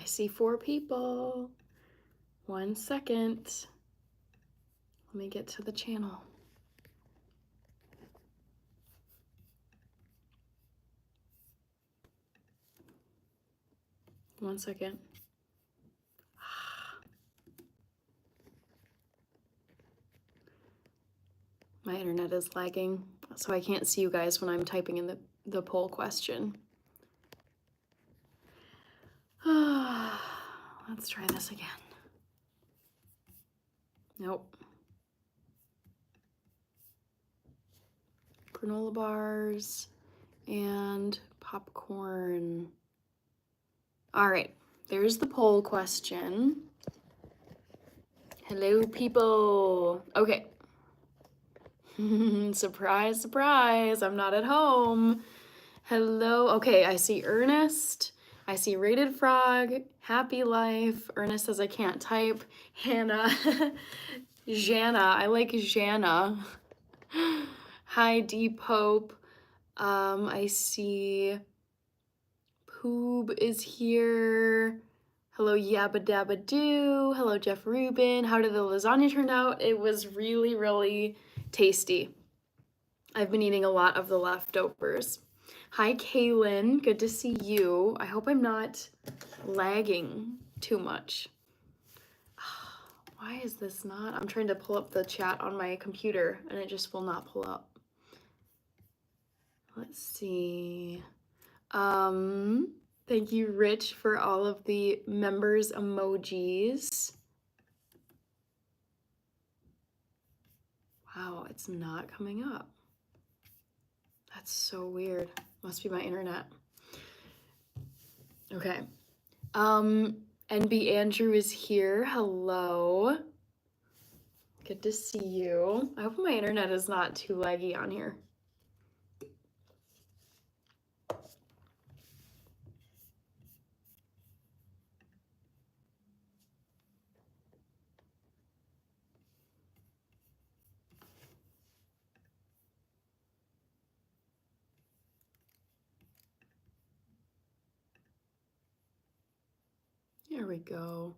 see 4 people. 1 second. Let me get to the channel. One second. My internet is lagging, so I can't see you guys when I'm typing in the poll question. Let's try this again. Nope. Granola bars and popcorn. All right, there's the poll question. Hello, people. Okay. Surprise, surprise, I'm not at home. Hello. Okay, I see Ernest. I see Rated Frog, Happy Life. Ernest says I can't type. Hannah. Jana. I like Jana. Hi, Deep Hope. I see Poob is here. Hello, Yabba Dabba Doo. Hello, Jeff Rubin. How did the lasagna turn out? It was really, really tasty. I've been eating a lot of the leftovers. Hi, Kaylin. Good to see you. I hope I'm not lagging too much. Why is this not? I'm trying to pull up the chat on my computer and it just will not pull up. Let's see. Thank you, Rich, for all of the members emojis. Wow, it's not coming up. That's so weird. Must be my internet. Okay. NB Andrew is here. Hello. Good to see you. I hope my internet is not too laggy on here. There we go.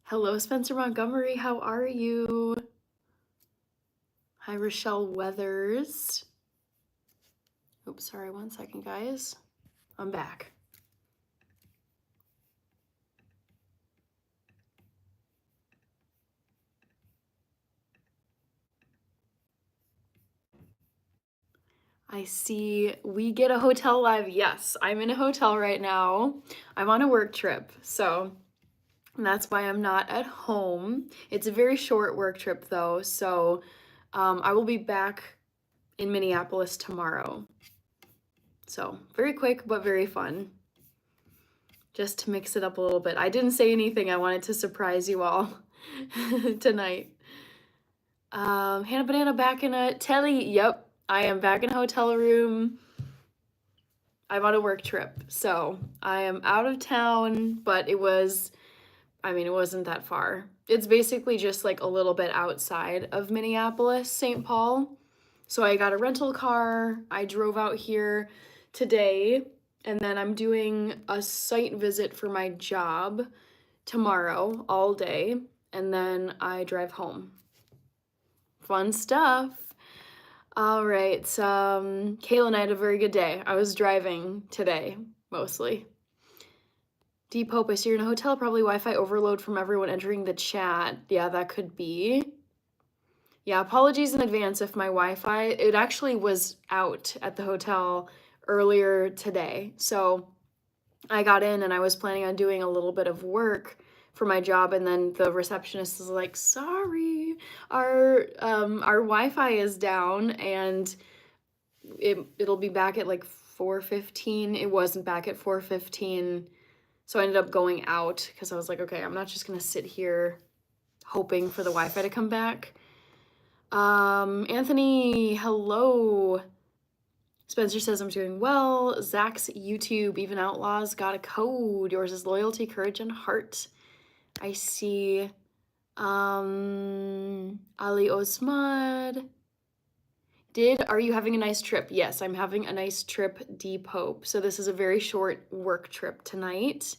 Hello, Spencer Montgomery. How are you? Hi, Rochelle Weathers. Oops, sorry, 1 second, guys. I'm back. I see we get a hotel live. Yes, I'm in a hotel right now. I'm on a work trip, so that's why I'm not at home. It's a very short work trip though, so I will be back in Minneapolis tomorrow. So very quick, but very fun. Just to mix it up a little bit. I didn't say anything. I wanted to surprise you all tonight. Hannah Banana back in a telly. Yep, I am back in a hotel room. I'm on a work trip, so I am out of town, but it wasn't that far. It's basically just like a little bit outside of Minneapolis, St. Paul. So I got a rental car. I drove out here today, and then I'm doing a site visit for my job tomorrow all day, and then I drive home. Fun stuff. All right, Kayla and I had a very good day. I was driving today, mostly. Deep Hope, I see you're in a hotel, probably Wi-Fi overload from everyone entering the chat. Yeah, that could be. Yeah, apologies in advance if my Wi-Fi, it actually was out at the hotel earlier today. So I got in and I was planning on doing a little bit of work for my job, and then the receptionist is like, sorry, our Wi-Fi is down and it'll be back at like 4:15. It wasn't back at 4:15. So I ended up going out because I was like, okay, I'm not just gonna sit here hoping for the Wi-Fi to come back. Anthony, hello. Spencer says I'm doing well. Zach's YouTube, Even Outlaws, got a code. Yours is loyalty, courage, and heart. I see Ali Osmad. Are you having a nice trip? Yes, I'm having a nice trip, Deep Hope. So this is a very short work trip tonight.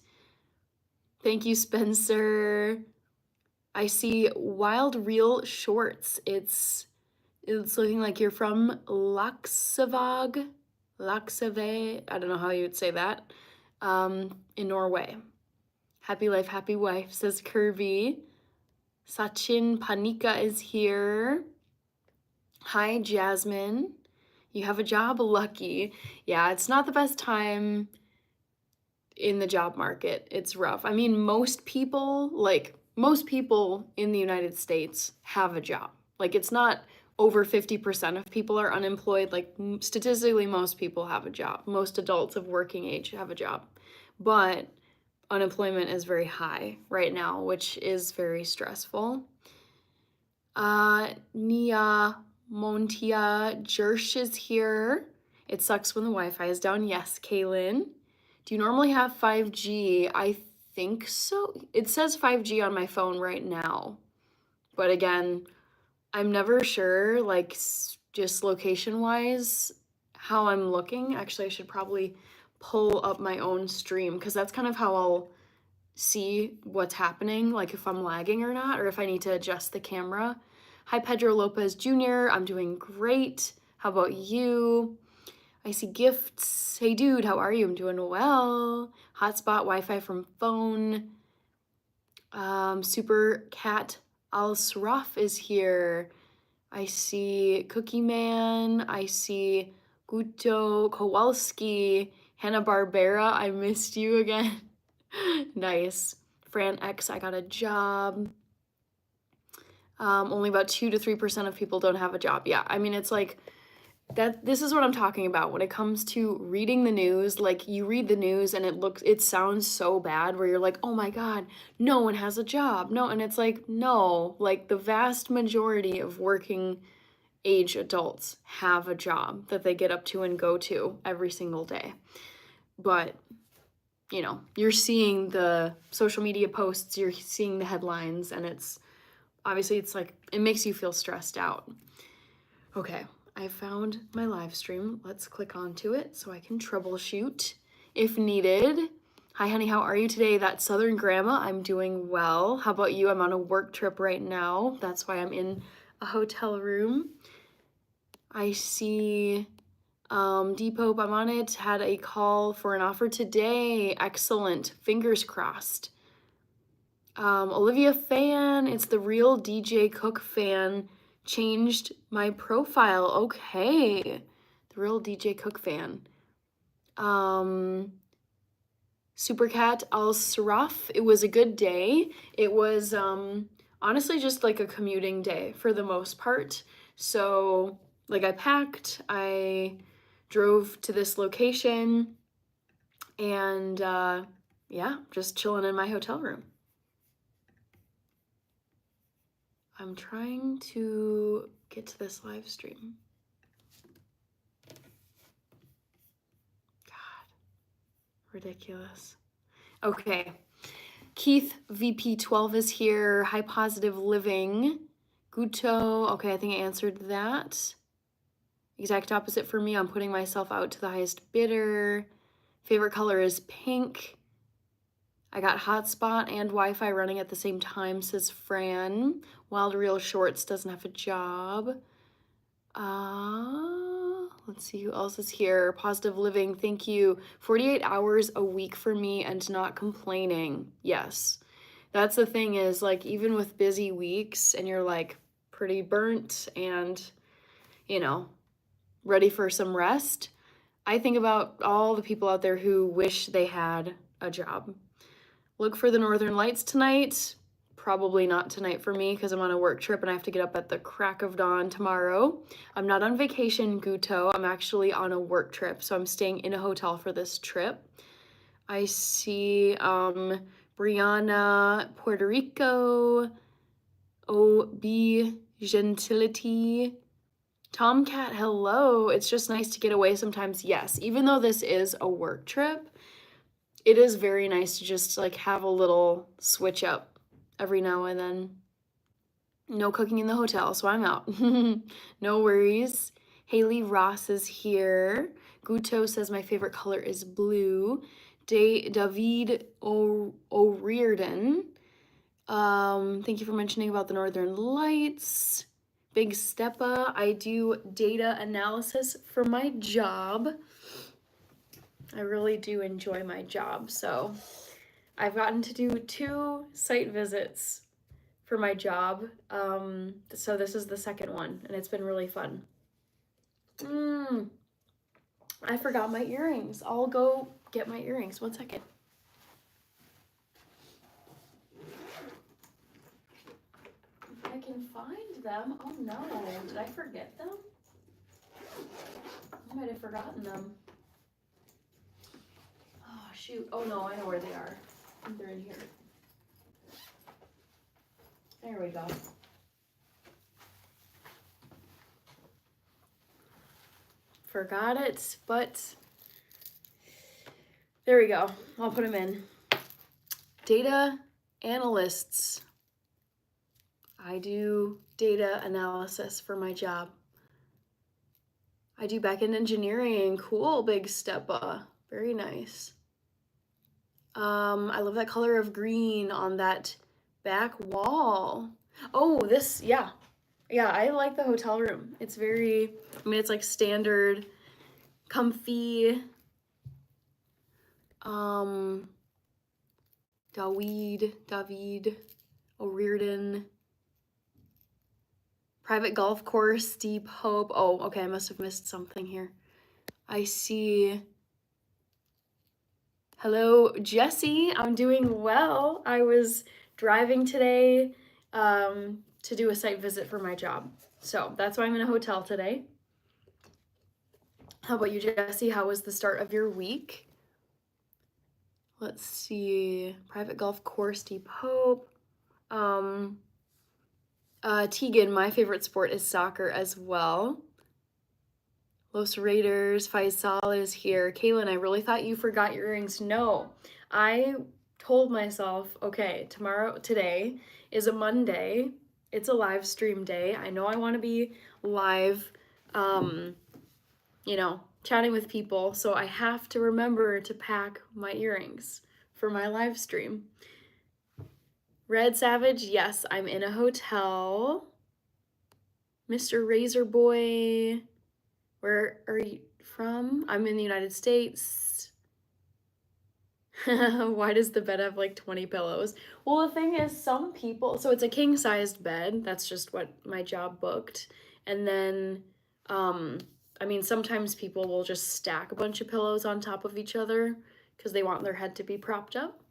Thank you, Spencer. I see Wild Reel Shorts. It's looking like you're from Laksevåg, I don't know how you would say that, in Norway. Happy life, happy wife, says Kirby. Sachin Panika is here. Hi, Jasmine. You have a job? Lucky. Yeah, it's not the best time in the job market. It's rough. I mean, most people in the United States have a job. Like, it's not over 50% of people are unemployed. Like, statistically, most people have a job. Most adults of working age have a job. But unemployment is very high right now, which is very stressful. Nia Montia Jersh is here. It sucks when the Wi-Fi is down. Yes, Kaylin. Do you normally have 5G? I think so. It says 5G on my phone right now. But again, I'm never sure, like, just location-wise, how I'm looking. Actually, I should probably pull up my own stream, because that's kind of how I'll see what's happening, like if I'm lagging or not, or if I need to adjust the camera. Hi, Pedro Lopez Jr. I'm doing great. How about you? I see gifts. Hey, dude, how are you? I'm doing well. Hotspot Wi-Fi from phone. Super Cat Al-Sraf is here. I see Cookie Man. I see Guto Kowalski. Hanna-Barbera, I missed you again. Nice. Fran X, I got a job. Only about 2 to 3% of people don't have a job. Yeah, I mean, it's like that. This is what I'm talking about when it comes to reading the news. Like, you read the news and it sounds so bad where you're like, oh my God, no one has a job. No, and it's like, no, like the vast majority of working age adults have a job that they get up to and go to every single day. But you know, you're seeing the social media posts, you're seeing the headlines, and it's like, it makes you feel stressed out. Okay, I found my live stream. Let's click onto it so I can troubleshoot if needed. Hi, honey, how are you today? That Southern Grandma, I'm doing well. How about you? I'm on a work trip right now. That's why I'm in a hotel room. I see Depop, I'm on it, had a call for an offer today. Excellent. Fingers crossed. Olivia fan, it's the real DJ Cook fan. Changed my profile. Okay. The real DJ Cook fan. Supercat Al-Saraf, it was a good day. It was honestly just like a commuting day for the most part. So, like, I packed, I drove to this location, and yeah, just chilling in my hotel room. I'm trying to get to this live stream. God, ridiculous. Okay, Keith VP12 is here. High Positive Living. Guto, okay, I think I answered that. Exact opposite for me. I'm putting myself out to the highest bidder. Favorite color is pink. I got hotspot and Wi-Fi running at the same time, says Fran. Wild Reel Shorts doesn't have a job. Let's see who else is here. Positive Living, thank you. 48 hours a week for me and not complaining. Yes. That's the thing is, like, even with busy weeks and you're like pretty burnt and, you know, ready for some rest, I think about all the people out there who wish they had a job. Look for the Northern Lights tonight. Probably not tonight for me because I'm on a work trip and I have to get up at the crack of dawn tomorrow. I'm not on vacation, Guto. I'm actually on a work trip, so I'm staying in a hotel for this trip. I see Brianna, Puerto Rico, OB Gentility, Tomcat, hello. It's just nice to get away sometimes. Yes, even though this is a work trip, it is very nice to just like have a little switch up every now and then. No cooking in the hotel, so I'm out. No worries. Haley Ross is here. Guto says my favorite color is blue. David O'Riordan. Thank you for mentioning about the Northern Lights. Big Steppa. I do data analysis for my job. I really do enjoy my job. So I've gotten to do 2 site visits for my job. So this is the second one, and it's been really fun. I forgot my earrings. I'll go get my earrings. 1 second. If I can find them. Oh no, did I forget them? I might have forgotten them. Oh shoot. Oh no, I know where they are. I think they're in here. There we go. Forgot it, but there we go. I'll put them in. Data analysts. I do data analysis for my job. I do back-end engineering. Cool, Big Steppa. Very nice. I love that color of green on that back wall. Oh, this, yeah. Yeah, I like the hotel room. It's very, I mean, it's like standard, comfy. David O'Riordan. Private golf course, Deep Hope. Oh, okay, I must have missed something here. I see. Hello, Jesse. I'm doing well. I was driving today to do a site visit for my job. So that's why I'm in a hotel today. How about you, Jesse? How was the start of your week? Let's see. Private golf course, Deep Hope. Tegan, my favorite sport is soccer as well. Los Raiders, Faisal is here. Kaylin, I really thought you forgot your earrings. No, I told myself, okay, today is a Monday. It's a live stream day. I know I want to be live, you know, chatting with people. So I have to remember to pack my earrings for my live stream. Red Savage, yes, I'm in a hotel. Mr. Razor Boy, where are you from? I'm in the United States. Why does the bed have like 20 pillows? Well, the thing is, some people, so it's a king-sized bed. That's just what my job booked. And then, I mean, sometimes people will just stack a bunch of pillows on top of each other because they want their head to be propped up.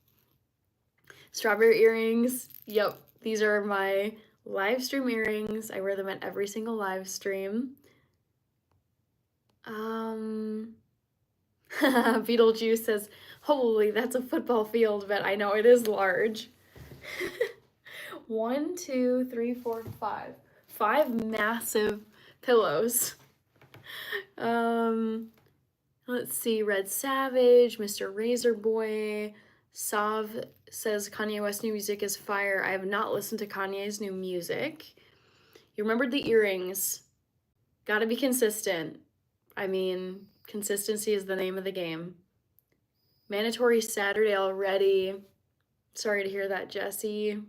Strawberry earrings. Yep, these are my live stream earrings. I wear them at every single live stream. Beetlejuice says, holy, that's a football field, but I know it is large. 1, 2, 3, 4, 5. 5 massive pillows. Let's see, Red Savage, Mr. Razor Boy, Sav says Kanye West new music is fire. I have not listened to Kanye's new music. You remembered the earrings. Gotta be consistent. I mean, consistency is the name of the game. Mandatory Saturday already. Sorry to hear that, Jesse.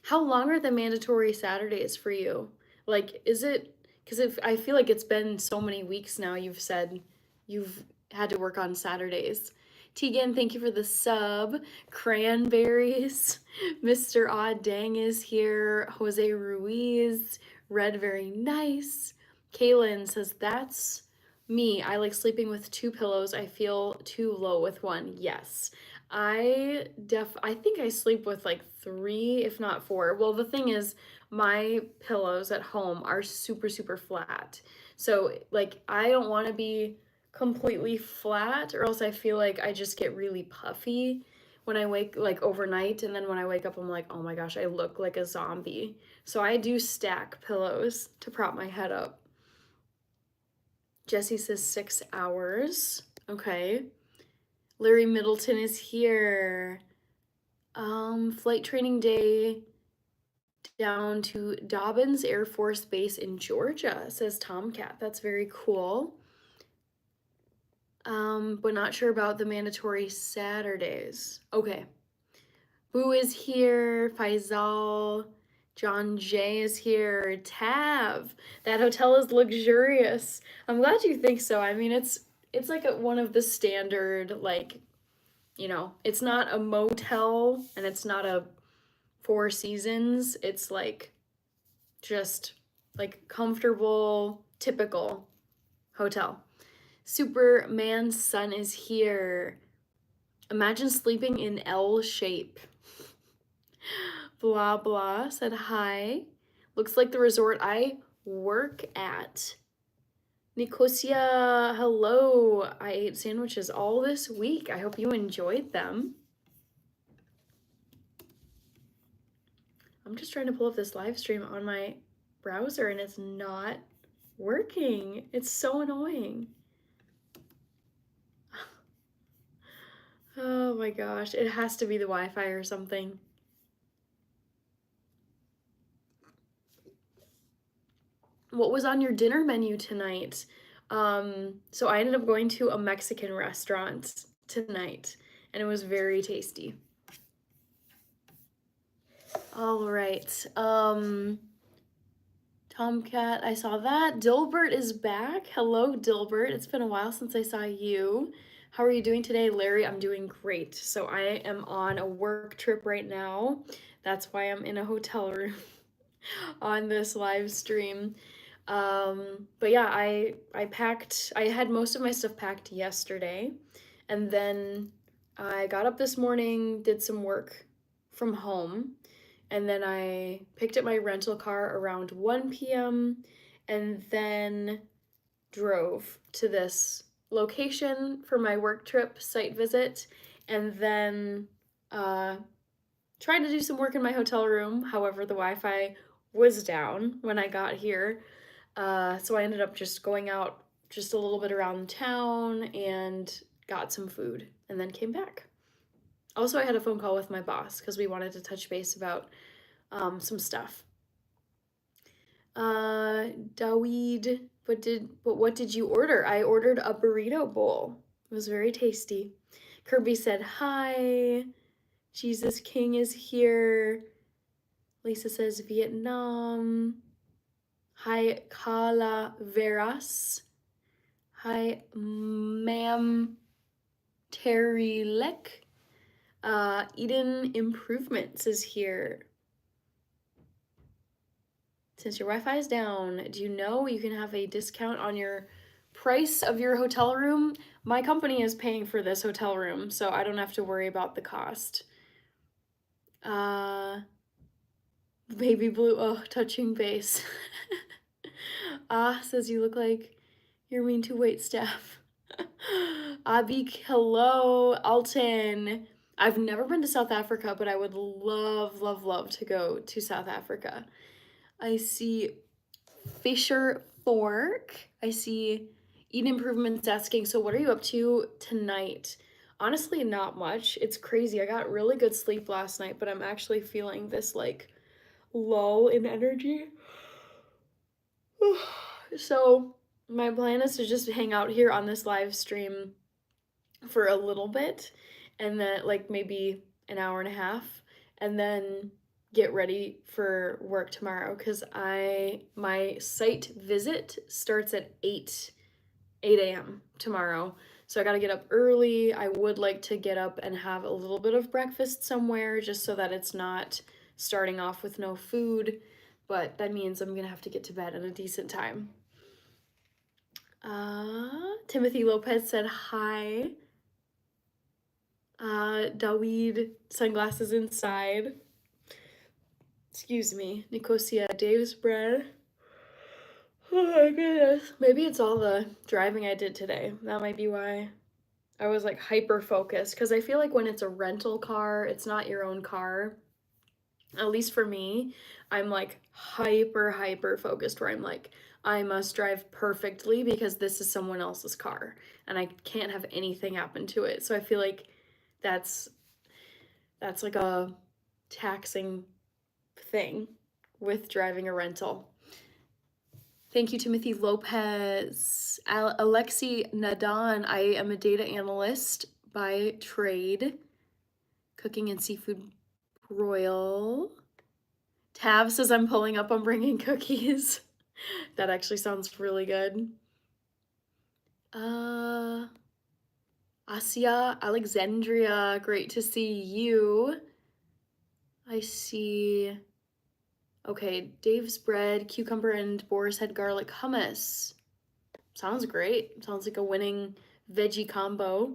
How long are the mandatory Saturdays for you? Like, is it, because I feel like it's been so many weeks now you've said you've had to work on Saturdays. Tegan, thank you for the sub. Cranberries. Mr. Odd Dang is here. Jose Ruiz. Red, very nice. Kaylin says, that's me. I like sleeping with 2 pillows. I feel too low with one. Yes. I think I sleep with like 3, if not 4. Well, the thing is, my pillows at home are super, super flat. So like, I don't want to be completely flat, or else I feel like I just get really puffy when I wake, like overnight, and then when I wake up I'm like, oh my gosh, I look like a zombie. So I do stack pillows to prop my head up. Jesse says 6 hours. Okay. Larry Middleton is here. Flight training day down to Dobbins Air Force Base in Georgia, says Tomcat. That's very cool. But not sure about the mandatory Saturdays. Okay. Boo is here, Faisal, John J is here, Tav. That hotel is luxurious. I'm glad you think so. I mean, it's like one of the standard, like, you know, it's not a motel and it's not a Four Seasons. It's like just like comfortable, typical hotel. Superman's son is here. Imagine sleeping in L shape. Blah blah said hi. Looks like the resort I work at. Nicosia, hello. I ate sandwiches all this week. I hope you enjoyed them. I'm just trying to pull up this live stream on my browser and it's not working. It's so annoying. Oh my gosh, it has to be the Wi-Fi or something. What was on your dinner menu tonight? So I ended up going to a Mexican restaurant tonight, and it was very tasty. All right. Tomcat, I saw that. Dilbert is back. Hello, Dilbert. It's been a while since I saw you. How are you doing today, Larry? I'm doing great. So I am on a work trip right now. That's why I'm in a hotel room on this live stream. But yeah, I had most of my stuff packed yesterday, and then I got up this morning, did some work from home, and then I picked up my rental car around 1 p.m. and then drove to this location for my work trip site visit, and then tried to do some work in my hotel room. However, the Wi-Fi was down when I got here. So I ended up just going out just a little bit around town and got some food and then came back. Also, I had a phone call with my boss because we wanted to touch base about some stuff. Daweed, what did you order? I ordered a burrito bowl. It was very tasty. Kirby said hi. Jesus King is here. Lisa says Vietnam. Hi, Kala Veras. Hi, Ma'am Terry Leck. Eden Improvements is here. Since your Wi-Fi is down, do you know you can have a discount on your price of your hotel room? My company is paying for this hotel room, so I don't have to worry about the cost. Baby Blue, oh, touching base. Says you look like you're mean to wait staff. Abik, hello. Alton. I've never been to South Africa, but I would love, love, love to go to South Africa. I see Fisher Fork. I see Eden Improvements asking, so what are you up to tonight? Honestly, not much. It's crazy. I got really good sleep last night, but I'm actually feeling this like lull in energy. So my plan is to just hang out here on this live stream for a little bit, and then like maybe an hour and a half, and then get ready for work tomorrow because my site visit starts at 8 a.m. tomorrow. So I got to get up early. I would like to get up and have a little bit of breakfast somewhere just so that it's not starting off with no food, but that means I'm gonna have to get to bed at a decent time. Timothy Lopez said hi. Daweed, sunglasses inside. Excuse me. Nicosia, Dave's bread. Oh my goodness. Maybe it's all the driving I did today. That might be why I was like hyper focused. Because I feel like when it's a rental car, it's not your own car. At least for me, I'm like hyper focused where I'm like, I must drive perfectly because this is someone else's car and I can't have anything happen to it. So I feel like that's like a taxing thing with driving a rental. Thank you, Timothy Lopez. Alexi Nadan, I am a data analyst by trade. Cooking and seafood broil. Tav says I'm pulling up on bringing cookies. That actually sounds really good. Asia Alexandria, great to see you. I see. Okay, Dave's bread, cucumber and boar's head garlic hummus. Sounds great. Sounds like a winning veggie combo.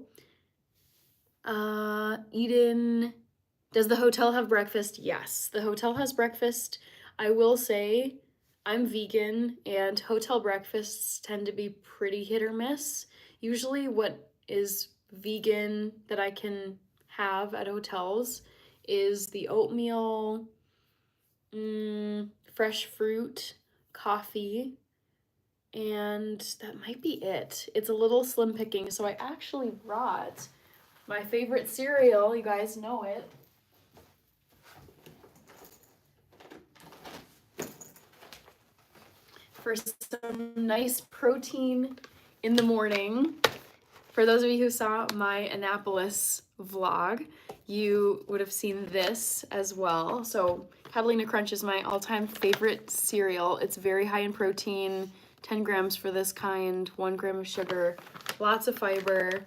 Eden, does the hotel have breakfast? Yes, the hotel has breakfast. I will say I'm vegan and hotel breakfasts tend to be pretty hit or miss. Usually what is vegan that I can have at hotels is the oatmeal, fresh fruit, coffee, and that might be it. It's a little slim picking, so I actually brought my favorite cereal. You guys know it. For some nice protein in the morning. For those of you who saw my Annapolis vlog, you would have seen this as well. So Catalina Crunch is my all-time favorite cereal. It's very high in protein, 10 grams for this kind, 1 gram of sugar, lots of fiber,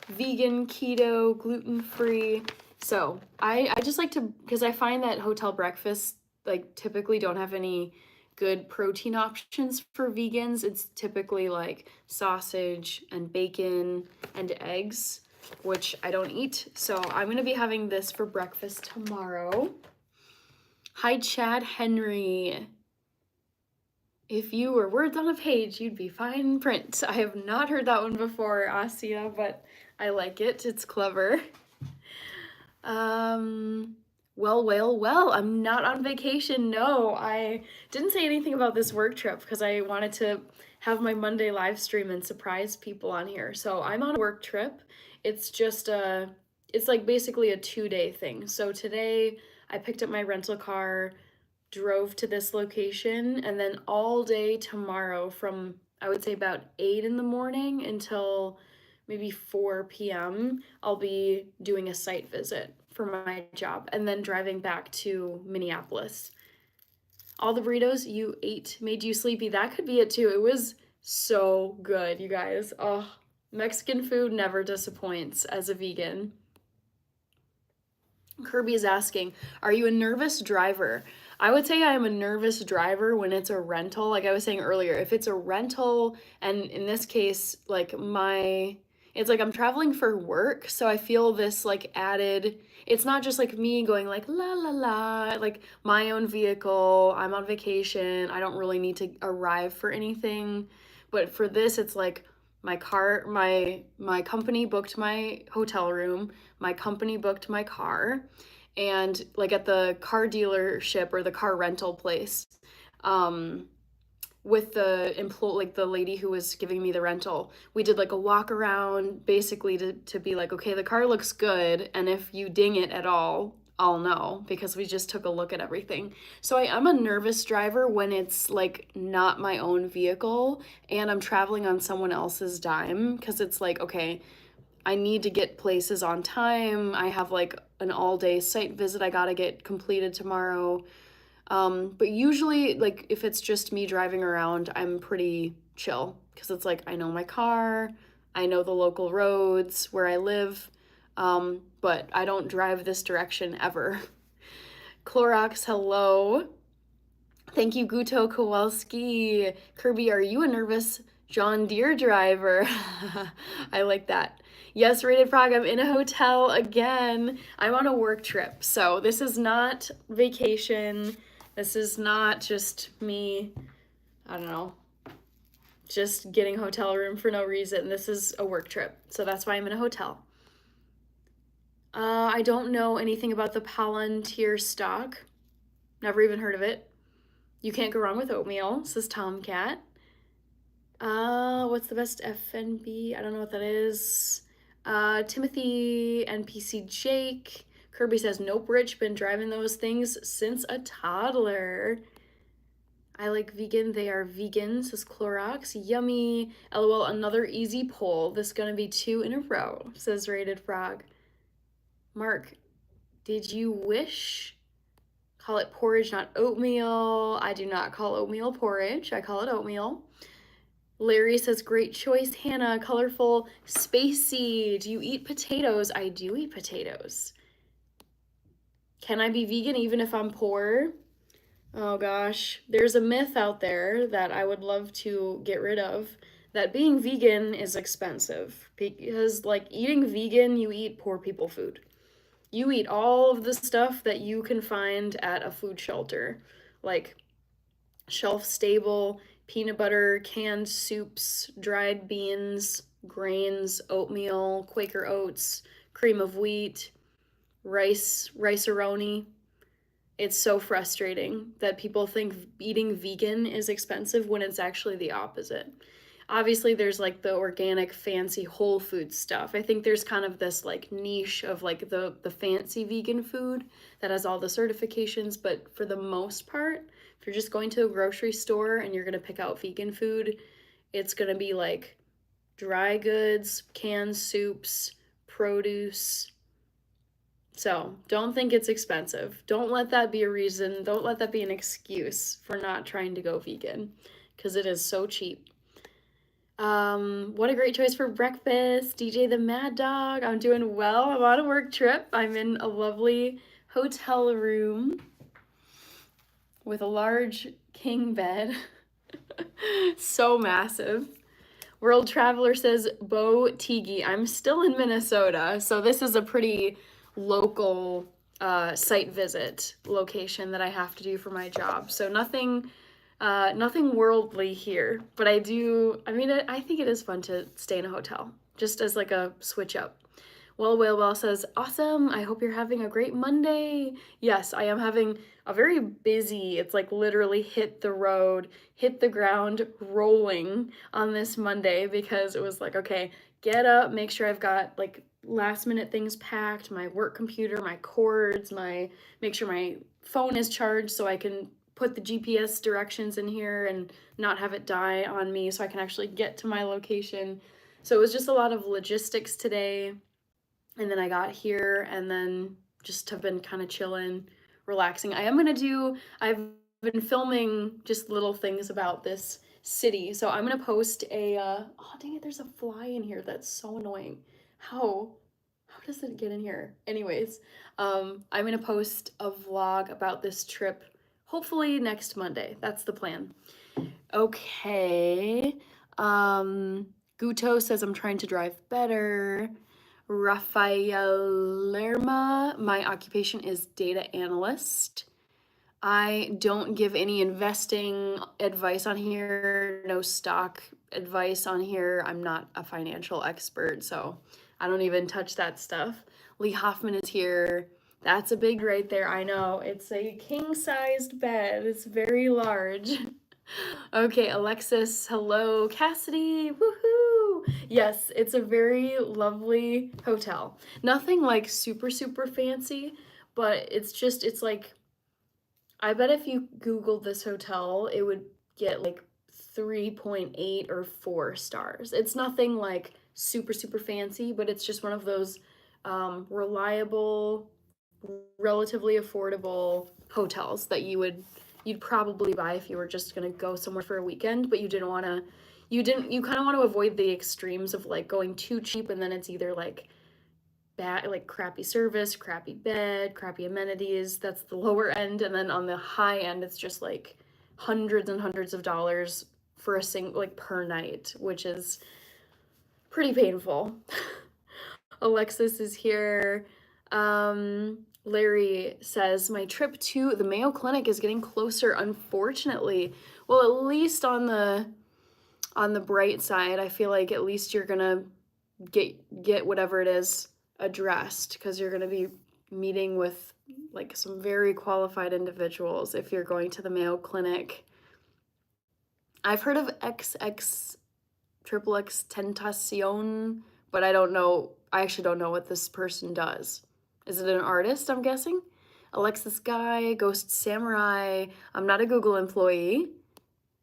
vegan, keto, gluten-free. So I just like to, because I find that hotel breakfasts like typically don't have any good protein options for vegans. It's typically like sausage and bacon and eggs, which I don't eat. So I'm gonna be having this for breakfast tomorrow. Hi, Chad Henry. If you were words on a page, you'd be fine in print. I have not heard that one before, Asia, but I like it. It's clever. Well, I'm not on vacation. No, I didn't say anything about this work trip because I wanted to have my Monday live stream and surprise people on here. So I'm on a work trip. It's just it's like basically a 2-day thing. So today I picked up my rental car, drove to this location, and then all day tomorrow from I would say about 8 in the morning until maybe 4 p.m. I'll be doing a site visit for my job and then driving back to Minneapolis. All the burritos you ate made you sleepy. That could be it too. It was so good, you guys. Oh, Mexican food never disappoints as a vegan. Kirby is asking, are you a nervous driver? I would say I am a nervous driver when it's a rental. Like I was saying earlier, if it's a rental, and in this case, like it's like I'm traveling for work, so I feel this like added, it's not just like me going like la la la, like my own vehicle, I'm on vacation, I don't really need to arrive for anything. But for this, it's like my car, my company booked my hotel room, my company booked my car, and like at the car dealership or the car rental place, with the lady who was giving me the rental, we did like a walk around basically to be like, okay, the car looks good, and if you ding it at all, I'll know, because we just took a look at everything. So I am a nervous driver when it's like not my own vehicle and I'm traveling on someone else's dime, because it's like, okay, I need to get places on time. I have like an all-day site visit I gotta get completed tomorrow. But usually, like, if it's just me driving around, I'm pretty chill because it's like I know my car, I know the local roads where I live, but I don't drive this direction ever. Clorox, hello. Thank you, Guto Kowalski. Kirby, are you a nervous John Deere driver? I like that. Yes, Rated Frog, I'm in a hotel again. I'm on a work trip, so this is not vacation. This is not just me, I don't know, just getting a hotel room for no reason. This is a work trip, so that's why I'm in a hotel. I don't know anything about the Palantir stock. Never even heard of it. You can't go wrong with oatmeal, says Tomcat. What's the best FNB? I don't know what that is. Timothy, NPC Jake. Kirby says, nope, Rich, been driving those things since a toddler. I like vegan. They are vegan, says Clorox. Yummy. LOL, another easy poll. This is gonna be 2 in a row, says Rated Frog. Mark, did you wish? Call it porridge, not oatmeal. I do not call oatmeal porridge. I call it oatmeal. Larry says, great choice, Hannah. Colorful, spacey. Do you eat potatoes? I do eat potatoes. Can I be vegan even if I'm poor? Oh gosh, there's a myth out there that I would love to get rid of, that being vegan is expensive because like eating vegan, you eat poor people food. You eat all of the stuff that you can find at a food shelter, like shelf stable, peanut butter, canned soups, dried beans, grains, oatmeal, Quaker oats, cream of wheat, rice-a-roni. It's so frustrating that people think eating vegan is expensive when it's actually the opposite. Obviously, there's like the organic, fancy whole food stuff. I think there's kind of this like niche of like the fancy vegan food that has all the certifications, but for the most part, if you're just going to a grocery store and you're gonna pick out vegan food, it's gonna be like dry goods, canned soups, produce. So don't think it's expensive. Don't let that be a reason. Don't let that be an excuse for not trying to go vegan, because it is so cheap. What a great choice for breakfast, DJ the Mad Dog. I'm doing well. I'm on a work trip. I'm in a lovely hotel room with a large king bed. So massive. World Traveler says, Bo Tigi. I'm still in Minnesota, so this is a pretty local site visit location that I have to do for my job. So nothing worldly here, but I think it is fun to stay in a hotel, just as like a switch up. Well says, awesome, I hope you're having a great Monday. Yes, I am having a very busy, it's like literally hit the road, hit the ground rolling on this Monday, because it was like, okay, get up, make sure I've got like last minute things packed, my work computer, my cords, make sure my phone is charged so I can put the GPS directions in here and not have it die on me so I can actually get to my location. So it was just a lot of logistics today. And then I got here and then just have been kind of chilling, relaxing. I've been filming just little things about this city. So I'm gonna post oh dang it, there's a fly in here. That's so annoying. How does it get in here? Anyways, I'm gonna post a vlog about this trip, hopefully next Monday. That's the plan. Okay. Guto says I'm trying to drive better. Rafael Lerma, my occupation is data analyst. I don't give any investing advice on here, no stock advice on here. I'm not a financial expert, so I don't even touch that stuff. Lee Hoffman is here. That's a big right there. I know, it's a king-sized bed. It's very large. Okay, Alexis, hello. Cassidy, woohoo! Yes, it's a very lovely hotel. Nothing like super, super fancy, but it's like, I bet if you Googled this hotel, it would get like 3.8 or 4 stars. It's nothing like super, super fancy, but it's just one of those reliable, relatively affordable hotels that you'd probably buy if you were just gonna go somewhere for a weekend, but you kind of want to avoid the extremes of like going too cheap and then it's either like bad, like crappy service, crappy bed, crappy amenities. That's the lower end, and then on the high end, it's just like hundreds and hundreds of dollars for like per night, which is pretty painful. Alexis is here. Larry says, my trip to the Mayo Clinic is getting closer, unfortunately. Well, at least on the bright side, I feel like at least you're gonna get whatever it is addressed, because you're gonna be meeting with like some very qualified individuals if you're going to the Mayo Clinic. I've heard of XX Tentacion, but I actually don't know what this person does. Is it an artist, I'm guessing? Alexis Guy, Ghost Samurai. I'm not a Google employee.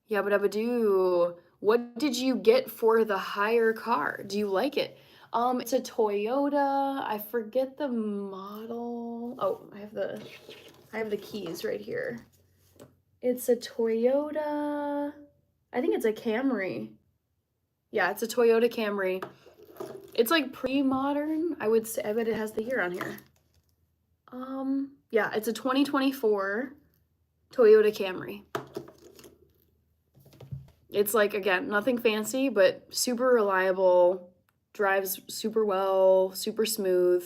Yabba dabba doo. What did you get for the hire car? Do you like it? It's a Toyota. I forget the model. Oh, I have the keys right here. It's a Toyota. I think it's a Camry. Yeah, it's a Toyota Camry. It's like pre-modern, I would say. I bet it has the year on here. Yeah, it's a 2024 Toyota Camry. It's like, again, nothing fancy, but super reliable, drives super well, super smooth,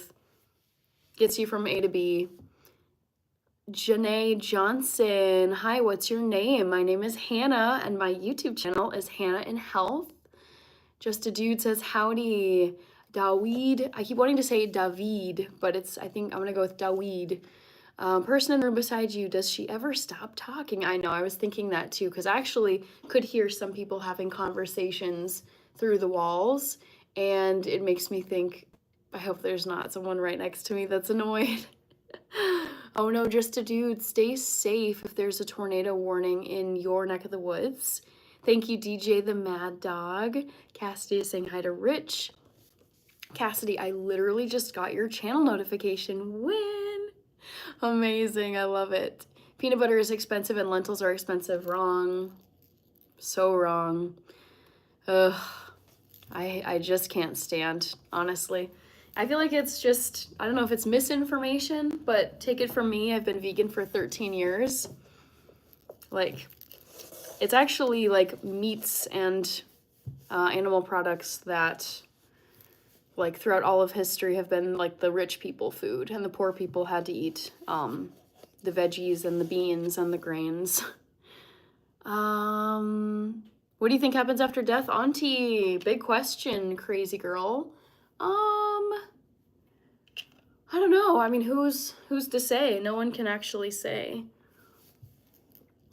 gets you from A to B. Janae Johnson, hi, what's your name? My name is Hannah, and my YouTube channel is Hannah in Health. Just a Dude says, howdy. Daweed, I keep wanting to say David, but I think I'm gonna go with Daweed. Person in the room beside you, does she ever stop talking? I know, I was thinking that too, because I actually could hear some people having conversations through the walls, and it makes me think, I hope there's not someone right next to me that's annoyed. Oh no, just a dude, stay safe if there's a tornado warning in your neck of the woods. Thank you, DJ the Mad Dog. Cassidy is saying hi to Rich. Cassidy, I literally just got your channel notification. When? Amazing, I love it. Peanut butter is expensive and lentils are expensive. Wrong. So wrong. Ugh. I just can't stand, honestly. I feel like it's just, I don't know if it's misinformation, but take it from me, I've been vegan for 13 years. Like, it's actually like meats and animal products that, like, throughout all of history have been like the rich people food, and the poor people had to eat the veggies and the beans and the grains. What do you think happens after death, Auntie? Big question, crazy girl. I don't know. I mean, who's to say? No one can actually say.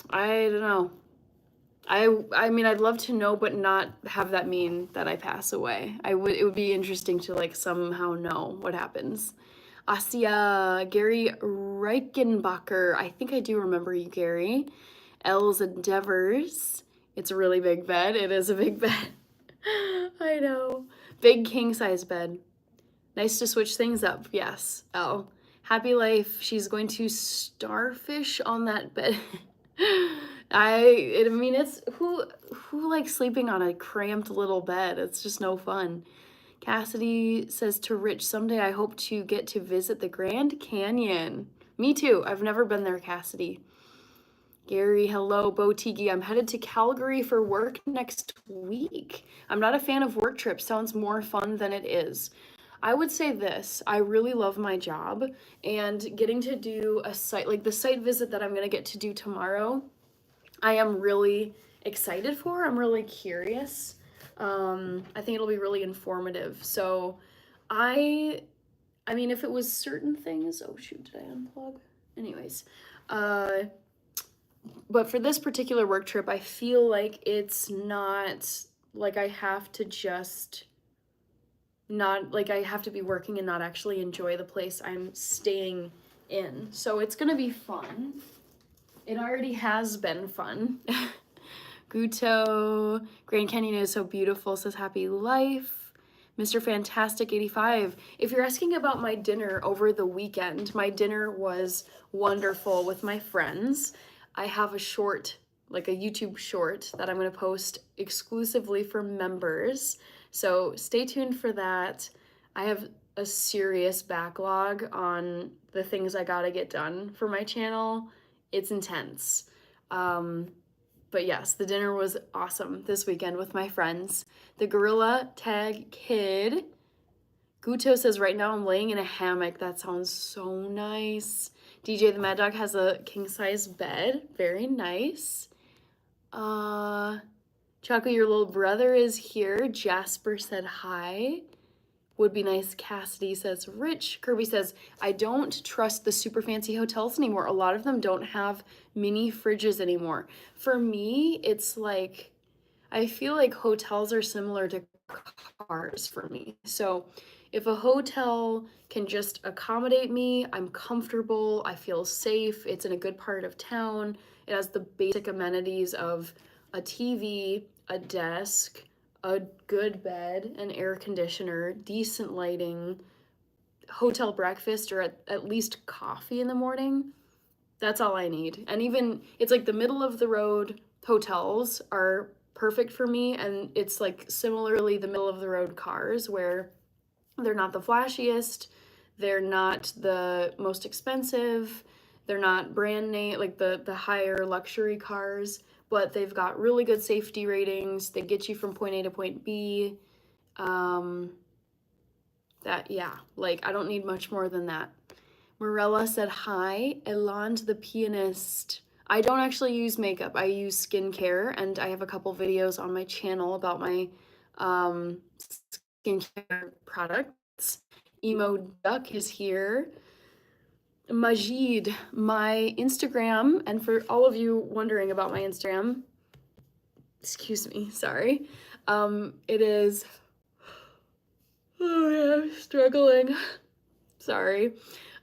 I don't know. I mean, I'd love to know, but not have that mean that I pass away. It would be interesting to like somehow know what happens. Asia, Gary Reichenbacher. I think I do remember you, Gary. Elle's Endeavors. It's a really big bed. It is a big bed. I know. Big king size bed. Nice to switch things up. Yes. Oh, happy life. She's going to starfish on that bed. I mean, it's who likes sleeping on a cramped little bed? It's just no fun. Cassidy says to Rich, someday I hope to get to visit the Grand Canyon. Me too. I've never been there, Cassidy. Gary, hello, Botigi. I'm headed to Calgary for work next week. I'm not a fan of work trips. Sounds more fun than it is. I would say this, I really love my job, and getting to do a site, like the site visit that I'm gonna get to do tomorrow, I am really excited for. I'm really curious. I think it'll be really informative. So I mean, if it was certain things, oh shoot, did I unplug? Anyways, but for this particular work trip, I feel like it's not like I have to just not like I have to be working and not actually enjoy the place I'm staying in. So it's gonna be fun. It already has been fun. Guto, Grand Canyon is so beautiful, says happy life. Mr. Fantastic 85. If you're asking about my dinner over the weekend, my dinner was wonderful with my friends. I have a short, like a YouTube short that I'm gonna post exclusively for members. So stay tuned for that. I have a serious backlog on the things I gotta get done for my channel. It's intense. But yes, the dinner was awesome this weekend with my friends. The Gorilla Tag Kid. Guto says, right now I'm laying in a hammock. That sounds so nice. DJ the Mad Dog has a king-size bed. Very nice. Chaco, your little brother is here. Jasper said hi. Would be nice. Cassidy says Rich. Kirby says, I don't trust the super fancy hotels anymore. A lot of them don't have mini fridges anymore. For me, it's like, I feel like hotels are similar to cars for me. So if a hotel can just accommodate me, I'm comfortable, I feel safe, it's in a good part of town, it has the basic amenities of a TV, a desk, a good bed, an air conditioner, decent lighting, hotel breakfast, or at least coffee in the morning. That's all I need. And even, it's like the middle of the road hotels are perfect for me. And it's like similarly the middle of the road cars where they're not the flashiest, they're not the most expensive, they're not brand name, like the higher luxury cars, but they've got really good safety ratings. They get you from point A to point B. Yeah, like I don't need much more than that. Morella said hi. Eland the pianist. I don't actually use makeup. I use skincare, and I have a couple videos on my channel about my skincare products. Emo Duck is here. Majid, my Instagram, and for all of you wondering about my Instagram, excuse me, sorry. It is, oh yeah, I'm struggling. Sorry.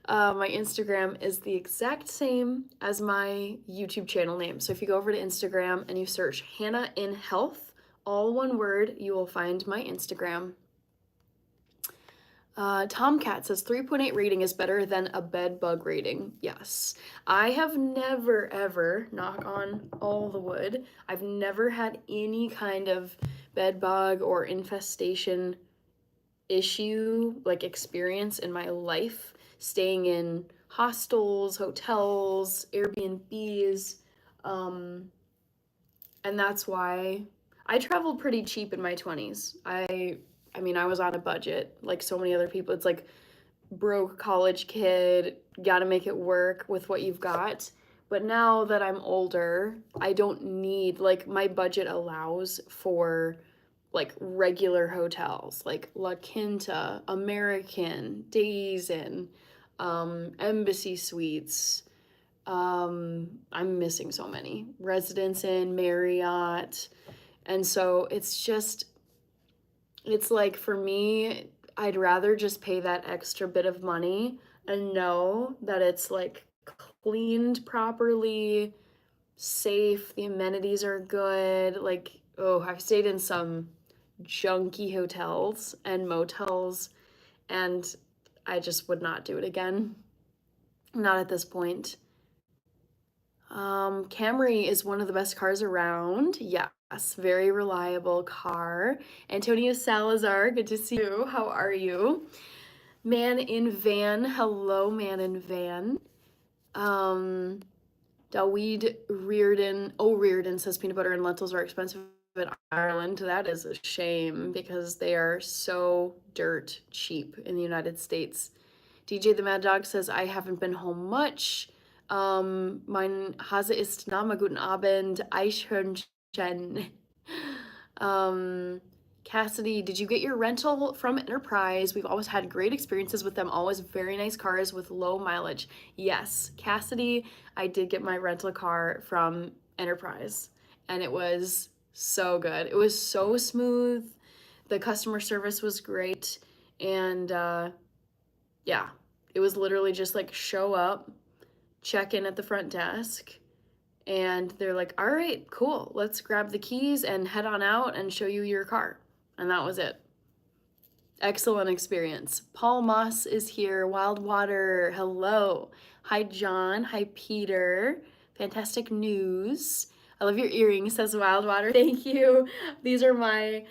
My Instagram is the exact same as my YouTube channel name. So if you go over to Instagram and you search Hannah in Health, all one word, you will find my Instagram. Tomcat says 3.8 rating is better than a bed bug rating. Yes. I have never, ever, knock on all the wood, I've never had any kind of bed bug or infestation issue, like experience in my life, staying in hostels, hotels, Airbnbs. And that's why I traveled pretty cheap in my 20s. I mean, I was on a budget like so many other people. It's like broke college kid, got to make it work with what you've got. But now that I'm older, I don't need, like, my budget allows for like regular hotels like La Quinta, American, Days Inn, Embassy Suites. I'm missing so many. Residence Inn, Marriott. And so it's like for me, I'd rather just pay that extra bit of money and know that it's like cleaned properly, safe, the amenities are good. Like, oh, I've stayed in some junky hotels and motels, and I just would not do it again. Not at this point. Camry is one of the best cars around. Yes, very reliable car. Antonio Salazar, good to see you. How are you? Man in Van, hello, man in Van. Daweed Reardon, Reardon says peanut butter and lentils are expensive in Ireland. That is a shame because they are so dirt cheap in the United States. DJ the Mad Dog says, I haven't been home much. Mein Hase ist Name, guten Abend, Eichhörnchen. Cassidy, did you get your rental from Enterprise? We've always had great experiences with them. Always very nice cars with low mileage. Yes, Cassidy, I did get my rental car from Enterprise, and it was so good. It was so smooth. The customer service was great, and yeah, it was literally just like show up, check in at the front desk, and they're like, all right, cool, let's grab the keys and head on out and show you your car. And that was it. Excellent experience. Paul Moss is here. Wildwater, hello. Hi, John. Hi, Peter. Fantastic news. I love your earrings, says Wildwater. Thank you. These are my,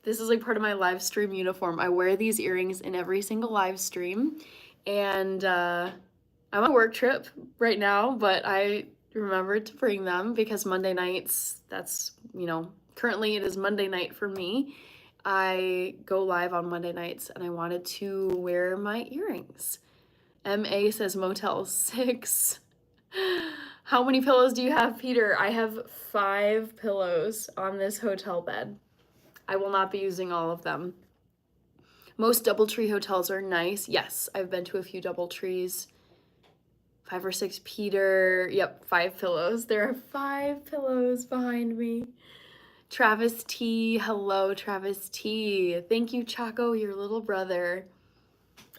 this is like part of my live stream uniform. I wear these earrings in every single live stream. And I'm on a work trip right now, but I remembered to bring them because Monday nights, that's, currently it is Monday night for me. I go live on Monday nights and I wanted to wear my earrings. MA says Motel 6. How many pillows do you have, Peter? I have 5 pillows on this hotel bed. I will not be using all of them. Most DoubleTree hotels are nice. Yes, I've been to a few DoubleTrees. 5 or 6, Peter. Yep, 5 pillows. There are 5 pillows behind me. Travis T. Hello, Travis T. Thank you, Chaco, your little brother.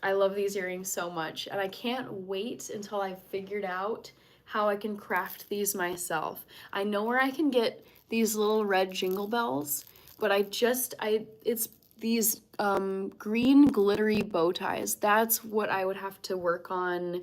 I love these earrings so much, and I can't wait until I've figured out how I can craft these myself. I know where I can get these little red jingle bells, but it's these green glittery bow ties. That's what I would have to work on,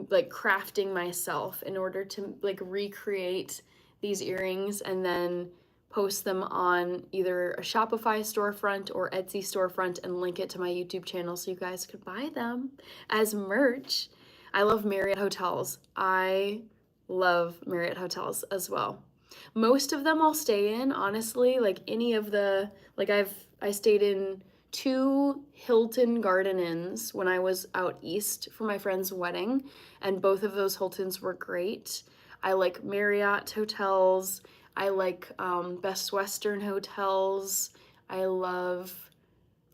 like crafting myself in order to like recreate these earrings and then post them on either a Shopify storefront or Etsy storefront and link it to my YouTube channel so you guys could buy them as merch. I love Marriott hotels. I love Marriott hotels as well. Most of them I'll stay in, honestly, like any of the, like I stayed in 2 Hilton Garden Inns when I was out east for my friend's wedding, and both of those Hiltons were great. I like Marriott hotels. I like Best Western hotels. I love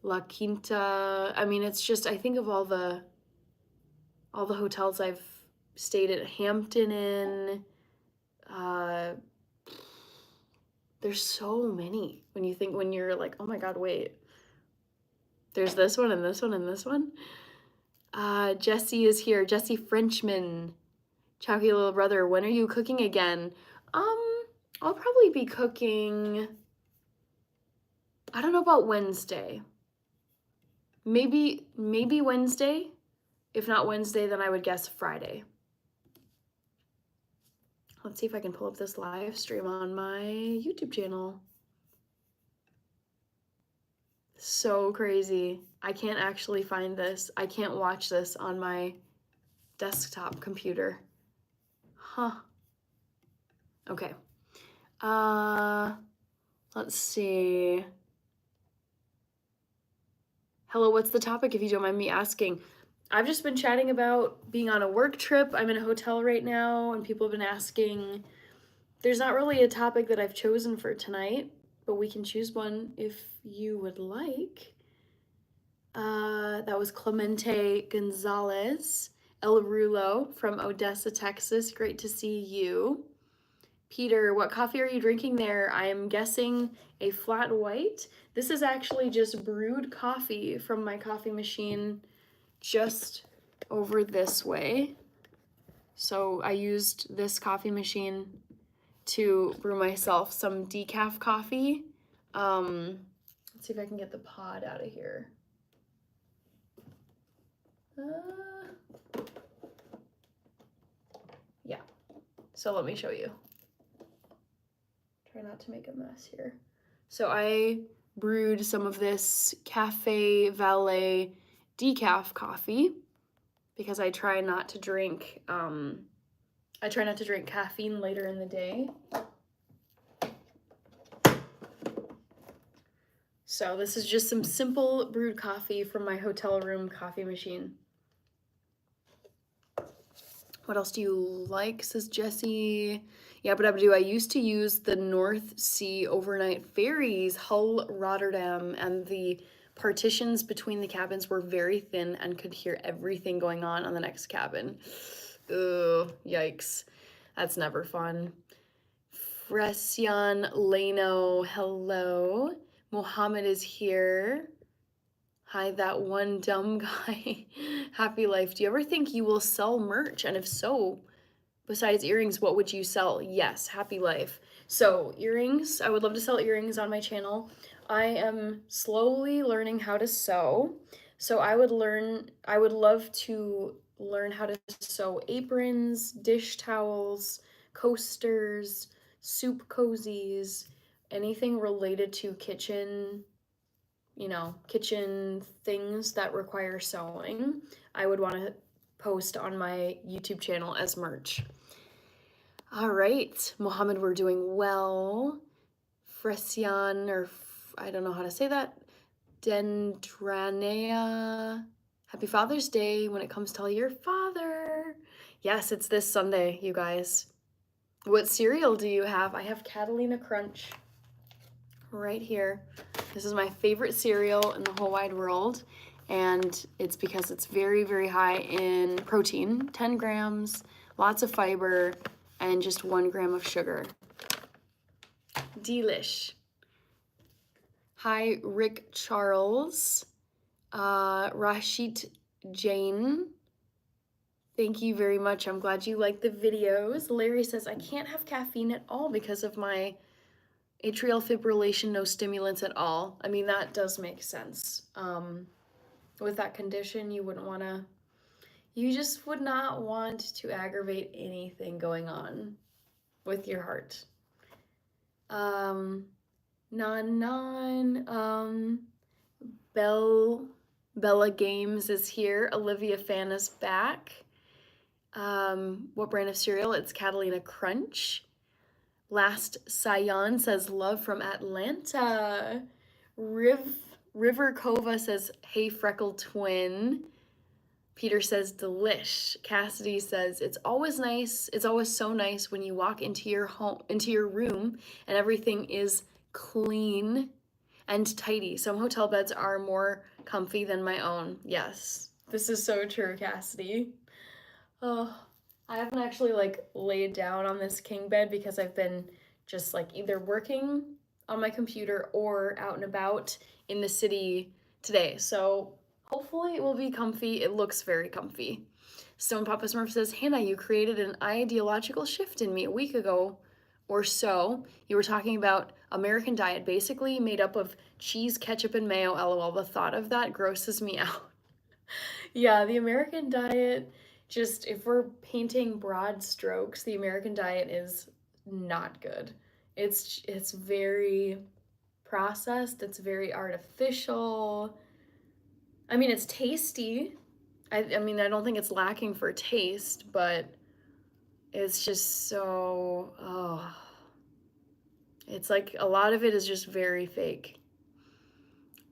La Quinta. I mean, it's just, I think of all the hotels I've stayed at Hampton Inn. There's so many when you're like, oh my God, wait. There's this one and this one and this one. Jesse is here. Jesse Frenchman. Chowky little brother, when are you cooking again? I'll probably be cooking, I don't know about Wednesday. Maybe Wednesday. If not Wednesday, then I would guess Friday. Let's see if I can pull up this live stream on my YouTube channel. So crazy. I can't actually find this. I can't watch this on my desktop computer. Huh. Okay. Let's see. Hello, what's the topic if you don't mind me asking? I've just been chatting about being on a work trip. I'm in a hotel right now and people have been asking. There's not really a topic that I've chosen for tonight, but we can choose one if you would like. That was Clemente Gonzalez. El Rulo from Odessa, Texas. Great to see you. Peter, what coffee are you drinking there? I am guessing a flat white. This is actually just brewed coffee from my coffee machine just over this way. So I used this coffee machine to brew myself some decaf coffee. Let's see if I can get the pod out of here. Yeah, so let me show you. Try not to make a mess here. So I brewed some of this Cafe Valet decaf coffee because I try not to drink caffeine later in the day. So this is just some simple brewed coffee from my hotel room coffee machine. What else do you like, says Jesse? Yeah, but I used to use the North Sea overnight ferries, Hull, Rotterdam, and the partitions between the cabins were very thin and could hear everything going on the next cabin. Ugh, yikes. That's never fun. Fresian Leno, hello. Mohammed is here. Hi, that one dumb guy. Happy life. Do you ever think you will sell merch? And if so, besides earrings, what would you sell? Yes, happy life. So earrings, I would love to sell earrings on my channel. I am slowly learning how to sew. So I would love to learn how to sew aprons, dish towels, coasters, soup cozies, anything related to kitchen things that require sewing, I would want to post on my YouTube channel as merch. All right, Mohammed, we're doing well. Fresian, or I don't know how to say that. Dendranea. Happy Father's Day when it comes to your father. Yes, it's this Sunday, you guys. What cereal do you have? I have Catalina Crunch right here. This is my favorite cereal in the whole wide world, and it's because it's very, very high in protein, 10 grams, lots of fiber, and just 1 gram of sugar. Delish. Hi, Rick Charles, Rashid Jain, Thank you very much. I'm glad you like the videos. Larry says, I can't have caffeine at all because of my atrial fibrillation, no stimulants at all. I mean, that does make sense. With that condition, you just would not want to aggravate anything going on with your heart. Bella Games is here. Olivia Fan is back. What brand of cereal? It's Catalina Crunch. Last Sion says love from Atlanta. River Cova says hey freckled twin. Peter says delish. Cassidy says it's always so nice when you walk into your room and everything is clean and tidy. Some hotel beds are more comfy than my own. Yes, this is so true, Cassidy. Oh, I haven't actually laid down on this king bed because I've been just either working on my computer or out and about in the city today. So hopefully it will be comfy. It looks very comfy. Stone Papa Smurf says, Hannah, you created an ideological shift in me a week ago or so. You were talking about American diet, basically made up of cheese, ketchup, and mayo. LOL, the thought of that grosses me out. Yeah, the American diet, just if we're painting broad strokes, the American diet is not good. It's very processed, it's very artificial. I mean, it's tasty. I mean, I don't think it's lacking for taste, but it's just so, it's a lot of it is just very fake.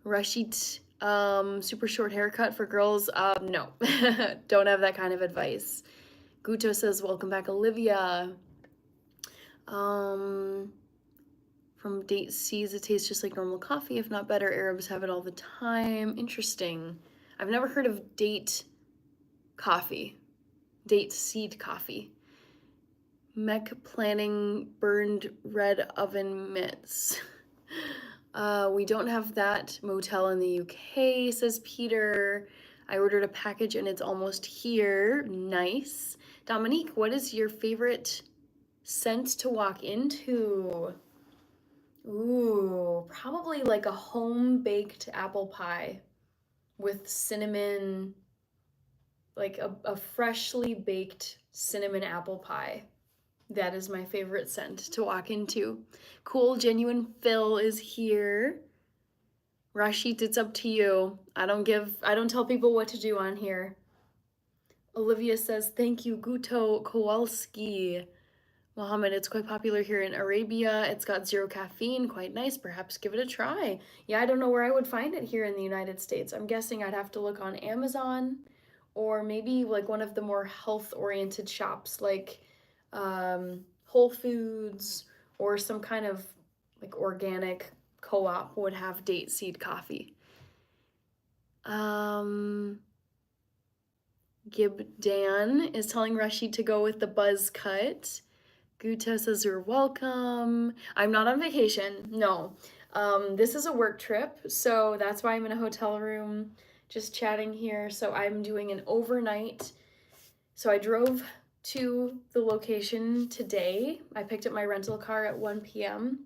Rashid, super short haircut for girls. No, don't have that kind of advice. Guto says, welcome back, Olivia. From Date Seeds, it tastes just like normal coffee, if not better. Arabs have it all the time. Interesting. I've never heard of date seed coffee. Mech planning burned red oven mitts. We don't have that motel in the UK, says Peter. I ordered a package and it's almost here. Nice. Dominique, what is your favorite scent to walk into? Ooh, probably a home-baked apple pie with cinnamon, a freshly baked cinnamon apple pie. That is my favorite scent to walk into. Cool, genuine Phil is here. Rashid, it's up to you. I don't tell people what to do on here. Olivia says, thank you, Guto Kowalski. Mohammed, it's quite popular here in Arabia. It's got 0 caffeine, quite nice. Perhaps give it a try. Yeah, I don't know where I would find it here in the United States. I'm guessing I'd have to look on Amazon or maybe one of the more health-oriented shops like Whole Foods or some kind of organic co-op would have date seed coffee. Gib Dan is telling Rashid to go with the buzz cut. Guto says you're welcome. I'm not on vacation, no. This is a work trip, so that's why I'm in a hotel room just chatting here. So I'm doing an overnight. So I drove to the location today. I picked up my rental car at 1 p.m.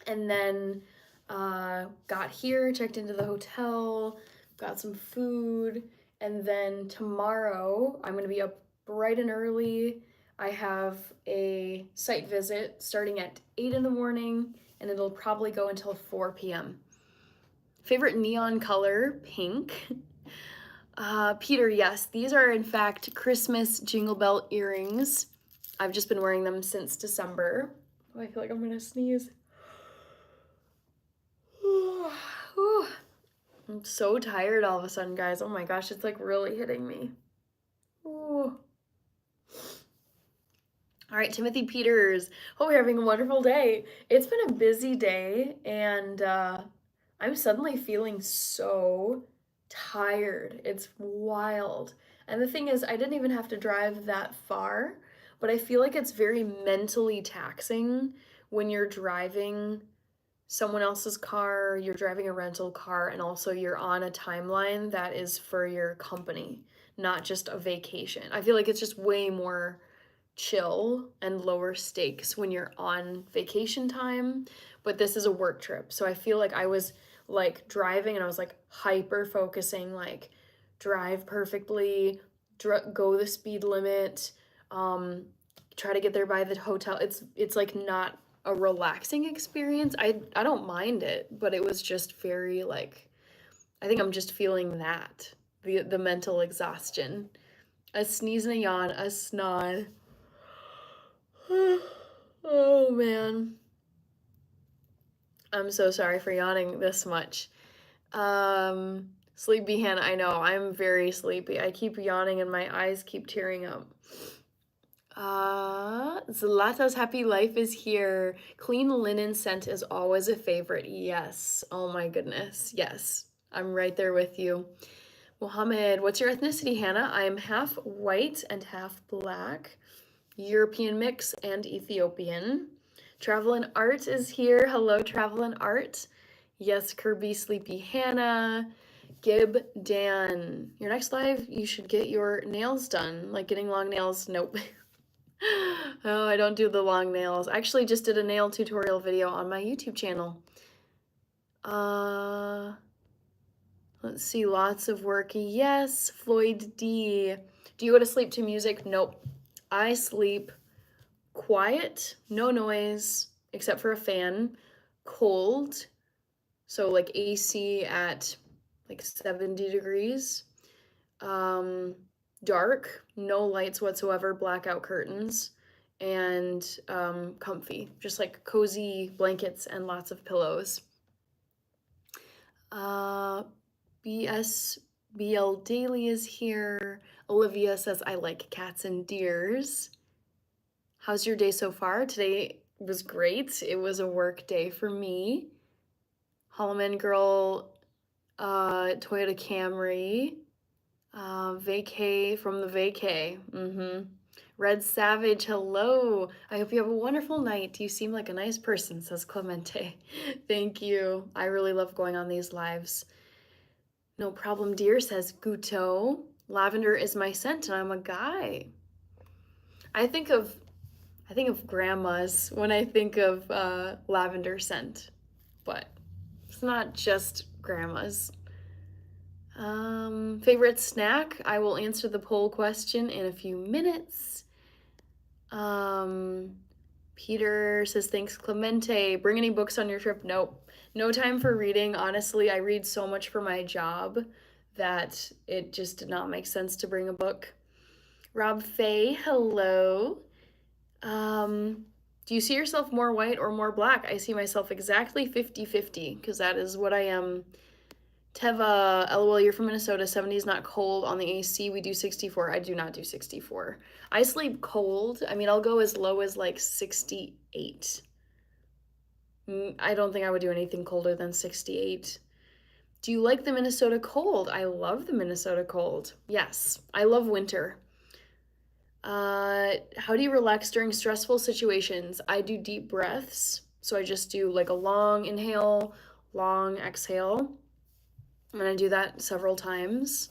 and then got here, checked into the hotel, got some food, and then tomorrow I'm gonna be up bright and early. I have a site visit starting at 8 in the morning and it'll probably go until 4 p.m. Favorite neon color, pink. Peter, yes, these are in fact Christmas Jingle Bell earrings. I've just been wearing them since December. Oh, I feel like I'm gonna sneeze. I'm so tired all of a sudden, guys. Oh my gosh, it's really hitting me. Ooh. All right, Timothy Peters. Hope you're having a wonderful day. It's been a busy day and I'm suddenly feeling so tired. It's wild. And the thing is, I didn't even have to drive that far, but I feel like it's very mentally taxing when you're driving someone else's car, you're driving a rental car, and also you're on a timeline that is for your company, not just a vacation. I feel like it's just way more chill and lower stakes when you're on vacation time, but this is a work trip. So I feel like I was like driving and I was like hyper focusing, like drive perfectly, go the speed limit, try to get there by the hotel. It's like not a relaxing experience. I don't mind it, but it was just very like, I think I'm just feeling that, the mental exhaustion. A sneeze and a yawn, a snod. Oh man. I'm so sorry for yawning this much. Sleepy Hannah, I know, I'm very sleepy. I keep yawning and my eyes keep tearing up. Zlata's happy life is here. Clean linen scent is always a favorite. Yes. Oh my goodness. Yes. I'm right there with you. Mohammed, what's your ethnicity, Hannah? I'm half white and half black. European mix and Ethiopian. Travel and Art is here. Hello, Travel and Art. Yes, Kirby, Sleepy Hannah. Gib Dan. Your next live, you should get your nails done. Like getting long nails. Nope. Oh, I don't do the long nails. I actually just did a nail tutorial video on my YouTube channel. Let's see, lots of work. Yes, Floyd D. Do you go to sleep to music? Nope. I sleep quiet, no noise, except for a fan, cold, so like AC at like 70 degrees, dark, no lights whatsoever, blackout curtains, and comfy, just like cozy blankets and lots of pillows. BSBL Daily is here. Olivia says, I like cats and deers. How's your day so far? Today was great. It was a work day for me. Holloman Girl, Toyota Camry, vacay from the vacay. Red Savage, hello. I hope you have a wonderful night. You seem like a nice person, says Clemente. Thank you. I really love going on these lives. No problem, dear, says Guto. Lavender is my scent and I'm a guy. I think of grandmas when I think of lavender scent, but it's not just grandmas. Favorite snack? I will answer the poll question in a few minutes. Peter says, thanks, Clemente. Bring any books on your trip? Nope. No time for reading. Honestly, I read so much for my job that it just did not make sense to bring a book. Rob Faye, hello. Do you see yourself more white or more black? I see myself exactly 50-50 because that is what I am. Teva, LOL, you're from Minnesota. 70 is not cold on the AC. We do 64. I do not do 64. I sleep cold. I mean, I'll go as low as like 68. I don't think I would do anything colder than 68. Do you like the Minnesota cold? I love the Minnesota cold. Yes, I love winter. How do you relax during stressful situations? I do deep breaths. So I just do like a long inhale, long exhale. And I do that several times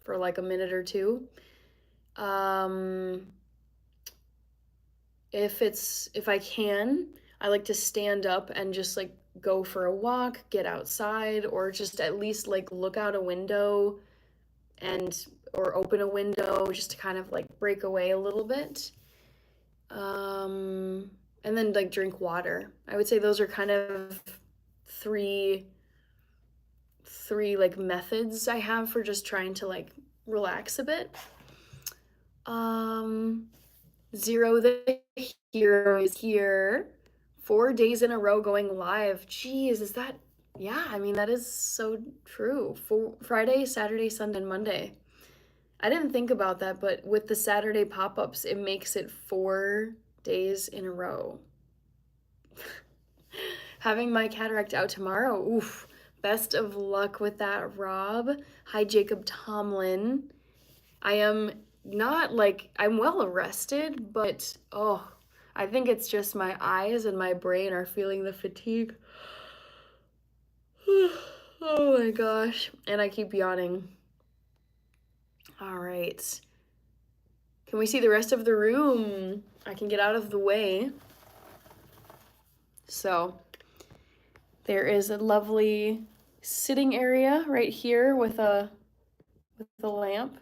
for like a minute or two. If I can, I like to stand up and just like go for a walk, get outside, or just at least like look out a window or open a window just to kind of like break away a little bit. And then like drink water. I would say those are kind of three like methods I have for just trying to like relax a bit. Zero the Hero is here. 4 days in a row going live. Geez, is that, yeah, I mean, that is so true. Friday, Saturday, Sunday, and Monday. I didn't think about that, but with the Saturday pop-ups, it makes it 4 days in a row. Having my cataract out tomorrow. Oof. Best of luck with that, Rob. Hi, Jacob Tomlin. I am not like, I'm well rested, but I think it's just my eyes and my brain are feeling the fatigue. Oh my gosh. And I keep yawning. All right. Can we see the rest of the room? I can get out of the way. So there is a lovely sitting area right here with a lamp.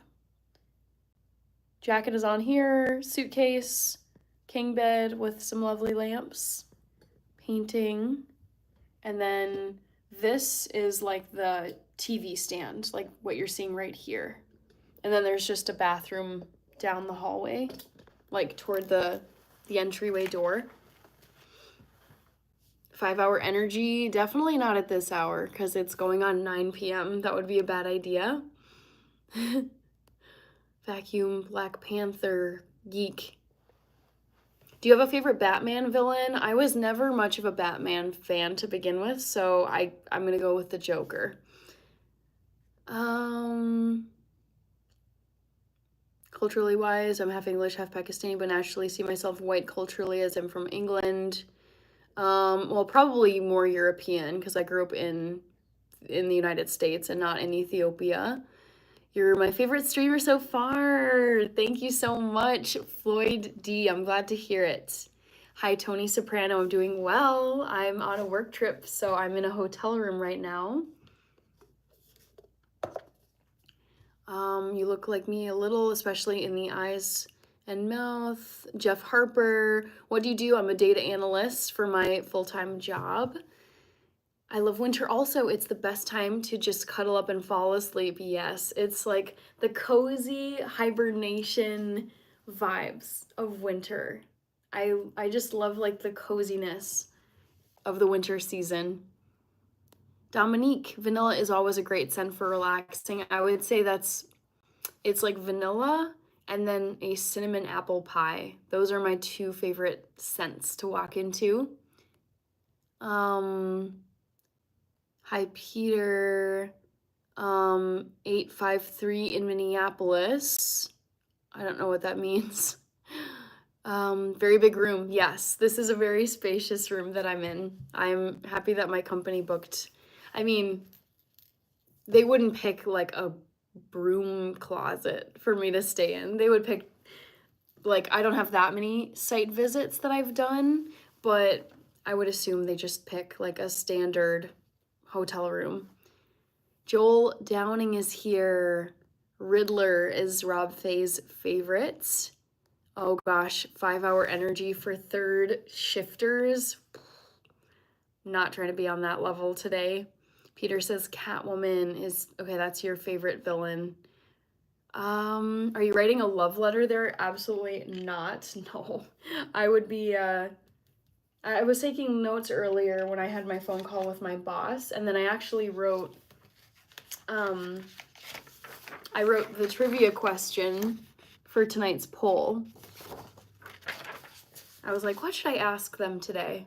Jacket is on here, suitcase, king bed with some lovely lamps, painting, and then this is like the TV stand, like what you're seeing right here. And then there's just a bathroom down the hallway, like toward the entryway door. 5-hour energy, definitely not at this hour because it's going on 9 p.m. That would be a bad idea. Vacuum, Black Panther, geek. Do you have a favorite Batman villain? I was never much of a Batman fan to begin with, so I'm gonna go with the Joker. Culturally wise, I'm half English, half Pakistani, but naturally see myself white culturally as I'm from England. Well, probably more European because I grew up in the United States and not in Ethiopia. You're my favorite streamer so far. Thank you so much, Floyd D. I'm glad to hear it. Hi, Tony Soprano. I'm doing well. I'm on a work trip, so I'm in a hotel room right now. You look like me a little, especially in the eyes and mouth. Jeff Harper. What do you do? I'm a data analyst for my full-time job. I love winter also. It's the best time to just cuddle up and fall asleep. Yes, it's like the cozy hibernation vibes of winter. I just love like the coziness of the winter season. Dominique, vanilla is always a great scent for relaxing. I would say it's like vanilla and then a cinnamon apple pie. Those are my two favorite scents to walk into. Hi, Peter. 853 in Minneapolis. I don't know what that means. Very big room. Yes, this is a very spacious room that I'm in. I'm happy that my company booked. I mean, they wouldn't pick like a broom closet for me to stay in. They would pick, like, I don't have that many site visits that I've done, but I would assume they just pick like a standard hotel room. Joel Downing is here. Riddler is Rob Fay's favorite. Oh gosh, 5-hour energy for third shifters. Not trying to be on that level today. Peter says Catwoman is, okay, that's your favorite villain. Are you writing a love letter there? Absolutely not. No. I would be, I was taking notes earlier when I had my phone call with my boss, and then I actually wrote, I wrote the trivia question for tonight's poll. I was like, what should I ask them today?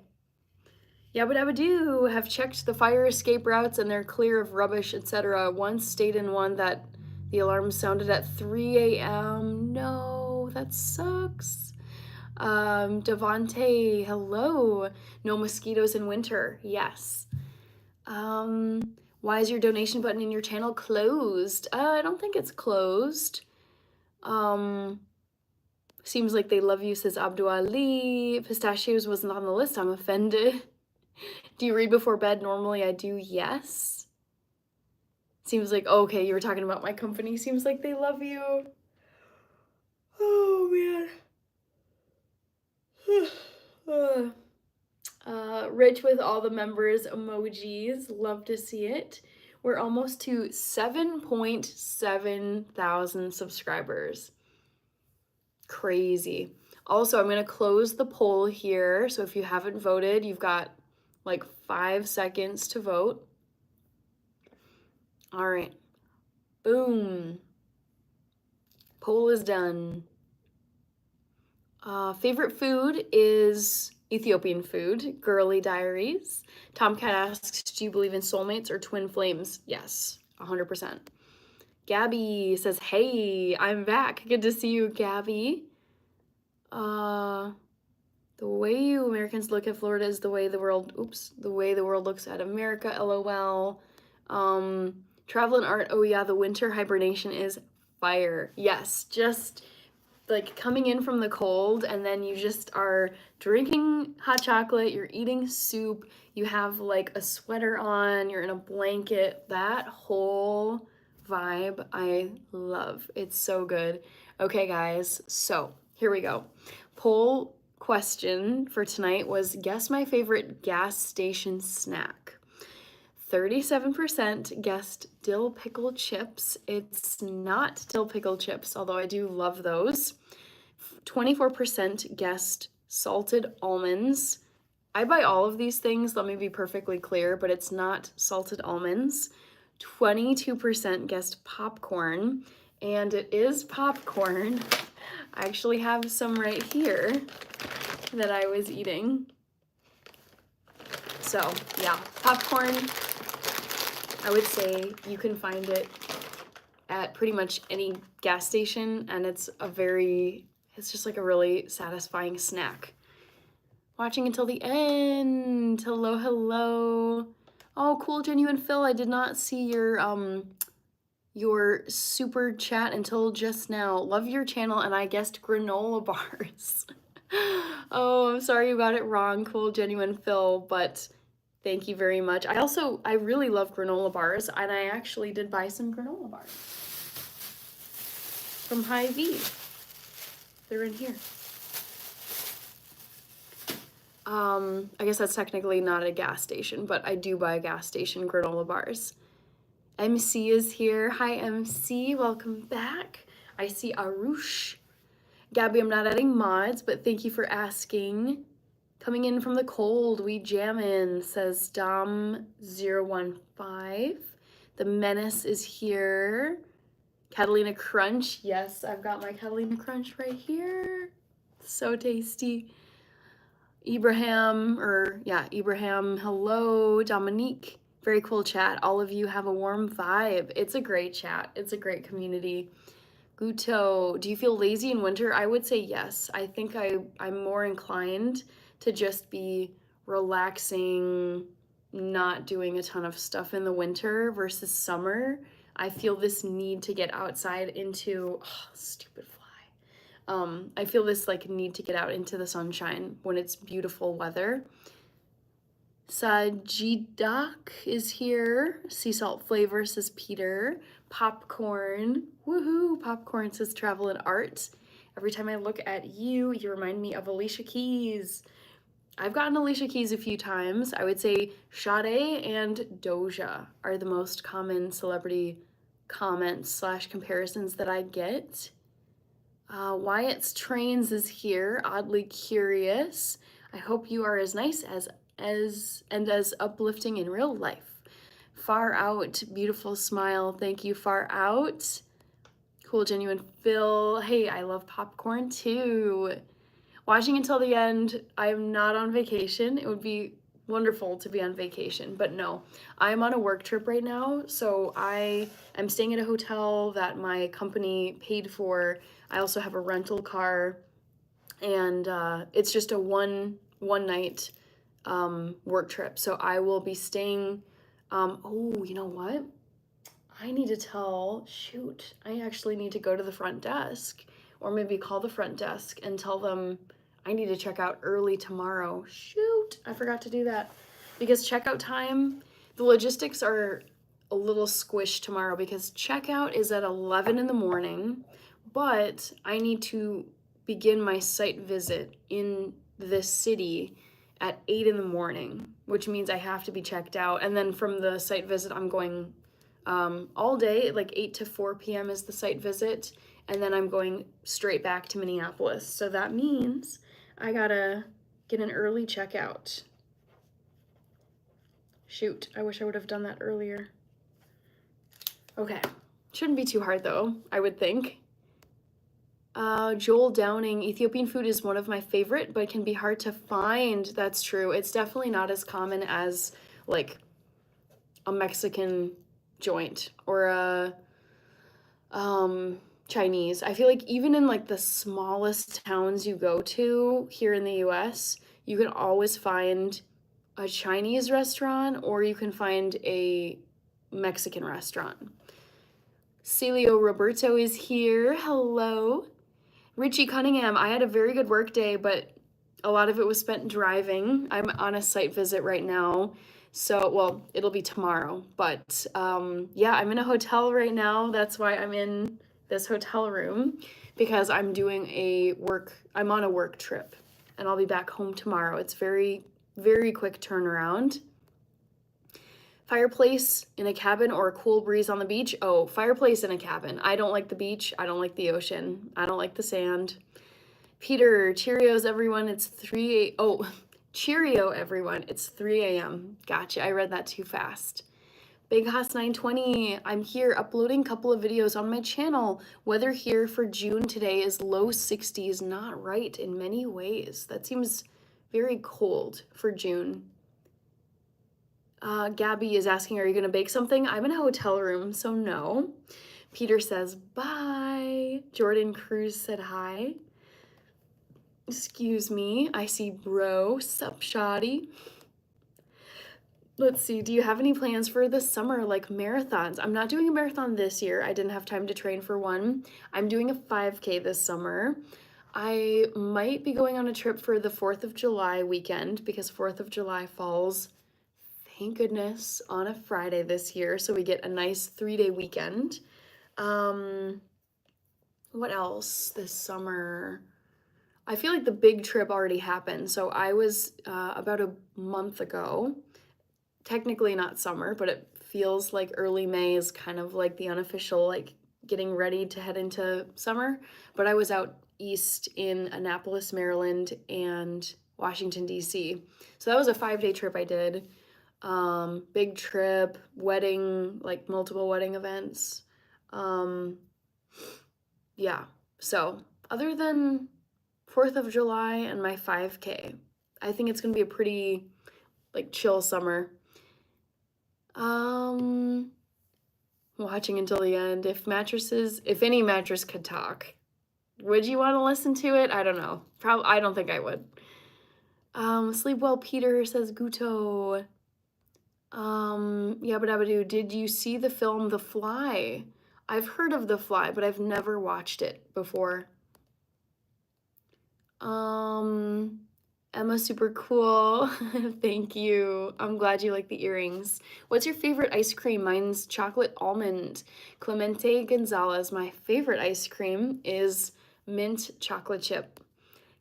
Yabba dabba doo, have checked the fire escape routes and they're clear of rubbish, etc. Once stayed in one that the alarm sounded at 3 a.m. No, that sucks. Devante, hello. No mosquitoes in winter. Yes. Why is your donation button in your channel closed? I don't think it's closed. Seems like they love you, says Abdul Ali. Pistachios wasn't on the list. I'm offended. Do you read before bed? Normally I do, yes. Seems like, okay, you were talking about my company. Seems like they love you. Oh, man. Rich with all the members emojis. Love to see it. We're almost to 7.7 thousand subscribers. Crazy. Also, I'm going to close the poll here. So if you haven't voted, you've got like 5 seconds to vote. All right. Boom. Poll is done. Favorite food is Ethiopian food, Girly Diaries. Tomcat asks, do you believe in soulmates or twin flames? Yes, 100%. Gabby says, hey, I'm back. Good to see you, Gabby. The way you Americans look at Florida is the way the world looks at America, LOL. Travel and art, oh yeah, the winter hibernation is fire. Yes, just like coming in from the cold and then you just are drinking hot chocolate, you're eating soup, you have like a sweater on, you're in a blanket. That whole vibe I love. It's so good. Okay, guys, so here we go. Poll question for tonight was guess my favorite gas station snack. 37% guessed dill pickle chips. It's not dill pickle chips, although I do love those. 24% guessed salted almonds. I buy all of these things, let me be perfectly clear, but it's not salted almonds. 22% guessed popcorn, and it is popcorn. I actually have some right here that I was eating. So yeah, popcorn, I would say you can find it at pretty much any gas station, and it's just like a really satisfying snack. Watching until the end. Hello, hello. Oh, cool, Genuine Phil. I did not see your super chat until just now. Love your channel, and I guessed granola bars. Oh, I'm sorry you got it wrong, cool, Genuine Phil, but thank you very much. I really love granola bars, and I actually did buy some granola bars from Hy-Vee. They're in here. I guess that's technically not a gas station, but I do buy gas station granola bars. MC is here. Hi, MC. Welcome back. I see Arush. Gabby, I'm not adding mods, but thank you for asking. Coming in from the cold, we jammin', says Dom015. The Menace is here. Catalina Crunch. Yes, I've got my Catalina Crunch right here. So tasty. Ibrahim, hello. Dominique, very cool chat. All of you have a warm vibe. It's a great chat. It's a great community. Guto, do you feel lazy in winter? I would say yes. I think I'm more inclined to just be relaxing, not doing a ton of stuff in the winter versus summer. I feel this need to get outside into, stupid fly. I feel this like need to get out into the sunshine when it's beautiful weather. Sajidak is here. Sea salt flavor, says Peter. Popcorn, woohoo, popcorn, says Travel and Art. Every time I look at you, you remind me of Alicia Keys. I've gotten Alicia Keys a few times. I would say Sade and Doja are the most common celebrity comments / comparisons that I get. Wyatt's Trains is here, oddly curious. I hope you are as nice as uplifting in real life. Far Out, beautiful smile. Thank you, Far Out. Cool, Genuine Phil. Hey, I love popcorn too. Watching until the end. I'm not on vacation. It would be wonderful to be on vacation, but no, I'm on a work trip right now. So I am staying at a hotel that my company paid for. I also have a rental car, and it's just a one night work trip. So I will be staying. Oh, you know what? I actually need to go to the front desk, or maybe call the front desk and tell them I need to check out early tomorrow. Shoot, I forgot to do that. Because checkout time, the logistics are a little squished tomorrow because checkout is at 11 in the morning, but I need to begin my site visit in this city at 8 in the morning, which means I have to be checked out. And then from the site visit, I'm going all day, like 8 to 4 p.m. is the site visit, and then I'm going straight back to Minneapolis. So that means I gotta get an early checkout. Shoot, I wish I would have done that earlier. Okay, shouldn't be too hard though, I would think. Joel Downing, Ethiopian food is one of my favorite, but can be hard to find. That's true. It's definitely not as common as like a Mexican joint or a Chinese. I feel like even in like the smallest towns you go to here in the US, you can always find a Chinese restaurant or you can find a Mexican restaurant. Celio Roberto is here. Hello. Richie Cunningham, I had a very good work day, but a lot of it was spent driving. I'm on a site visit right now. So, well, it'll be tomorrow. But yeah, I'm in a hotel right now. That's why I'm in this hotel room, because I'm on a work trip, and I'll be back home tomorrow. It's very, very quick turnaround. Fireplace in a cabin or a cool breeze on the beach? Oh, fireplace in a cabin. I don't like the beach. I don't like the ocean. I don't like the sand. Peter, Cheerios, everyone. It's 3 Oh, Cheerio, everyone. It's 3 a.m. Gotcha. I read that too fast. Big Hoss 920. I'm here uploading a couple of videos on my channel. Weather here for June today is low 60s. Not right in many ways. That seems very cold for June. Gabby is asking, are you going to bake something? I'm in a hotel room, so no. Peter says, bye. Jordan Cruz said hi. Excuse me. I see bro. Sup, shoddy. Let's see. Do you have any plans for the summer, like marathons? I'm not doing a marathon this year. I didn't have time to train for one. I'm doing a 5K this summer. I might be going on a trip for the 4th of July weekend, because 4th of July falls, thank goodness, on a Friday this year, so we get a nice 3-day weekend. What else this summer? I feel like the big trip already happened. So I was about a month ago, technically not summer, but it feels like early May is kind of like the unofficial, like getting ready to head into summer. But I was out east in Annapolis, Maryland, and Washington, D.C. So that was a 5-day trip I did. Big trip, wedding, like multiple wedding events. Yeah, so other than 4th of July and my 5K, I think it's gonna be a pretty like chill summer. Watching until the end. If any mattress could talk, would you want to listen to it? I don't know. I don't think I would. Sleep well, Peter, says Guto. Yabba dabba doo. Did you see the film The Fly? I've heard of The Fly, but I've never watched it before. Emma, super cool. Thank you. I'm glad you like the earrings. What's your favorite ice cream? Mine's chocolate almond. Clemente Gonzalez. My favorite ice cream is mint chocolate chip.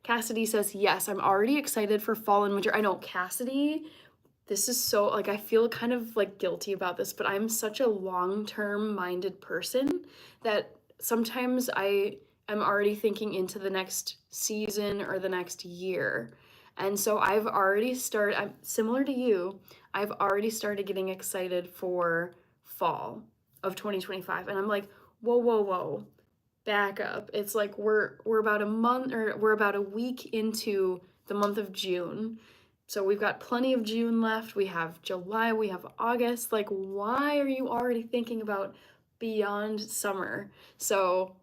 Cassidy says, yes, I'm already excited for fall and winter. I know, Cassidy, this is so, like, I feel kind of like guilty about this, but I'm such a long-term minded person that sometimes I'm already thinking into the next season or the next year. And so I've already started, I'm similar to you, I've already started getting excited for fall of 2025. And I'm like, whoa, whoa, whoa, back up. It's like we're about a week into the month of June. So we've got plenty of June left. We have July, we have August. Like, why are you already thinking about beyond summer? So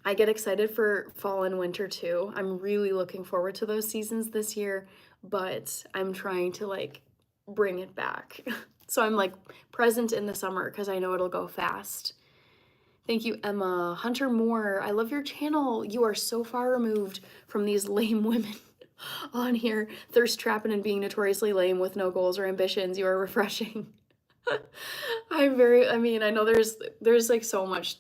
I get excited for fall and winter too. I'm really looking forward to those seasons this year, but I'm trying to like bring it back. So I'm like present in the summer because I know it'll go fast. Thank you, Emma. Hunter Moore, I love your channel. You are so far removed from these lame women on here, thirst trapping and being notoriously lame with no goals or ambitions. You are refreshing. I know there's like so much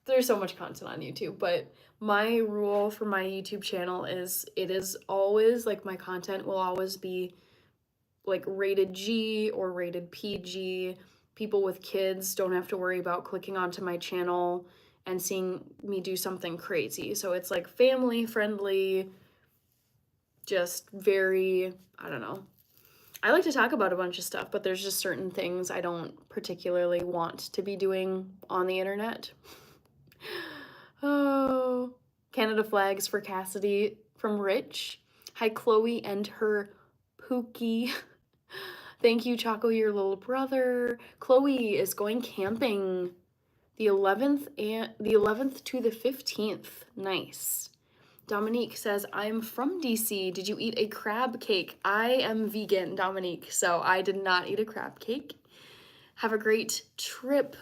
content on YouTube, but my rule for my YouTube channel is it is always like my content will always be like rated G or rated PG. People with kids don't have to worry about clicking onto my channel and seeing me do something crazy. So it's like family friendly, just very, I don't know. I like to talk about a bunch of stuff, but there's just certain things I don't particularly want to be doing on the internet. Oh, Canada flags for Cassidy from Rich. Hi, Chloe and her Pookie. Thank you, Choco, your little brother. Chloe is going camping the 11th to the 15th. Nice. Dominique says, I'm from DC. Did you eat a crab cake? I am vegan, Dominique, so I did not eat a crab cake. Have a great trip.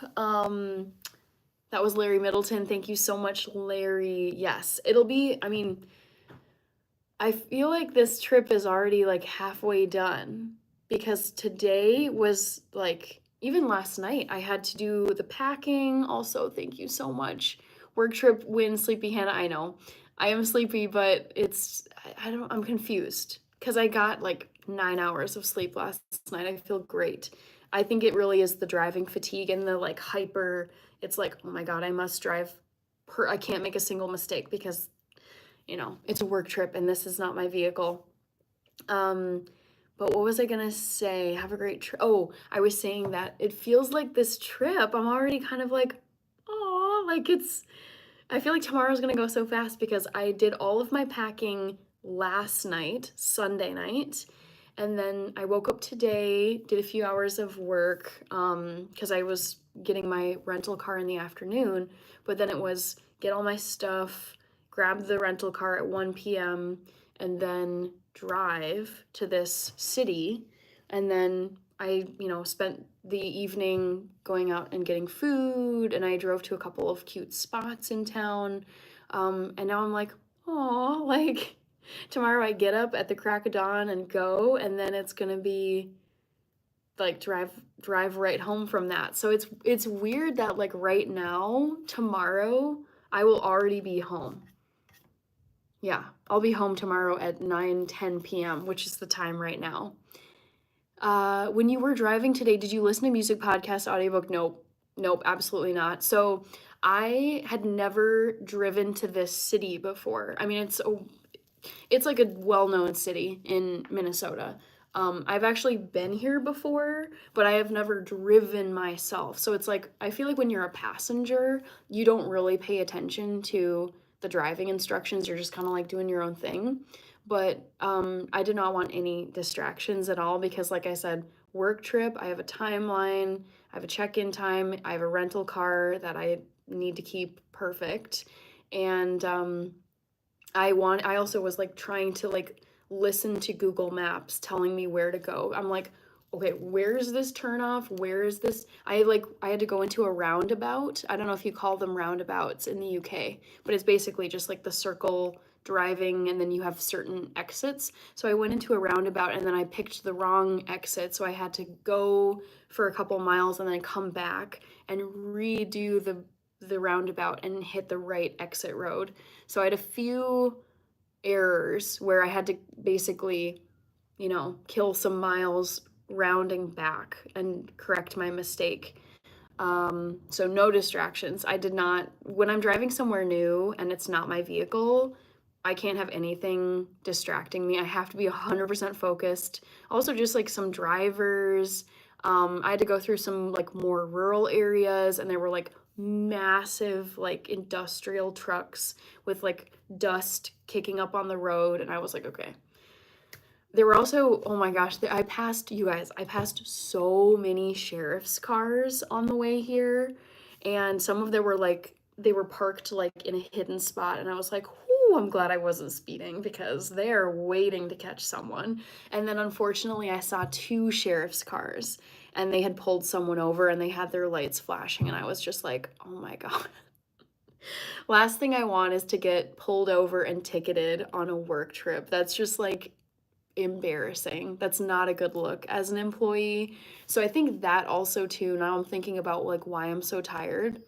That was Larry Middleton. Thank you so much, Larry. Yes, it'll be, I mean, I feel like this trip is already like halfway done because today was like, even last night, I had to do the packing. Also, thank you so much. Work trip win, Sleepy Hannah. I know I am sleepy, but I don't, I'm confused because I got like 9 hours of sleep last night. I feel great. I think it really is the driving fatigue and the like hyper. It's like, oh my God, I must drive I can't make a single mistake because it's a work trip and this is not my vehicle. But what was I gonna say? Have a great trip. Oh, I was saying that it feels like this trip, I'm already kind of like, oh, like I feel like tomorrow's gonna go so fast because I did all of my packing last night, Sunday night. And then I woke up today, did a few hours of work, because I was getting my rental car in the afternoon, but then it was get all my stuff, grab the rental car at 1 p.m., and then drive to this city. And then I, spent the evening going out and getting food, and I drove to a couple of cute spots in town. And now I'm like, oh, like tomorrow I get up at the crack of dawn and go, and then it's gonna be like drive right home from that. So it's weird that like right now, tomorrow, I will already be home. Yeah, I'll be home tomorrow at 9:10 p.m., which is the time right now. When you were driving today, did you listen to music, podcast, audiobook? Nope, absolutely not. So I had never driven to this city before. I mean, it's like a well-known city in Minnesota. I've actually been here before, but I have never driven myself. So it's like, I feel like when you're a passenger, you don't really pay attention to the driving instructions. You're just kind of like doing your own thing. But I did not want any distractions at all because, like I said, work trip, I have a timeline, I have a check-in time, I have a rental car that I need to keep perfect. And I also was like trying to like listen to Google Maps telling me where to go. I'm like, okay, where's this turnoff? Where is this? I had to go into a roundabout. I don't know if you call them roundabouts in the UK, but it's basically just like the circle driving and then you have certain exits. So I went into a roundabout and then I picked the wrong exit. So I had to go for a couple miles and then come back and redo the roundabout and hit the right exit road. So I had a few errors where I had to basically, kill some miles rounding back and correct my mistake. So no distractions. I did not, when I'm driving somewhere new and it's not my vehicle, I can't have anything distracting me. I have to be 100% focused. Also, just like some drivers. I had to go through some like more rural areas, and there were like massive like industrial trucks with like dust kicking up on the road, and I was like, okay. There were also, oh my gosh, I passed so many sheriff's cars on the way here, and some of them were like, they were parked like in a hidden spot, and I was like, whoo, I'm glad I wasn't speeding because they're waiting to catch someone. And then unfortunately, I saw two sheriff's cars, and they had pulled someone over, and they had their lights flashing, and I was just like, oh my God. Last thing I want is to get pulled over and ticketed on a work trip. That's just like embarrassing. That's not a good look as an employee. So I think that also too, now I'm thinking about like why I'm so tired.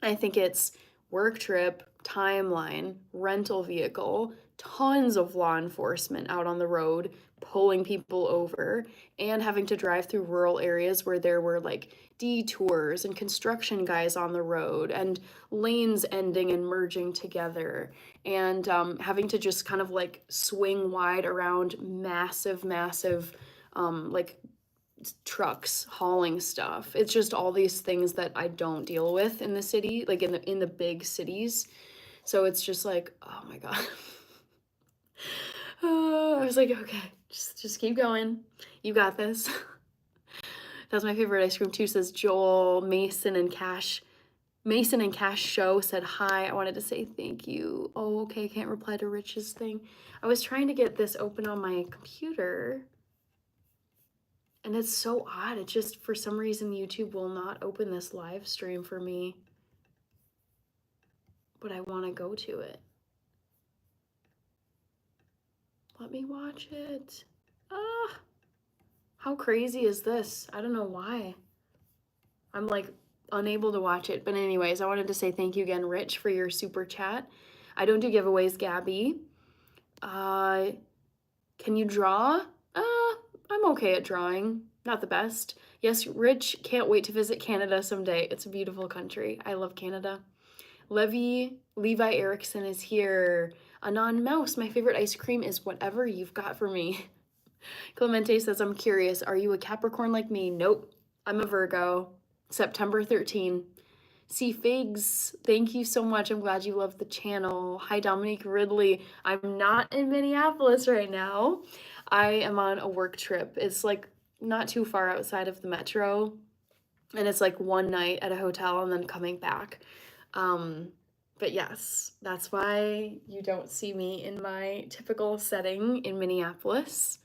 I think it's work trip, timeline, rental vehicle, tons of law enforcement out on the road pulling people over, and having to drive through rural areas where there were like detours and construction guys on the road and lanes ending and merging together, and having to just kind of like swing wide around massive like trucks hauling stuff. It's just all these things that I don't deal with in the city, like in the big cities. So it's just like, oh my God. I was like, okay, just keep going. You got this. That's my favorite ice cream too, says Joel. Mason and Cash Show said hi. I wanted to say thank you. Oh, okay, can't reply to Rich's thing. I was trying to get this open on my computer, and it's so odd. It just, for some reason, YouTube will not open this live stream for me. but I want to go to it. Let me watch it. Ah, how crazy is this? I don't know why. I'm like unable to watch it. But anyways, I wanted to say thank you again, Rich, for your super chat. I don't do giveaways, Gabby. Can you draw? I'm okay at drawing. Not the best. Yes, Rich, can't wait to visit Canada someday. It's a beautiful country. I love Canada. Levi Erickson is here. Anon Mouse, my favorite ice cream is whatever you've got for me. Clemente says, I'm curious, are you a Capricorn like me? Nope, I'm a Virgo. September 13. See Figs, thank you so much. I'm glad you love the channel. Hi, Dominique Ridley. I'm not in Minneapolis right now. I am on a work trip. It's like not too far outside of the metro, and it's like one night at a hotel and then coming back. But yes, that's why you don't see me in my typical setting in Minneapolis.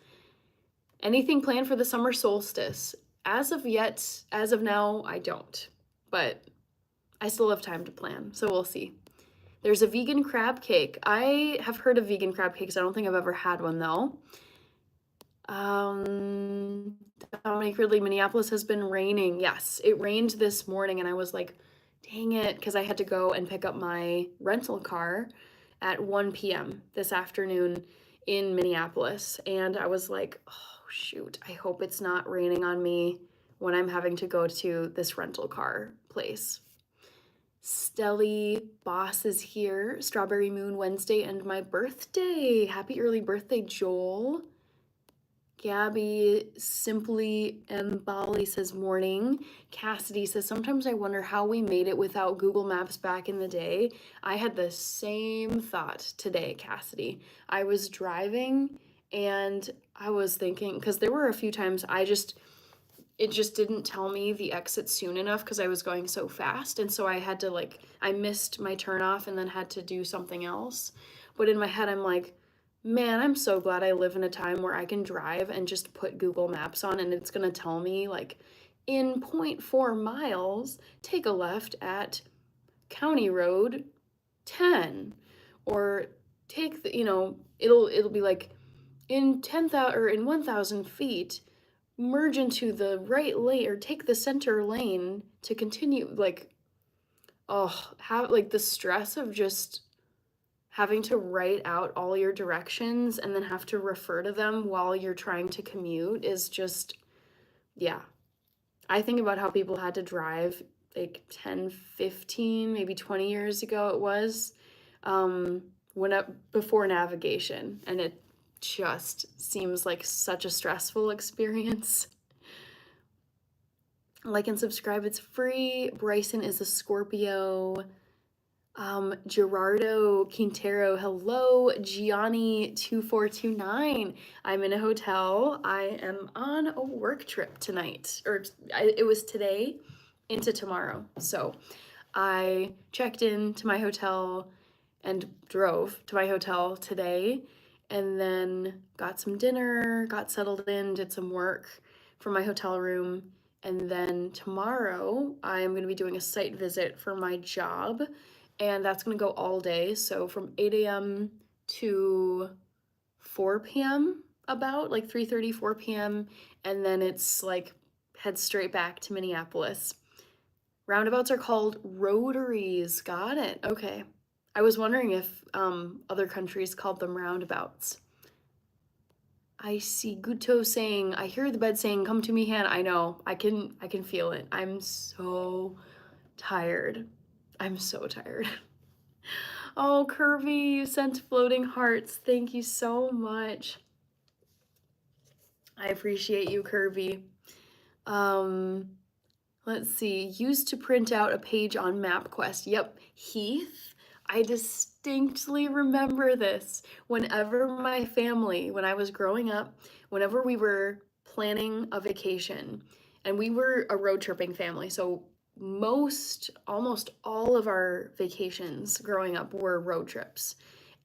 Anything planned for the summer solstice? As of now, I don't. But I still have time to plan, so we'll see. There's a vegan crab cake. I have heard of vegan crab cakes. I don't think I've ever had one, though. Dominique Ridley, Minneapolis has been raining. Yes, it rained this morning, and I was like, dang it, because I had to go and pick up my rental car at 1 p.m. this afternoon in Minneapolis. And I was like, oh, shoot, I hope it's not raining on me when I'm having to go to this rental car place. Stelly Boss is here. Strawberry Moon Wednesday and my birthday. Happy early birthday, Joel. Gabby Simply Mbali says morning. Cassidy says sometimes I wonder how we made it without Google Maps back in the day. I had the same thought today, Cassidy. I was driving and I was thinking, because there were a few times it just didn't tell me the exit soon enough because I was going so fast. And so I had to I missed my turn off and then had to do something else. But in my head, I'm like, man, I'm so glad I live in a time where I can drive and just put Google Maps on and it's going to tell me in 0.4 miles, take a left at County Road 10, or take the, it'll be like in 10,000 or in 1,000 feet, merge into the right lane or take the center lane to continue. The stress of just having to write out all your directions and then have to refer to them while you're trying to commute is just, yeah. I think about how people had to drive 10, 15, maybe 20 years ago it was, before navigation, and it just seems like such a stressful experience. Like and subscribe, it's free. Bryson is a Scorpio. Gerardo Quintero, hello. Gianni2429, I'm in a hotel. I am on a work trip tonight, it was today into tomorrow. So I checked into my hotel and drove to my hotel today, and then got some dinner, got settled in, did some work from my hotel room, and then tomorrow I'm going to be doing a site visit for my job, and that's going to go all day, so from 8 a.m. to 4 p.m. about 3:30, 4 p.m., and then it's head straight back to Minneapolis. Roundabouts are called rotaries. Got it. Okay. I was wondering if other countries called them roundabouts. I see Guto saying, I hear the bed saying, come to me, Han. I know. I can feel it. I'm so tired. I'm so tired. Oh, Kirby, you sent floating hearts. Thank you so much. I appreciate you, Kirby. Let's see. Used to print out a page on MapQuest. Yep, Heath. I distinctly remember this. Whenever my family, when I was growing up, whenever we were planning a vacation, and we were a road tripping family, so almost all of our vacations growing up were road trips.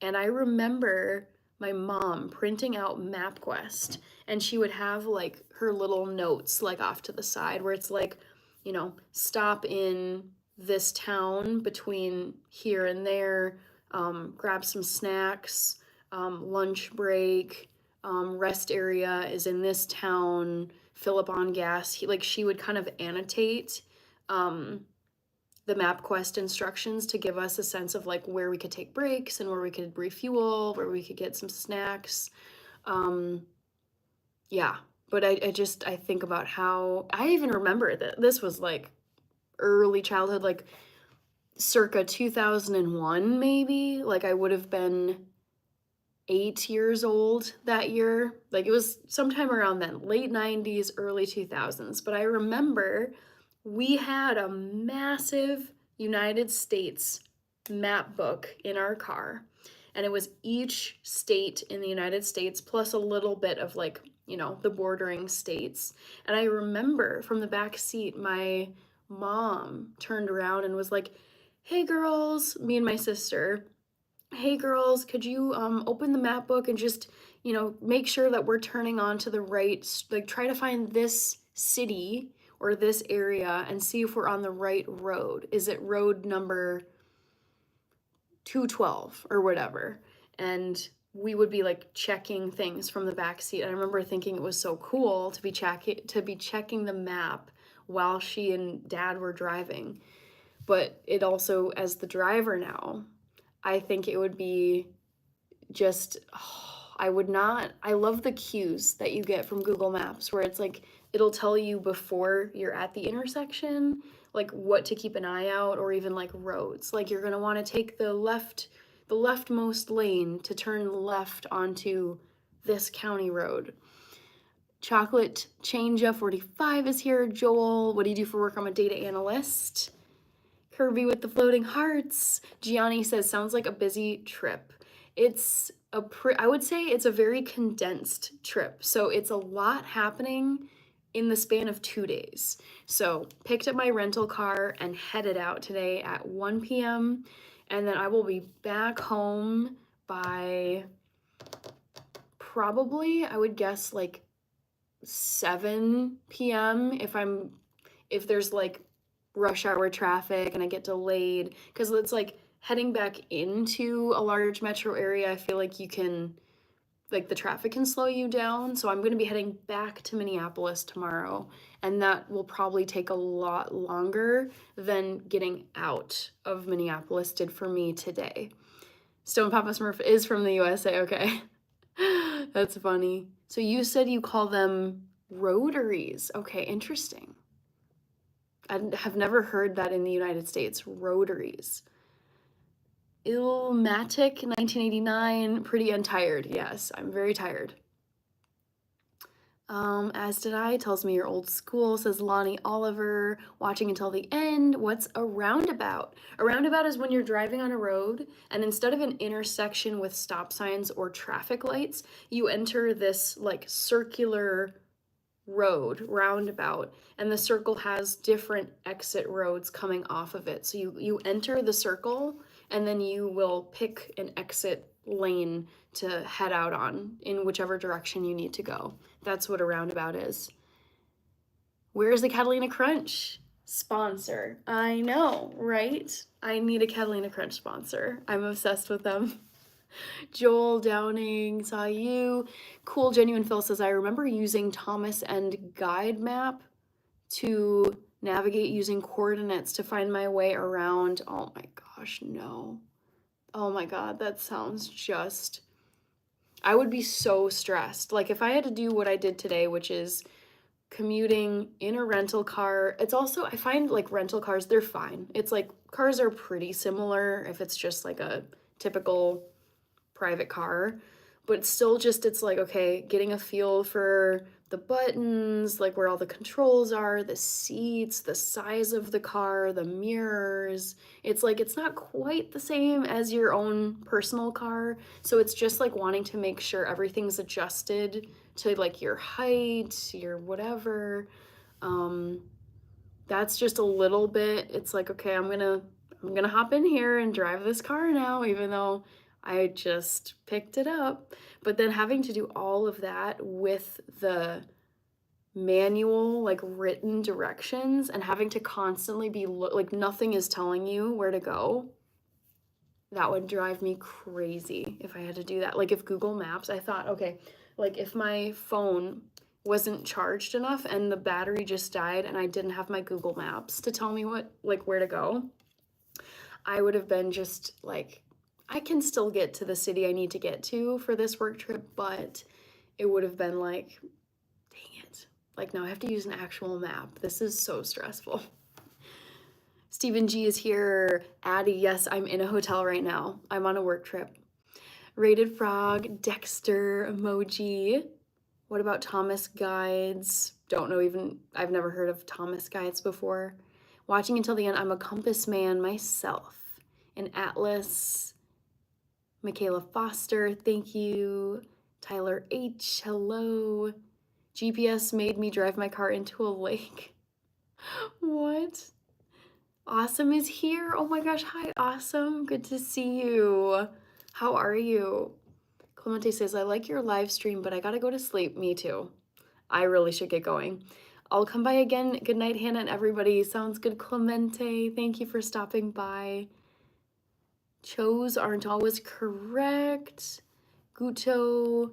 And I remember my mom printing out MapQuest, and she would have her little notes off to the side where it's stop in this town between here and there, grab some snacks, lunch break, rest area is in this town, fill up on gas. She would kind of annotate the MapQuest instructions to give us a sense of like where we could take breaks and where we could refuel, where we could get some snacks. Yeah, but I think about how I even remember that this was like early childhood, like circa 2001 maybe. Like I would have been 8 years old that year. Like it was sometime around then, late 90s, early 2000s. But I remember we had a massive United States map book in our car, and it was each state in the United States plus a little bit of like, you know, the bordering states. And I remember from the back seat, my mom turned around and was like, "Hey girls," me and my sister, "Hey girls, could you open the map book and just, you know, make sure that we're turning on to the right, like try to find this city or this area and see if we're on the right road. Is it road number 212 or whatever?" And we would be like checking things from the back seat. And I remember thinking it was so cool to be checking the map while she and dad were driving. But it also, as the driver now, I think it would be just, I love the cues that you get from Google Maps where it's like, it'll tell you before you're at the intersection, like what to keep an eye out, or even like roads. Like you're gonna wanna take the leftmost lane to turn left onto this county road. Chocolate Changea 45 is here. Joel, what do you do for work? I'm a data analyst. Kirby with the floating hearts. Gianni says, sounds like a busy trip. It's I would say it's a very condensed trip. So it's a lot happening in the span of 2 days. So picked up my rental car and headed out today at 1 p.m. And then I will be back home by probably, I would guess, like 7 p.m. if there's like rush hour traffic and I get delayed, because it's like heading back into a large metro area, I feel like you can, like the traffic can slow you down. So I'm going to be heading back to Minneapolis tomorrow, and that will probably take a lot longer than getting out of Minneapolis did for me today. Stone Papa Smurf is from the USA, okay. That's funny. So you said you call them rotaries. Okay, interesting. I have never heard that in the United States, rotaries. Ilmatic 1989, pretty untired. Yes, I'm very tired. As did I, tells me you're old school, says Lonnie Oliver, watching until the end. What's a roundabout? A roundabout is when you're driving on a road and instead of an intersection with stop signs or traffic lights, you enter this like circular roundabout, and the circle has different exit roads coming off of it. So you enter the circle and then you will pick an exit lane to head out on in whichever direction you need to go. That's what a roundabout is. Where's the Catalina Crunch sponsor? I know, right? I need a Catalina Crunch sponsor. I'm obsessed with them. Joel Downing, saw you. Cool Genuine Phil says, I remember using Thomas and Guide Map to navigate using coordinates to find my way around. Oh my gosh, no. Oh my God, that sounds just... I would be so stressed. Like if I had to do what I did today, which is commuting in a rental car. It's also, I find like rental cars, they're fine. It's like cars are pretty similar if it's just like a typical private car, but still just, it's like, okay, getting a feel for the buttons, like where all the controls are, the seats, the size of the car, the mirrors. It's like, it's not quite the same as your own personal car. So it's just like wanting to make sure everything's adjusted to like your height, your whatever. That's just a little bit, it's like, okay, I'm gonna hop in here and drive this car now, even though I just picked it up. But then having to do all of that with the manual, like written directions and having to constantly be like nothing is telling you where to go. That would drive me crazy if I had to do that. Like if Google Maps, I thought, okay, like if my phone wasn't charged enough and the battery just died and I didn't have my Google Maps to tell me where to go, I would have been just like, I can still get to the city I need to get to for this work trip, but it would have been like, dang it. Like now I have to use an actual map. This is so stressful. Stephen G is here. Addie, yes, I'm in a hotel right now. I'm on a work trip. Rated Frog, Dexter, emoji. What about Thomas Guides? Don't know even, I've never heard of Thomas Guides before. Watching until the end, I'm a compass man myself. An Atlas. Michaela Foster, thank you. Tyler H, hello. GPS made me drive my car into a lake. What? Awesome is here. Oh my gosh, hi Awesome. Good to see you. How are you? Clemente says, I like your live stream, but I gotta go to sleep. Me too. I really should get going. I'll come by again. Good night, Hannah and everybody. Sounds good, Clemente. Thank you for stopping by. Chose aren't always correct. Guto.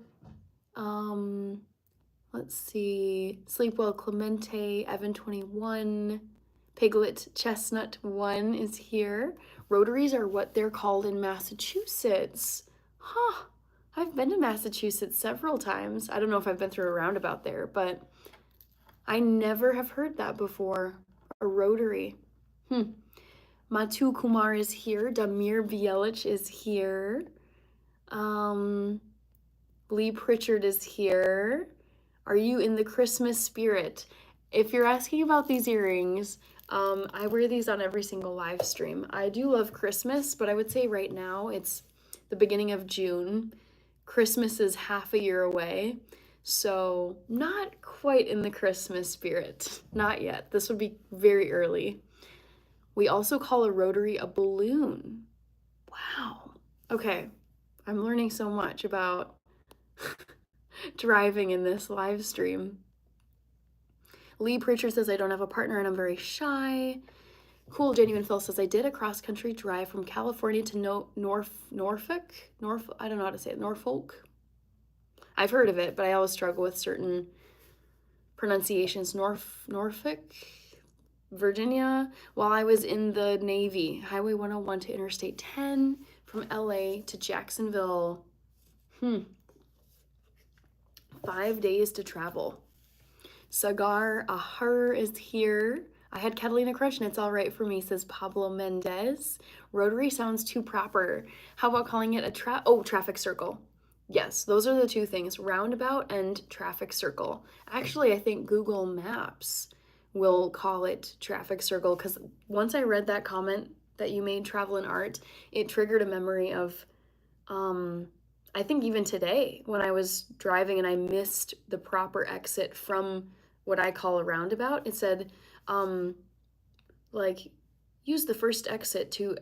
Let's see. Sleep well, Clemente. Evan 21. Piglet Chestnut 1 is here. Rotaries are what they're called in Massachusetts. Huh. I've been to Massachusetts several times. I don't know if I've been through a roundabout there, but I never have heard that before. A rotary. Matu Kumar is here. Damir Bielich is here. Lee Pritchard is here. Are you in the Christmas spirit? If you're asking about these earrings, I wear these on every single live stream. I do love Christmas, but I would say right now it's the beginning of June. Christmas is half a year away, so not quite in the Christmas spirit. Not yet. This would be very early. We also call a rotary a balloon. Wow. Okay, I'm learning so much about driving in this live stream. Lee Pritchard says, I don't have a partner and I'm very shy. Cool, Genuine Phil says, I did a cross-country drive from California to Norfolk? I don't know how to say it. Norfolk? I've heard of it, but I always struggle with certain pronunciations. Norfolk? Virginia? While I was in the Navy. Highway 101 to Interstate 10 from LA to Jacksonville. 5 days to travel. Sagar Ahur is here. I had Catalina Crush and it's all right for me, says Pablo Mendez. Rotary sounds too proper. How about calling it a traffic circle? Yes, those are the two things, roundabout and traffic circle. Actually, I think Google Maps will call it traffic circle because once I read that comment that you made, Travel and Art, it triggered a memory of I think even today when I was driving and I missed the proper exit from what I call a roundabout, it said, like, use the first exit to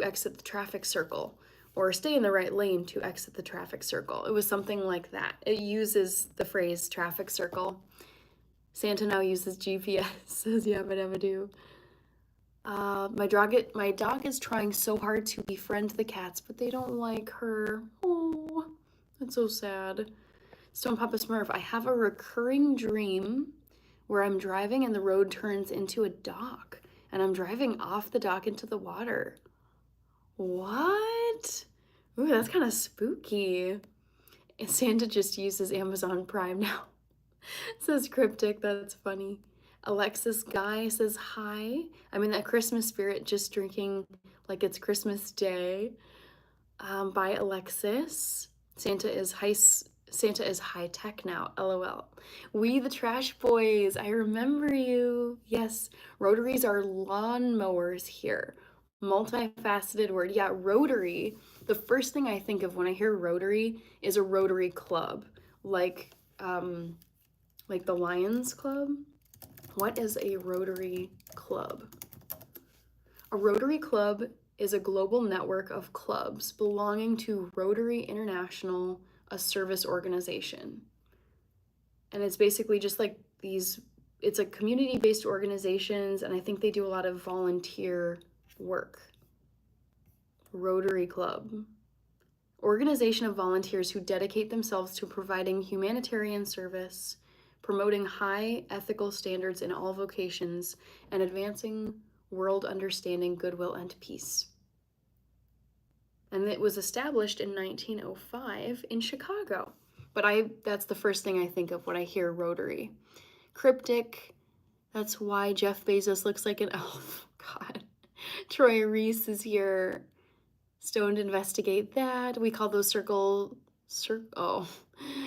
exit the traffic circle, or stay in the right lane to exit the traffic circle. It was something like that. It uses the phrase traffic circle. Santa now uses GPS, says Yabba-dabba-doo. My dog is trying so hard to befriend the cats, but they don't like her. Oh, that's so sad. Stone Papa Smurf, I have a recurring dream where I'm driving and the road turns into a dock, and I'm driving off the dock into the water. What? Ooh, that's kind of spooky. And Santa just uses Amazon Prime now. Says Cryptic, that's funny. Alexis Guy says hi. I'm in that Christmas spirit, just drinking like it's Christmas Day. By Alexis. Santa is high tech now. LOL. We the Trash Boys. I remember you. Yes, rotaries are lawnmowers here. Multifaceted word. Yeah, rotary. The first thing I think of when I hear rotary is a Rotary Club, like the Lions Club. What is a Rotary Club? A Rotary Club is a global network of clubs belonging to Rotary International a service organization. And it's basically just like it's a community-based organizations, and I think they do a lot of volunteer work. Rotary Club. Organization of volunteers who dedicate themselves to providing humanitarian service, promoting high ethical standards in all vocations, and advancing world understanding, goodwill, and peace. And it was established in 1905 in Chicago. But that's the first thing I think of when I hear Rotary. Cryptic, that's why Jeff Bezos looks like an elf. God. Troy Reese is here. Stoned investigate that. We call those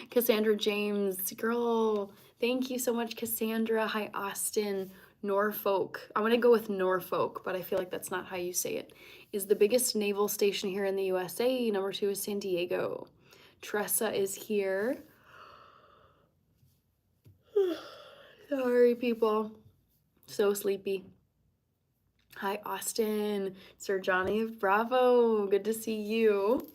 Cassandra James. Girl, thank you so much, Cassandra. Hi, Austin. Norfolk. I'm going to go with Norfolk, but I feel like that's not how you say it. Is the biggest naval station here in the USA. Number 2 is San Diego. Tressa is here. Sorry, people. So sleepy. Hi, Austin. Sir Johnny of Bravo. Good to see you.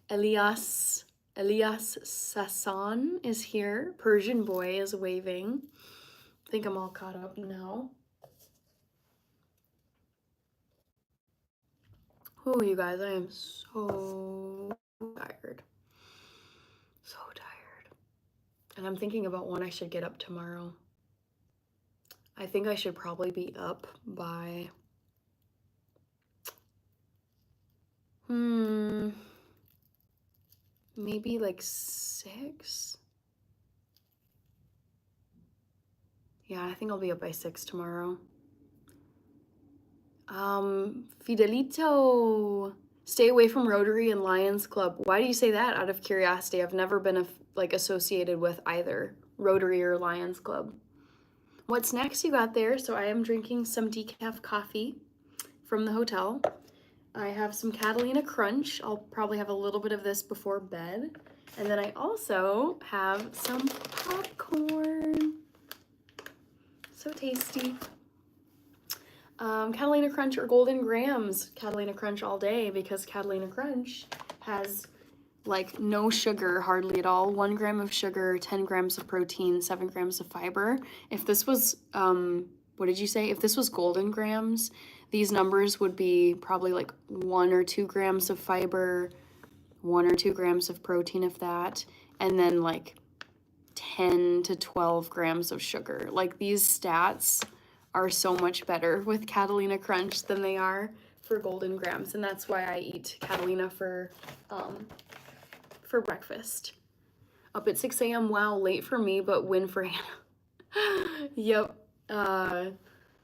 Elias Sasson is here. Persian Boy is waving. I think I'm all caught up now. Oh, you guys, I am so tired. So tired. And I'm thinking about when I should get up tomorrow. I think I should probably be up by maybe like 6. Yeah, I think I'll be up by 6 tomorrow. Fidelito, stay away from Rotary and Lions Club. Why do you say that? Out of curiosity, I've never been associated with either Rotary or Lions Club. What snacks you got there? So I am drinking some decaf coffee from the hotel. I have some Catalina Crunch. I'll probably have a little bit of this before bed. And then I also have some popcorn. So tasty. Catalina Crunch or Golden Grams. Catalina Crunch all day, because Catalina Crunch has like no sugar hardly at all. 1 gram of sugar, 10 grams of protein, 7 grams of fiber. If this was, what did you say? If this was Golden Grams, these numbers would be probably like 1 or 2 grams of fiber, 1 or 2 grams of protein, if that, and then like 10 to 12 grams of sugar. Like, these stats are so much better with Catalina Crunch than they are for Golden Grams, and that's why I eat Catalina for breakfast. Up at 6 a.m. Wow, late for me, but win for Hannah. Yep.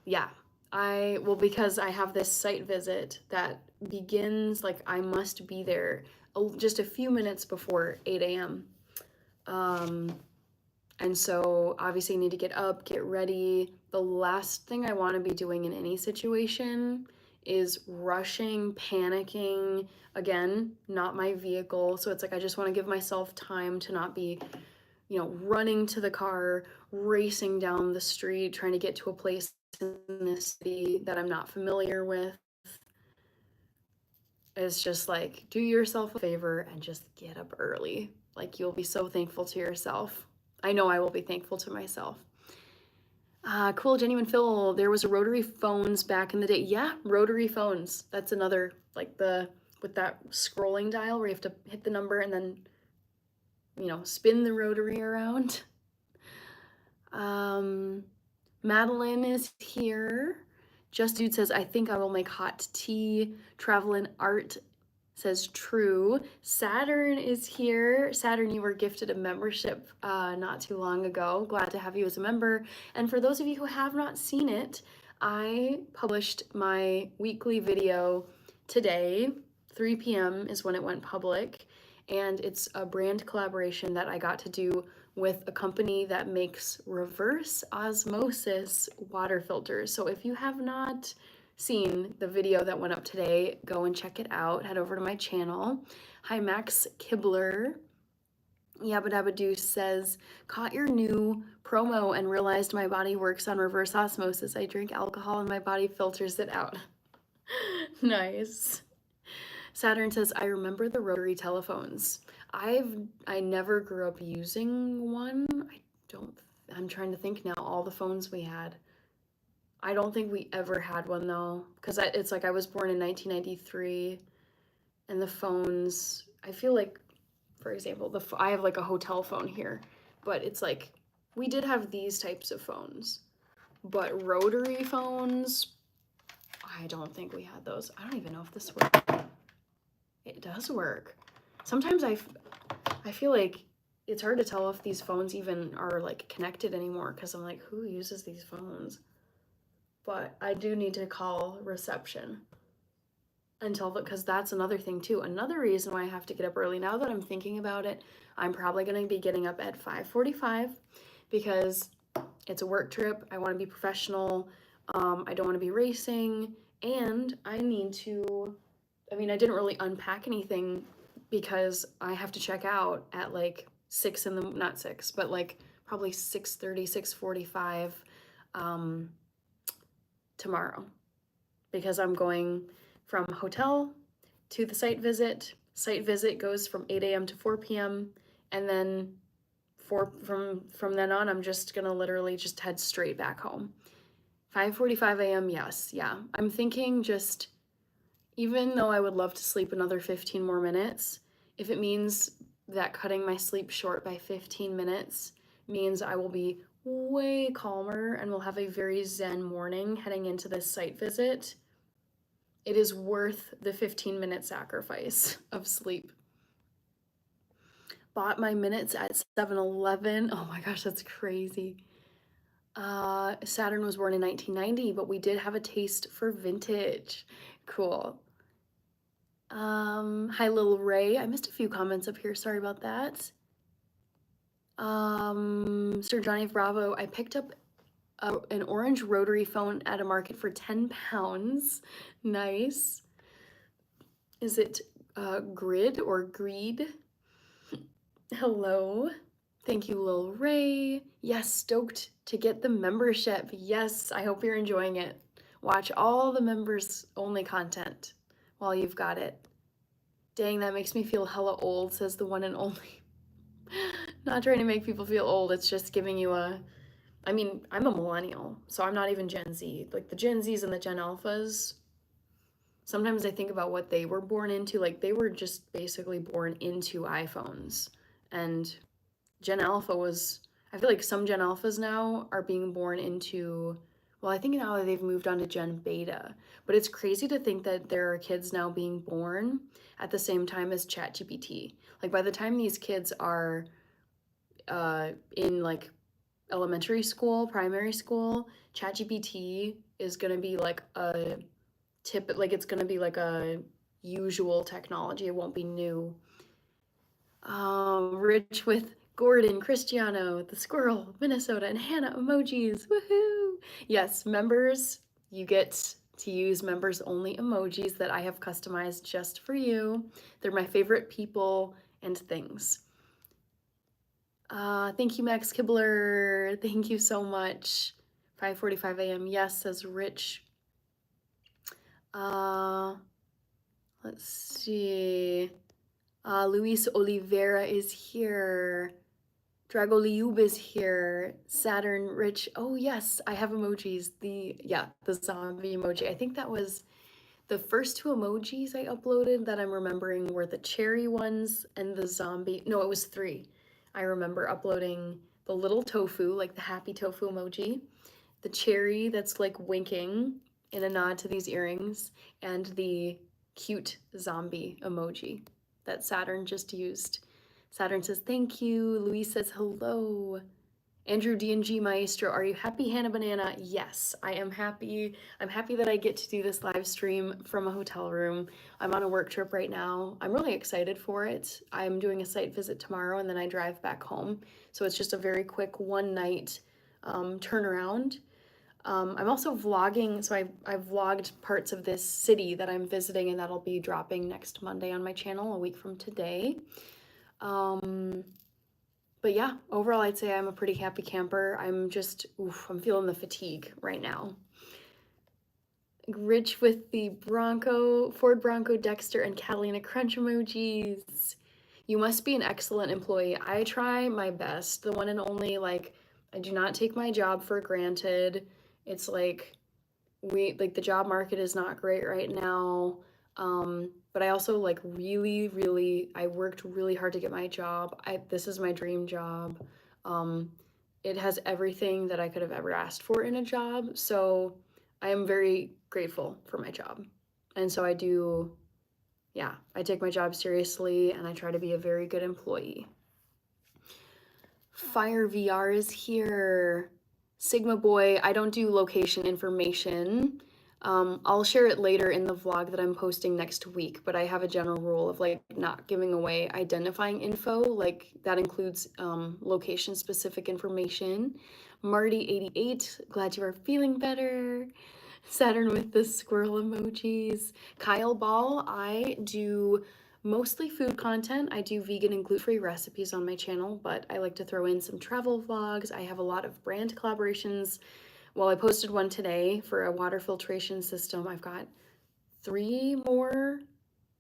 Yeah. Because I have this site visit that begins, like, I must be there just a few minutes before 8 a.m. And so obviously I need to get up, get ready. The last thing I want to be doing in any situation is rushing, panicking. Again, not my vehicle. So it's like, I just want to give myself time to not be, running to the car, racing down the street, trying to get to a place in this city that I'm not familiar with. It's just like, do yourself a favor and just get up early. Like, you'll be so thankful to yourself. I know I will be thankful to myself. Cool, Genuine Phil, there was a rotary phones back in the day. Yeah, rotary phones. That's another, like, with that scrolling dial where you have to hit the number and then, spin the rotary around. Madeline is here. Just Dude says, I think I will make hot tea. Travelin' Art says true. Saturn is here. Saturn, you were gifted a membership not too long ago. Glad to have you as a member. And for those of you who have not seen it, I published my weekly video today. 3 p.m. is when it went public. And it's a brand collaboration that I got to do with a company that makes reverse osmosis water filters. So if you have not seen the video that went up today, go and check it out. Head over to my channel. Hi, Max Kibler. Yabba Dabba Doo says, caught your new promo and realized my body works on reverse osmosis. I drink alcohol and my body filters it out. Nice. Saturn says, I remember the rotary telephones. I never grew up using one. I'm trying to think now, all the phones we had. I don't think we ever had one though, because it's like I was born in 1993, and the phones, I feel like, for example, I have like a hotel phone here, but it's like we did have these types of phones, but rotary phones, I don't think we had those. I don't even know if this works. It does work. Sometimes I feel like it's hard to tell if these phones even are like connected anymore, because I'm like, who uses these phones? But I do need to call reception because that's another thing too. Another reason why I have to get up early, now that I'm thinking about it, I'm probably going to be getting up at 5:45 because it's a work trip. I want to be professional. I don't want to be racing, and I didn't really unpack anything because I have to check out at like 6 in the, not 6, but like probably 6:30, 6:45 tomorrow, because I'm going from hotel to the site visit. Site visit goes from 8 a.m. to 4 p.m. and then from then on, I'm just gonna literally just head straight back home. 5:45 a.m. Yes, yeah. I'm thinking, just, even though I would love to sleep another 15 more minutes, if it means that cutting my sleep short by 15 minutes means I will be way calmer and will have a very zen morning heading into this site visit, it is worth the 15-minute sacrifice of sleep. Bought my minutes at 7-Eleven. Oh my gosh, that's crazy. Saturn was born in 1990, but we did have a taste for vintage. Cool. Hi, Lil Ray. I missed a few comments up here. Sorry about that. Sir Johnny Bravo. I picked up an orange rotary phone at a market for 10 pounds. Nice. Is it Grid or Greed? Hello. Thank you, Lil Ray. Yes, stoked to get the membership. Yes, I hope you're enjoying it. Watch all the members only content while you've got it. Dang, that makes me feel hella old, says the one and only. Not trying to make people feel old, it's just giving you I'm a millennial, so I'm not even Gen Z. Like the Gen Zs and the Gen Alphas, sometimes I think about what they were born into. Like they were just basically born into iPhones. And Gen Alpha I feel like some Gen Alphas now are being born into, well, I think now they've moved on to Gen Beta. But it's crazy to think that there are kids now being born at the same time as ChatGPT. Like by the time these kids are in like elementary school, primary school, ChatGPT is gonna be like it's gonna be like a usual technology. It won't be new. Rich with Gordon, Cristiano, the squirrel, Minnesota, and Hannah emojis. Woohoo! Yes, members, you get to use members only emojis that I have customized just for you. They're my favorite people and things. Thank you, Max Kibler. Thank you so much. 5:45 a.m. Yes, says Rich. Let's see. Luis Oliveira is here. Dragoliub is here. Saturn Rich. Oh yes, I have emojis. The zombie emoji. I think that was the first two emojis I uploaded that I'm remembering were the cherry ones and the zombie. No, it was 3. I remember uploading the little tofu, like the happy tofu emoji, the cherry that's like winking in a nod to these earrings, and the cute zombie emoji that Saturn just used. Saturn says thank you. Luis says hello. Andrew D&G Maestro, are you happy, Hannah Banana? Yes, I am happy. I'm happy that I get to do this live stream from a hotel room. I'm on a work trip right now. I'm really excited for it. I'm doing a site visit tomorrow and then I drive back home. So it's just a very quick one-night turnaround. I'm also vlogging, so I've vlogged parts of this city that I'm visiting, and that'll be dropping next Monday on my channel, a week from today. But yeah, overall, I'd say I'm a pretty happy camper. I'm I'm feeling the fatigue right now. Rich with the Ford Bronco, Dexter, and Catalina Crunch emojis. You must be an excellent employee. I try my best. The one and only, like, I do not take my job for granted. It's like the job market is not great right now. But I also like really I worked really hard to get my job. This is my dream job. It has everything that I could have ever asked for in a job. So I am very grateful for my job. And so I take my job seriously and I try to be a very good employee. Fire VR is here. Sigma Boy, I don't do location information. I'll share it later in the vlog that I'm posting next week, but I have a general rule of like not giving away identifying info, like that includes location specific information. Marty88, glad you are feeling better. Saturn with the squirrel emojis. Kyle Ball, I do mostly food content. I do vegan and gluten-free recipes on my channel, but I like to throw in some travel vlogs. I have a lot of brand collaborations. Well, I posted one today for a water filtration system. I've got 3 more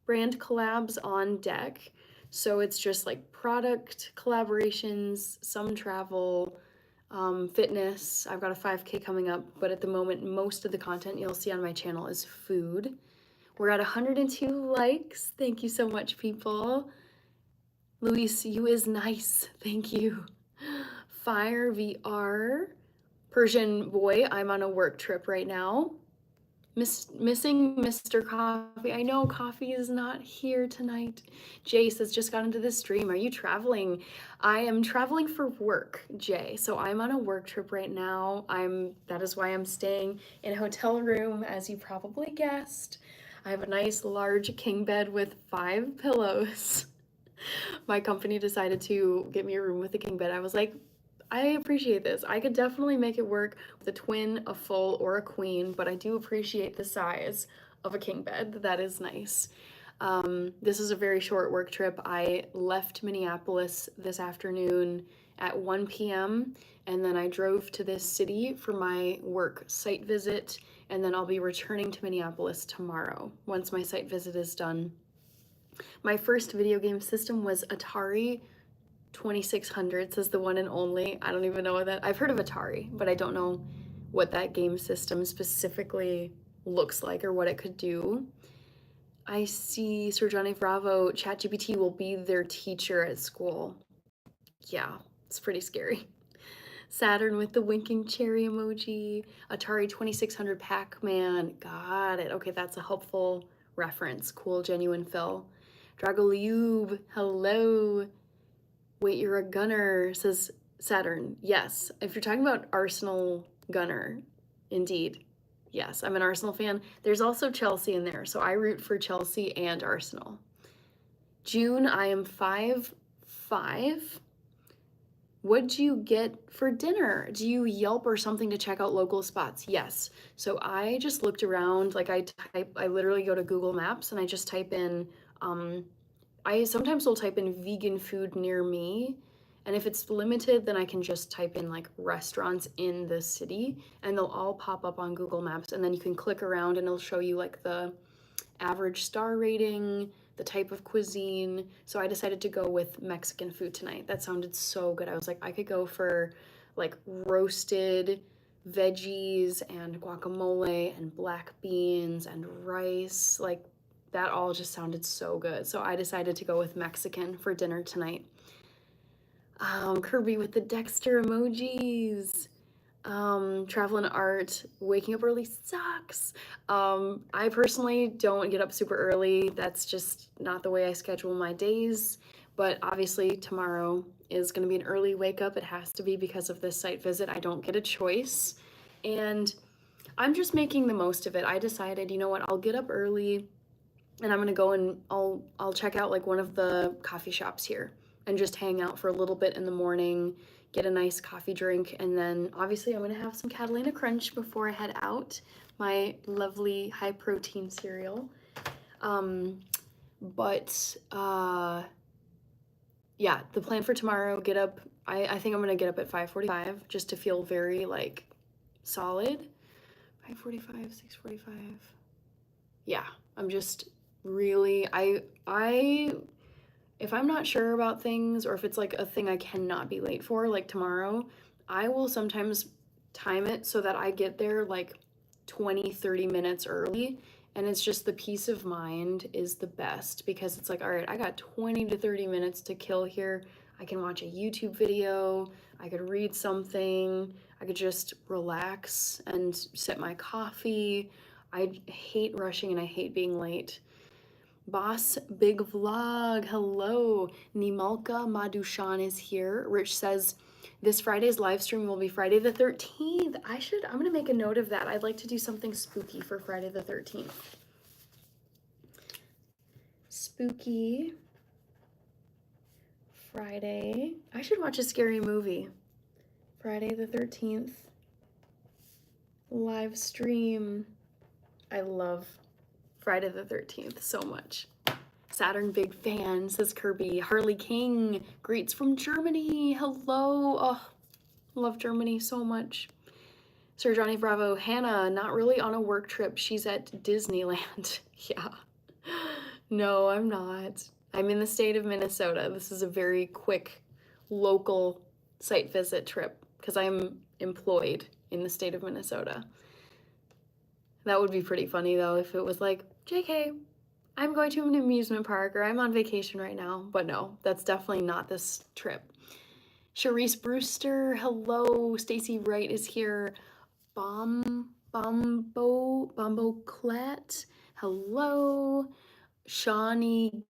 brand collabs on deck. So it's just like product collaborations, some travel, fitness. I've got a 5K coming up, but at the moment, most of the content you'll see on my channel is food. We're at 102 likes. Thank you so much, people. Luis, you is nice. Thank you. Fire VR. Persian boy, I'm on a work trip right now. Missing Mr. Coffee. I know Coffee is not here tonight. Jace has just got into the stream. Are you traveling? I am traveling for work, Jay. So I'm on a work trip right now. That is why I'm staying in a hotel room, as you probably guessed. I have a nice large king bed with 5 pillows. My company decided to get me a room with a king bed. I was like, I appreciate this. I could definitely make it work with a twin, a full, or a queen, but I do appreciate the size of a king bed. That is nice. This is a very short work trip. I left Minneapolis this afternoon at 1 p.m. and then I drove to this city for my work site visit, and then I'll be returning to Minneapolis tomorrow once my site visit is done. My first video game system was Atari 2600, says the one and only. I don't even know what that, I've heard of Atari, but I don't know what that game system specifically looks like or what it could do. I see Sir Johnny Bravo, ChatGPT will be their teacher at school. Yeah, it's pretty scary. Saturn with the winking cherry emoji. Atari 2600 Pac-Man, got it. Okay, that's a helpful reference. Cool, genuine Phil. Dragoliube, hello. Wait, you're a gunner, says Saturn. Yes, if you're talking about Arsenal gunner, indeed. Yes, I'm an Arsenal fan. There's also Chelsea in there, so I root for Chelsea and Arsenal. June, I am 5'5". What'd you get for dinner? Do you Yelp or something to check out local spots? Yes. So I just looked around, like I literally go to Google Maps and I just type in, I sometimes will type in vegan food near me, and if it's limited, then I can just type in like restaurants in the city, and they'll all pop up on Google Maps, and then you can click around and it'll show you like the average star rating, the type of cuisine. So I decided to go with Mexican food tonight. That sounded so good. I was like, I could go for like roasted veggies and guacamole and black beans and rice, like that all just sounded so good. So I decided to go with Mexican for dinner tonight. Kirby with the Dexter emojis. Travel and art, waking up early sucks. I personally don't get up super early. That's just not the way I schedule my days. But obviously tomorrow is going to be an early wake up. It has to be because of this site visit. I don't get a choice. And I'm just making the most of it. I decided, you know what, I'll get up early and I'm gonna go and I'll check out like one of the coffee shops here and just hang out for a little bit in the morning, get a nice coffee drink, and then obviously I'm gonna have some Catalina Crunch before I head out, my lovely high protein cereal. Yeah, the plan for tomorrow, get up, I think I'm gonna get up at 5:45 just to feel very like solid. 5:45, 6:45. Yeah, I'm just really, I if I'm not sure about things, or if it's like a thing I cannot be late for, like tomorrow, I will sometimes time it so that I get there like 20, 30 minutes early. And it's just the peace of mind is the best, because it's like, all right, I got 20 to 30 minutes to kill here. I can watch a YouTube video, I could read something, I could just relax and sip my coffee. I hate rushing and I hate being late. Boss Big Vlog, hello. Nimalka Madushan is here. Rich says, this Friday's live stream will be Friday the 13th. I'm gonna make a note of that. I'd like to do something spooky for Friday the 13th. Spooky Friday. I should watch a scary movie. Friday the 13th. Live stream. I love Friday the 13th so much. Saturn big fan, says Kirby. Harley King greets from Germany. Hello. Oh, love Germany so much. Sir Johnny Bravo. Hannah, not really on a work trip. She's at Disneyland. Yeah. No, I'm not. I'm in the state of Minnesota. This is a very quick local site visit trip because I'm employed in the state of Minnesota. That would be pretty funny though if it was like, JK, I'm going to an amusement park, or I'm on vacation right now. But no, that's definitely not this trip. Charisse Brewster, hello. Stacy Wright is here. Bombo Clet, hello. Sean,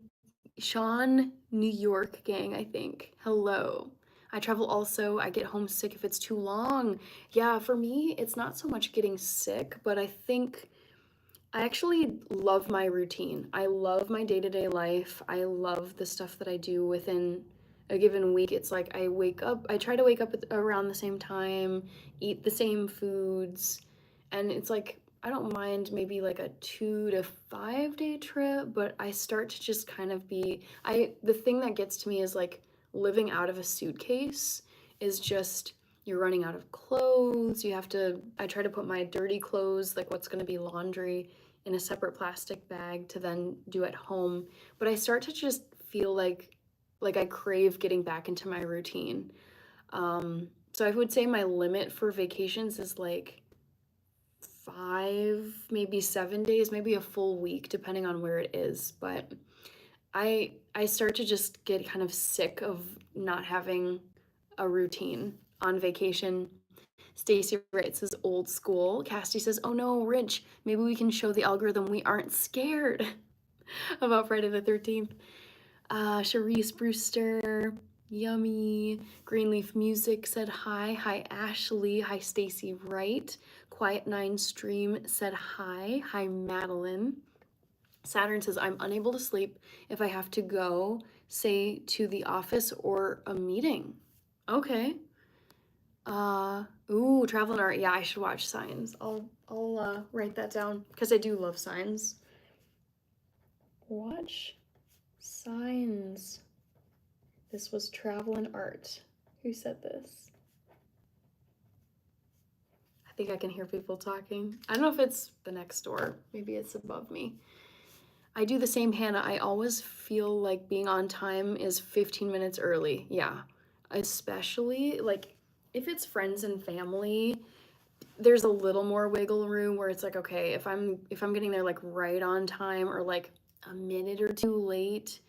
New York gang, I think. Hello. I travel also. I get homesick if it's too long. Yeah, for me, it's not so much getting sick, but I think I actually love my routine. I love my day-to-day life. I love the stuff that I do within a given week. It's like I try to wake up around the same time, eat the same foods, and it's like I don't mind maybe like a 2 to 5 day trip, but I start to just kind of the thing that gets to me is like living out of a suitcase is just you're running out of clothes. I try to put my dirty clothes, like what's going to be laundry, in a separate plastic bag to then do at home. But I start to just feel like I crave getting back into my routine. So I would say my limit for vacations is like 5, maybe 7 days, maybe a full week, depending on where it is. But I start to just get kind of sick of not having a routine on vacation. Stacy writes says old school. Casty says, oh no, Rich, maybe we can show the algorithm we aren't scared about Friday the 13th. Charisse Brewster, yummy. Greenleaf Music said hi. Hi, Ashley. Hi, Stacy Wright. Quiet9 Stream said hi. Hi, Madeline. Saturn says, I'm unable to sleep if I have to go, say, to the office or a meeting. Okay. Ooh, Travel and Art. Yeah, I should watch Signs. I'll write that down because I do love Signs. Watch Signs. This was Travel and Art. Who said this? I think I can hear people talking. I don't know if it's the next door. Maybe it's above me. I do the same, Hannah. I always feel like being on time is 15 minutes early. Yeah, especially like if it's friends and family, there's a little more wiggle room where it's like, okay, if I'm getting there like right on time or like a minute or two late,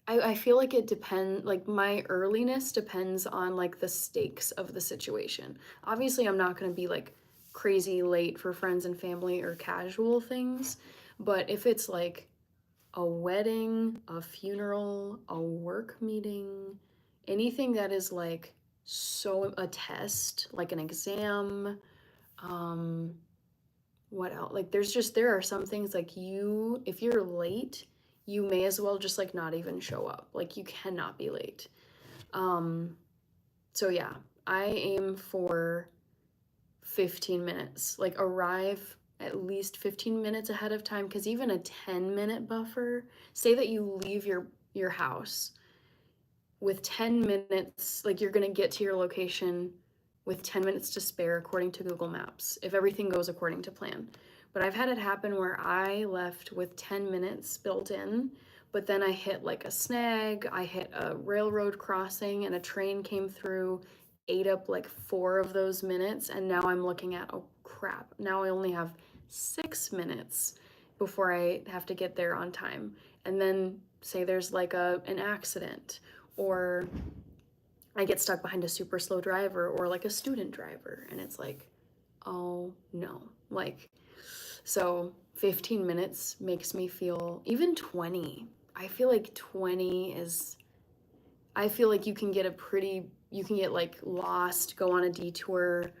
I feel like it depends, like my earliness depends on like the stakes of the situation. Obviously, I'm not going to be like crazy late for friends and family or casual things, but if it's like a wedding, a funeral, a work meeting, anything that is like a test, like an exam, what else? Like there are some things like if you're late, you may as well just like not even show up. Like you cannot be late. So yeah, I aim for 15 minutes. Like arrive at least 15 minutes ahead of time, because even a 10-minute buffer, say that you leave your house with 10 minutes, like you're gonna get to your location with 10 minutes to spare according to Google Maps, if everything goes according to plan. But I've had it happen where I left with 10 minutes built in, but then I hit like a snag, I hit a railroad crossing, and a train came through, ate up like 4 of those minutes, and now I'm looking at, oh crap, now I only have 6 minutes before I have to get there on time. And then say there's like an accident, or I get stuck behind a super slow driver, or like a student driver, and it's like, oh no. Like, so 15 minutes makes me feel, even 20. I feel like 20 is, I feel like you can get like lost, go on a detour,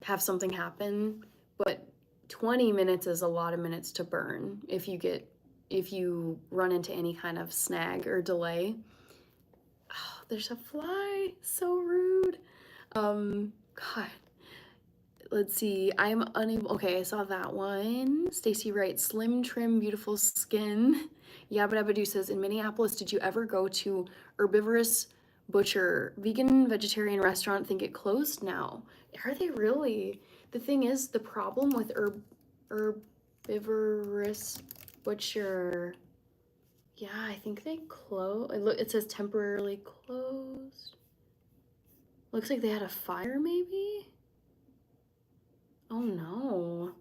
have something happen, but 20 minutes is a lot of minutes to burn if you run into any kind of snag or delay. Oh, there's a fly, so rude. God. Let's see, I'm unable, okay, I saw that one. Stacy writes, slim, trim, beautiful skin. Yabba Dabba Doo says, in Minneapolis, did you ever go to Herbivorous Butcher, vegan, vegetarian restaurant? Think it closed now. Are they really? The thing is, the problem with Herbivorous Butcher, yeah, I think they closed. It says temporarily closed. Looks like they had a fire, maybe? Oh no.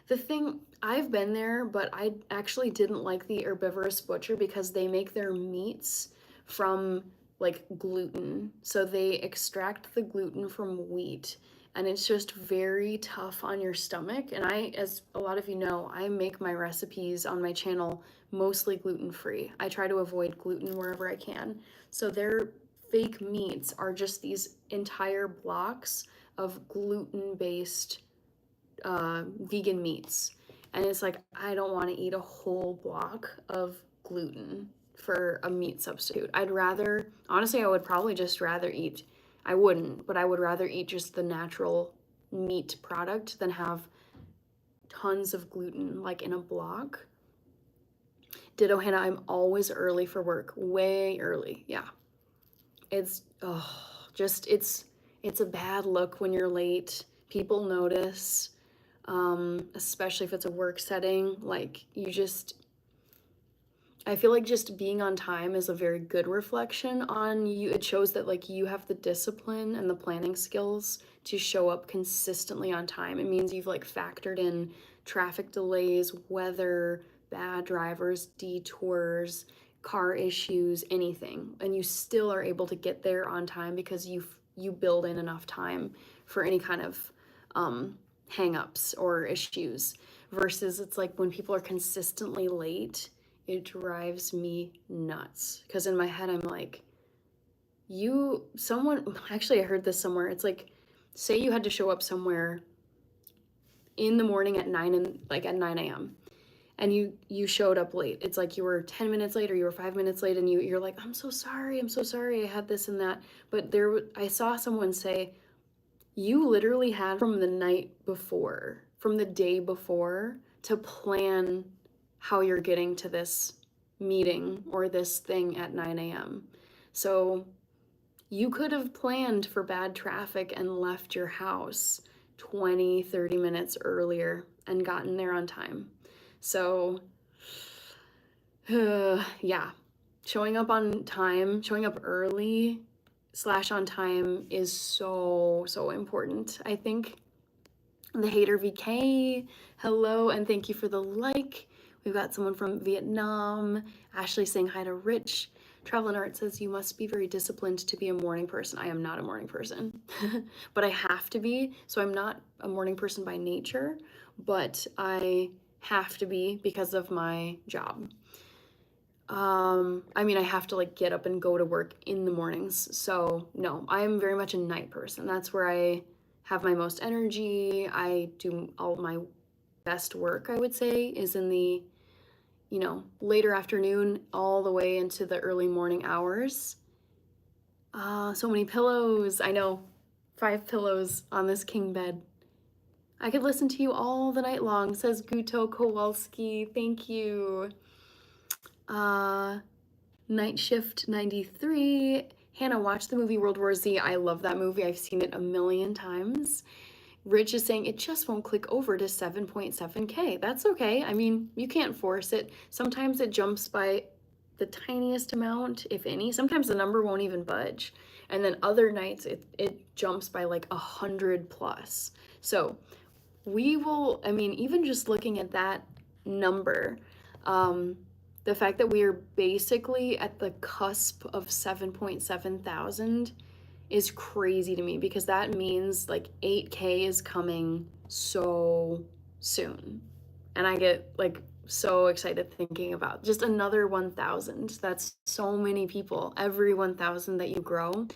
The thing, I've been there, but I actually didn't like the Herbivorous Butcher because they make their meats from like gluten. So they extract the gluten from wheat, and it's just very tough on your stomach. And as a lot of you know, I make my recipes on my channel mostly gluten-free. I try to avoid gluten wherever I can. So their fake meats are just these entire blocks of gluten-based vegan meats, and it's like, I don't want to eat a whole block of gluten for a meat substitute. I'd rather, honestly, I would probably just rather eat, I wouldn't, but I would rather eat just the natural meat product than have tons of gluten like in a block. Ditto, Hannah, I'm always early for work, way early. Yeah, it's it's a bad look when you're late. People notice. Especially if it's a work setting, like I feel like just being on time is a very good reflection on you. It shows that like you have the discipline and the planning skills to show up consistently on time. It means you've like factored in traffic delays, weather, bad drivers, detours, car issues, anything, and you still are able to get there on time because you build in enough time for any kind of hang-ups or issues, versus it's like when people are consistently late, it drives me nuts, because in my head I'm like, actually I heard this somewhere, it's like, say you had to show up somewhere in the morning at 9 a.m. and you showed up late. It's like you were 10 minutes late or you were 5 minutes late, and you're like, I'm so sorry, I had this and that. But I saw someone say, you literally had from the night before, from the day before, to plan how you're getting to this meeting or this thing at 9 a.m. So you could have planned for bad traffic and left your house 20, 30 minutes earlier and gotten there on time. So, yeah, showing up on time, showing up early / on time is so important, I think. The Hater VK, hello, and thank you for the like. We've got someone from Vietnam. Ashley saying hi to Rich. Travel and Art says, you must be very disciplined to be a morning person. I am not a morning person, but I have to be. So I'm not a morning person by nature, but I have to be because of my job. I mean, I have to like get up and go to work in the mornings. So no, I'm very much a night person. That's where I have my most energy. I do all my best work, I would say, is in the, later afternoon all the way into the early morning hours. So many pillows. I know, 5 pillows on this king bed. I could listen to you all the night long, says Guto Kowalski. Thank you. Night Shift 93. Hannah, watch the movie World War Z. I love that movie. I've seen it a million times. Rich is saying it just won't click over to 7.7K. That's okay. I mean, you can't force it. Sometimes it jumps by the tiniest amount, if any. Sometimes the number won't even budge. And then other nights it jumps by like 100 plus. So we will, I mean, even just looking at that number, the fact that we are basically at the cusp of 7.7 thousand is crazy to me, because that means like 8K is coming so soon. And I get like so excited thinking about just another 1,000. That's so many people. Every 1,000 that you grow.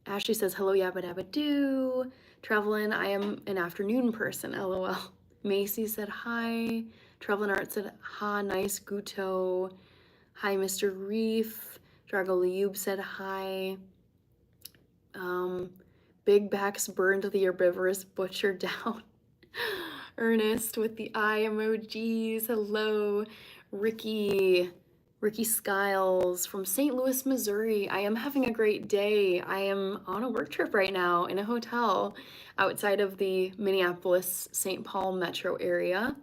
Ashley says, hello, yabba dabba doo. Travelin', I am an afternoon person, lol. Macy said hi. Travelin' Art said, ha, nice guto. Hi, Mr. Reef. Drago Liub said hi. Big Backs burned the herbivorous butcher down. Ernest with the eye emojis. Hello. Ricky Skiles from St. Louis, Missouri. I am having a great day. I am on a work trip right now in a hotel outside of the Minneapolis-St. Paul metro area.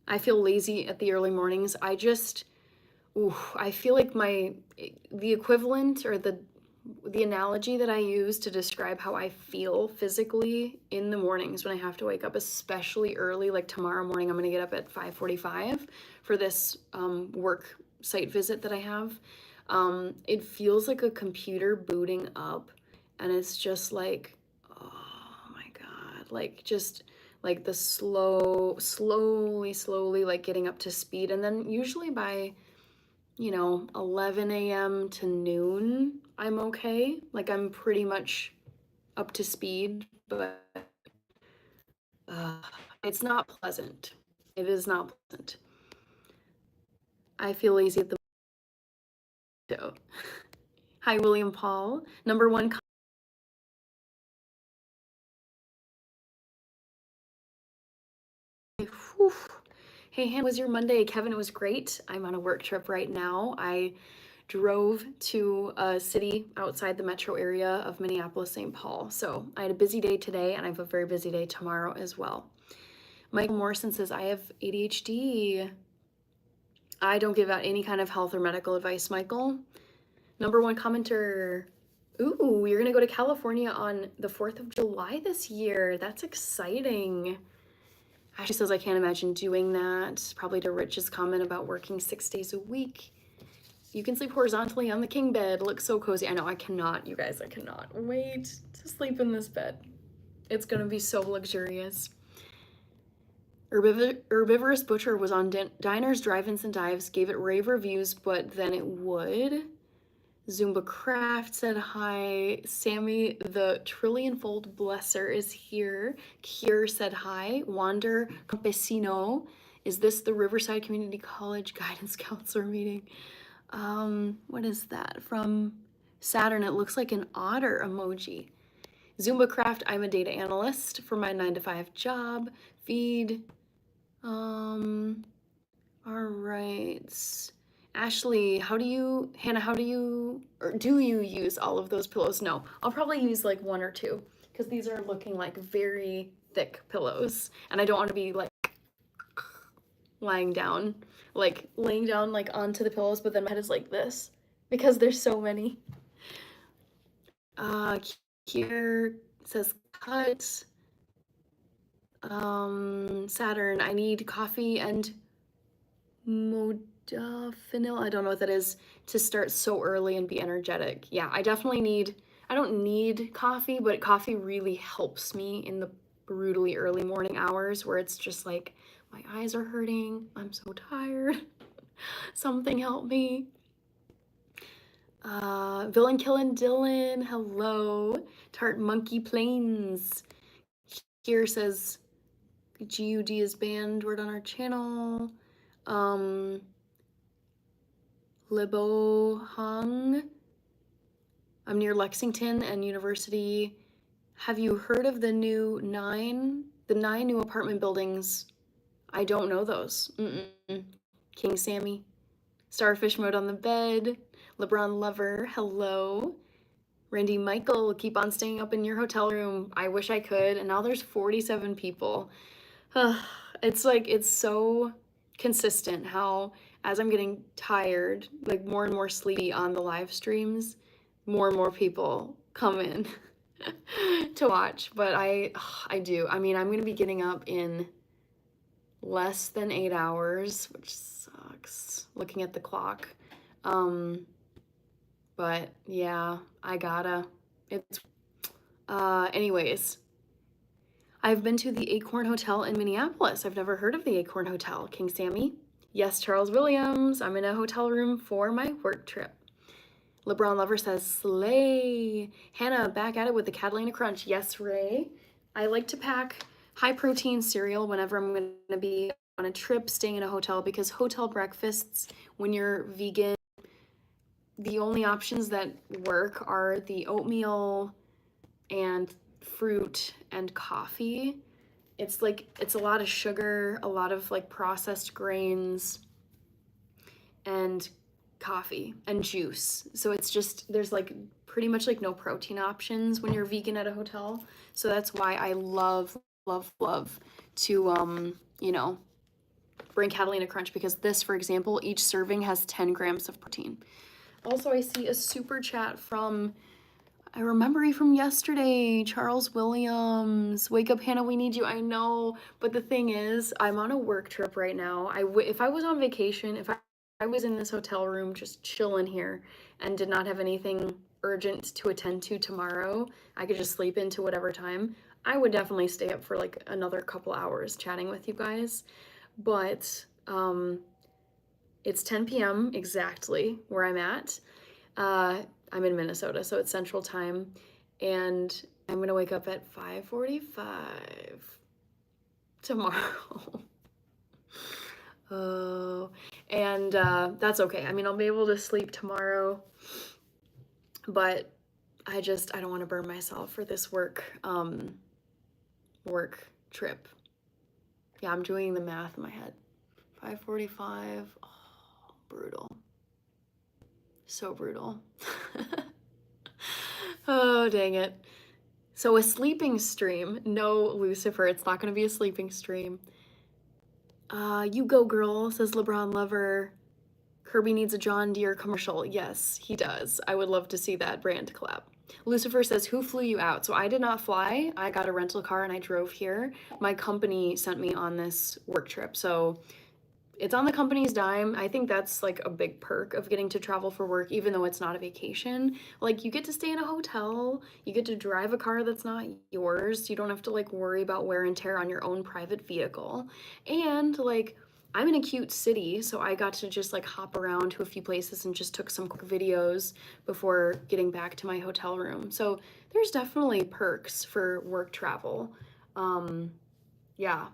I feel lazy at the early mornings. I feel like the equivalent, or the analogy that I use to describe how I feel physically in the mornings when I have to wake up, especially early, like tomorrow morning, I'm gonna get up at 5:45 for this work site visit that I have. It feels like a computer booting up, and it's just like, oh my God, like just like the slowly like getting up to speed. And then usually by 11 a.m. to noon, I'm okay. Like I'm pretty much up to speed, but it's not pleasant. It is not pleasant. I feel lazy at the moment. Hi, William Paul. Number one. Whew. Hey, how was your Monday? Kevin, it was great. I'm on a work trip right now. I drove to a city outside the metro area of Minneapolis, St. Paul. So I had a busy day today, and I have a very busy day tomorrow as well. Michael Morrison says, I have ADHD. I don't give out any kind of health or medical advice, Michael. Number one commenter. Ooh, you're gonna go to California on the 4th of July this year. That's exciting. Ashley says, I can't imagine doing that. Probably to Rich's comment about working 6 days a week. You can sleep horizontally on the king bed. It looks so cozy. I know, I cannot, you guys, I cannot wait to sleep in this bed. It's gonna be so luxurious. Herbivorous Butcher was on Diners, Drive-Ins, and Dives, gave it rave reviews, but then it would. Zumba Craft said hi. Sammy, the trillion-fold blesser, is here. Kier said hi. Wander Campesino, is this the Riverside Community College guidance counselor meeting? What is that? From Saturn, it looks like an otter emoji. Zumba Craft, I'm a data analyst for my 9-to-5 job. Feed. All right. Ashley, Hannah, or do you use all of those pillows? No, I'll probably use like one or two, because these are looking like very thick pillows, and I don't want to be like laying down like onto the pillows, but then my head is like this because there's so many. Here says cut. Saturn, I need coffee and modafinil, I don't know what that is, to start so early and be energetic. Yeah, I don't need coffee, but coffee really helps me in the brutally early morning hours where it's just like, my eyes are hurting, I'm so tired. Something help me. Villain Killin' Dylan, hello. Tart Monkey Plains here says GUD is banned word on our channel. Libo Hong. I'm near Lexington and University. Have you heard of the nine new apartment buildings? I don't know those. King Sammy. Starfish mode on the bed. LeBron Lover, hello. Randy Michael, keep on staying up in your hotel room. I wish I could. And now there's 47 people. It's like, it's so consistent how as I'm getting tired, like more and more sleepy on the live streams, more and more people come in to watch. But I do. I mean, I'm gonna be getting up in less than 8 hours, which sucks looking at the clock. But yeah, I gotta. It's anyways. I've been to the Acorn Hotel in Minneapolis. I've never heard of the Acorn Hotel. King Sammy? Yes, Charles Williams. I'm in a hotel room for my work trip. LeBron Lover says, slay. Hannah, back at it with the Catalina Crunch. Yes, Ray. I like to pack high protein cereal whenever I'm going to be on a trip staying in a hotel, because hotel breakfasts, when you're vegan, the only options that work are the oatmeal and fruit and coffee. It's like, it's a lot of sugar, a lot of like processed grains, and coffee and juice. So it's just, there's like pretty much like no protein options when you're vegan at a hotel. So that's why I love to you know, bring Catalina Crunch, because this, for example, each serving has 10 grams of protein. Also, I see a super chat from, I remember you from yesterday, Charles Williams. Wake up, Hannah, we need you. I know, but the thing is, I'm on a work trip right now. If I was on vacation, if I was in this hotel room just chilling here and did not have anything urgent to attend to tomorrow, I could just sleep into whatever time. I would definitely stay up for like another couple hours chatting with you guys. But it's 10 p.m. exactly where I'm at. I'm in Minnesota, so it's Central Time, and I'm gonna wake up at 5:45 tomorrow. Oh, and that's okay. I mean, I'll be able to sleep tomorrow, but I don't want to burn myself for this work trip. Yeah, I'm doing the math in my head. 5:45. Oh, brutal. So brutal. Oh, dang it. So a sleeping stream. No, Lucifer, it's not going to be a sleeping stream. You go, girl, says LeBron Lover. Kirby needs a John Deere commercial. Yes, he does. I would love to see that brand collab. Lucifer says, who flew you out? So I did not fly. I got a rental car and I drove here. My company sent me on this work trip. So it's on the company's dime. I think that's like a big perk of getting to travel for work, even though it's not a vacation. Like, you get to stay in a hotel, you get to drive a car that's not yours, you don't have to like worry about wear and tear on your own private vehicle. And like, I'm in a cute city, so I got to just like hop around to a few places and just took some quick videos before getting back to my hotel room. So there's definitely perks for work travel. Yeah,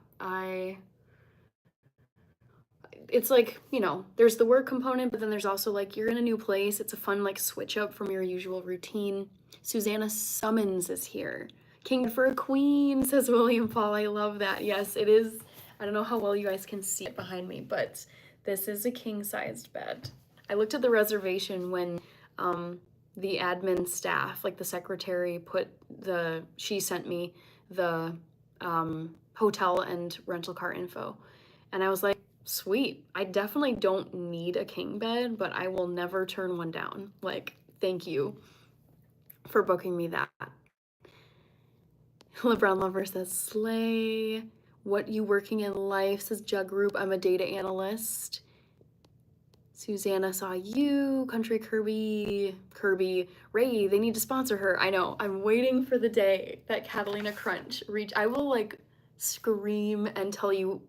it's like, you know, there's the work component, but then there's also like, you're in a new place. It's a fun like switch up from your usual routine. Susanna Summons is here. King for a queen, says William Paul. I love that. Yes, it is. I don't know how well you guys can see it behind me, but this is a king-sized bed. I looked at the reservation when the admin staff, like the secretary, she sent me the hotel and rental car info. And I was like, sweet. I definitely don't need a king bed, but I will never turn one down. Like, thank you for booking me that. LeBron Lover says, slay. What you working in life, says Jug Group. I'm a data analyst. Susanna saw you. Country Kirby. Ray, they need to sponsor her. I know. I'm waiting for the day that Catalina Crunch I will like scream and tell you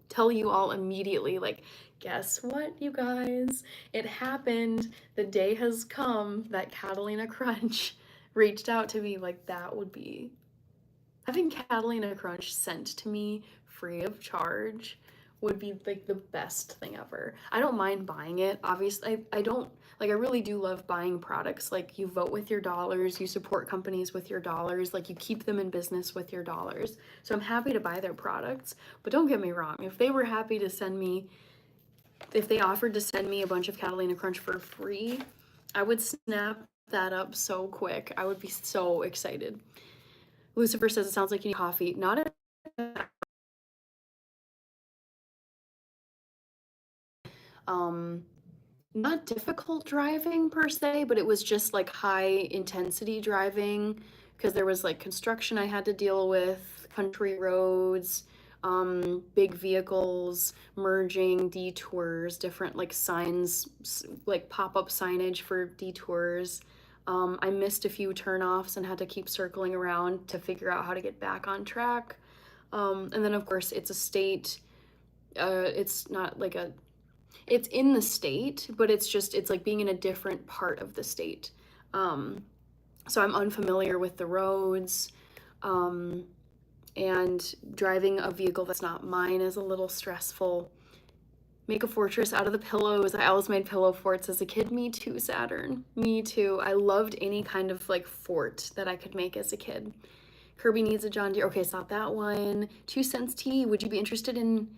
all immediately, like, guess what, you guys? It happened. The day has come that Catalina Crunch reached out to me. Like, that would be, having Catalina Crunch sent to me free of charge would be like the best thing ever. I don't mind buying it. Obviously, I don't, like, I really do love buying products. Like, you vote with your dollars, you support companies with your dollars, like, you keep them in business with your dollars. So I'm happy to buy their products, but don't get me wrong. If they were happy to send me, if they offered to send me a bunch of Catalina Crunch for free, I would snap that up so quick. I would be so excited. Lucifer says, it sounds like you need coffee. Not at not difficult driving per se, but it was just like high intensity driving because there was like construction I had to deal with, country roads, big vehicles, merging, detours, different like signs, like pop-up signage for detours. I missed a few turnoffs and had to keep circling around to figure out how to get back on track. And then of course it's a state, it's not like a it's in the state, but it's like being in a different part of the state. Um, so I'm unfamiliar with the roads, um, and driving a vehicle that's not mine is a little stressful. Make a fortress out of the pillows. I always made pillow forts as a kid. Me too, Saturn. Me too. I loved any kind of like fort that I could make as a kid. Kirby needs a John Deere. Okay, stop that one. 2 cents tea. Would you be interested in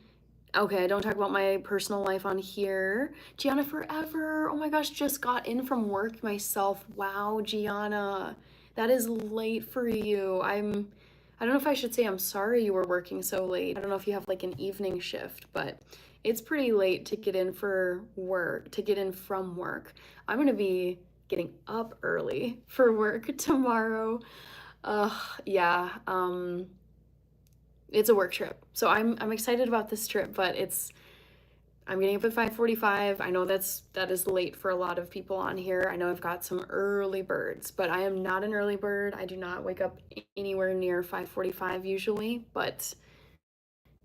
Okay, I don't talk about my personal life on here. Gianna Forever. Oh my gosh, just got in from work myself. Wow, Gianna. That is late for you. I don't know if I should say I'm sorry you were working so late. I don't know if you have like an evening shift, but it's pretty late to get in for work, to get in from work. I'm gonna be getting up early for work tomorrow. Yeah. It's a work trip. So I'm excited about this trip, but I'm getting up at 5:45. I know that is late for a lot of people on here. I know I've got some early birds, but I am not an early bird. I do not wake up anywhere near 5:45 usually, but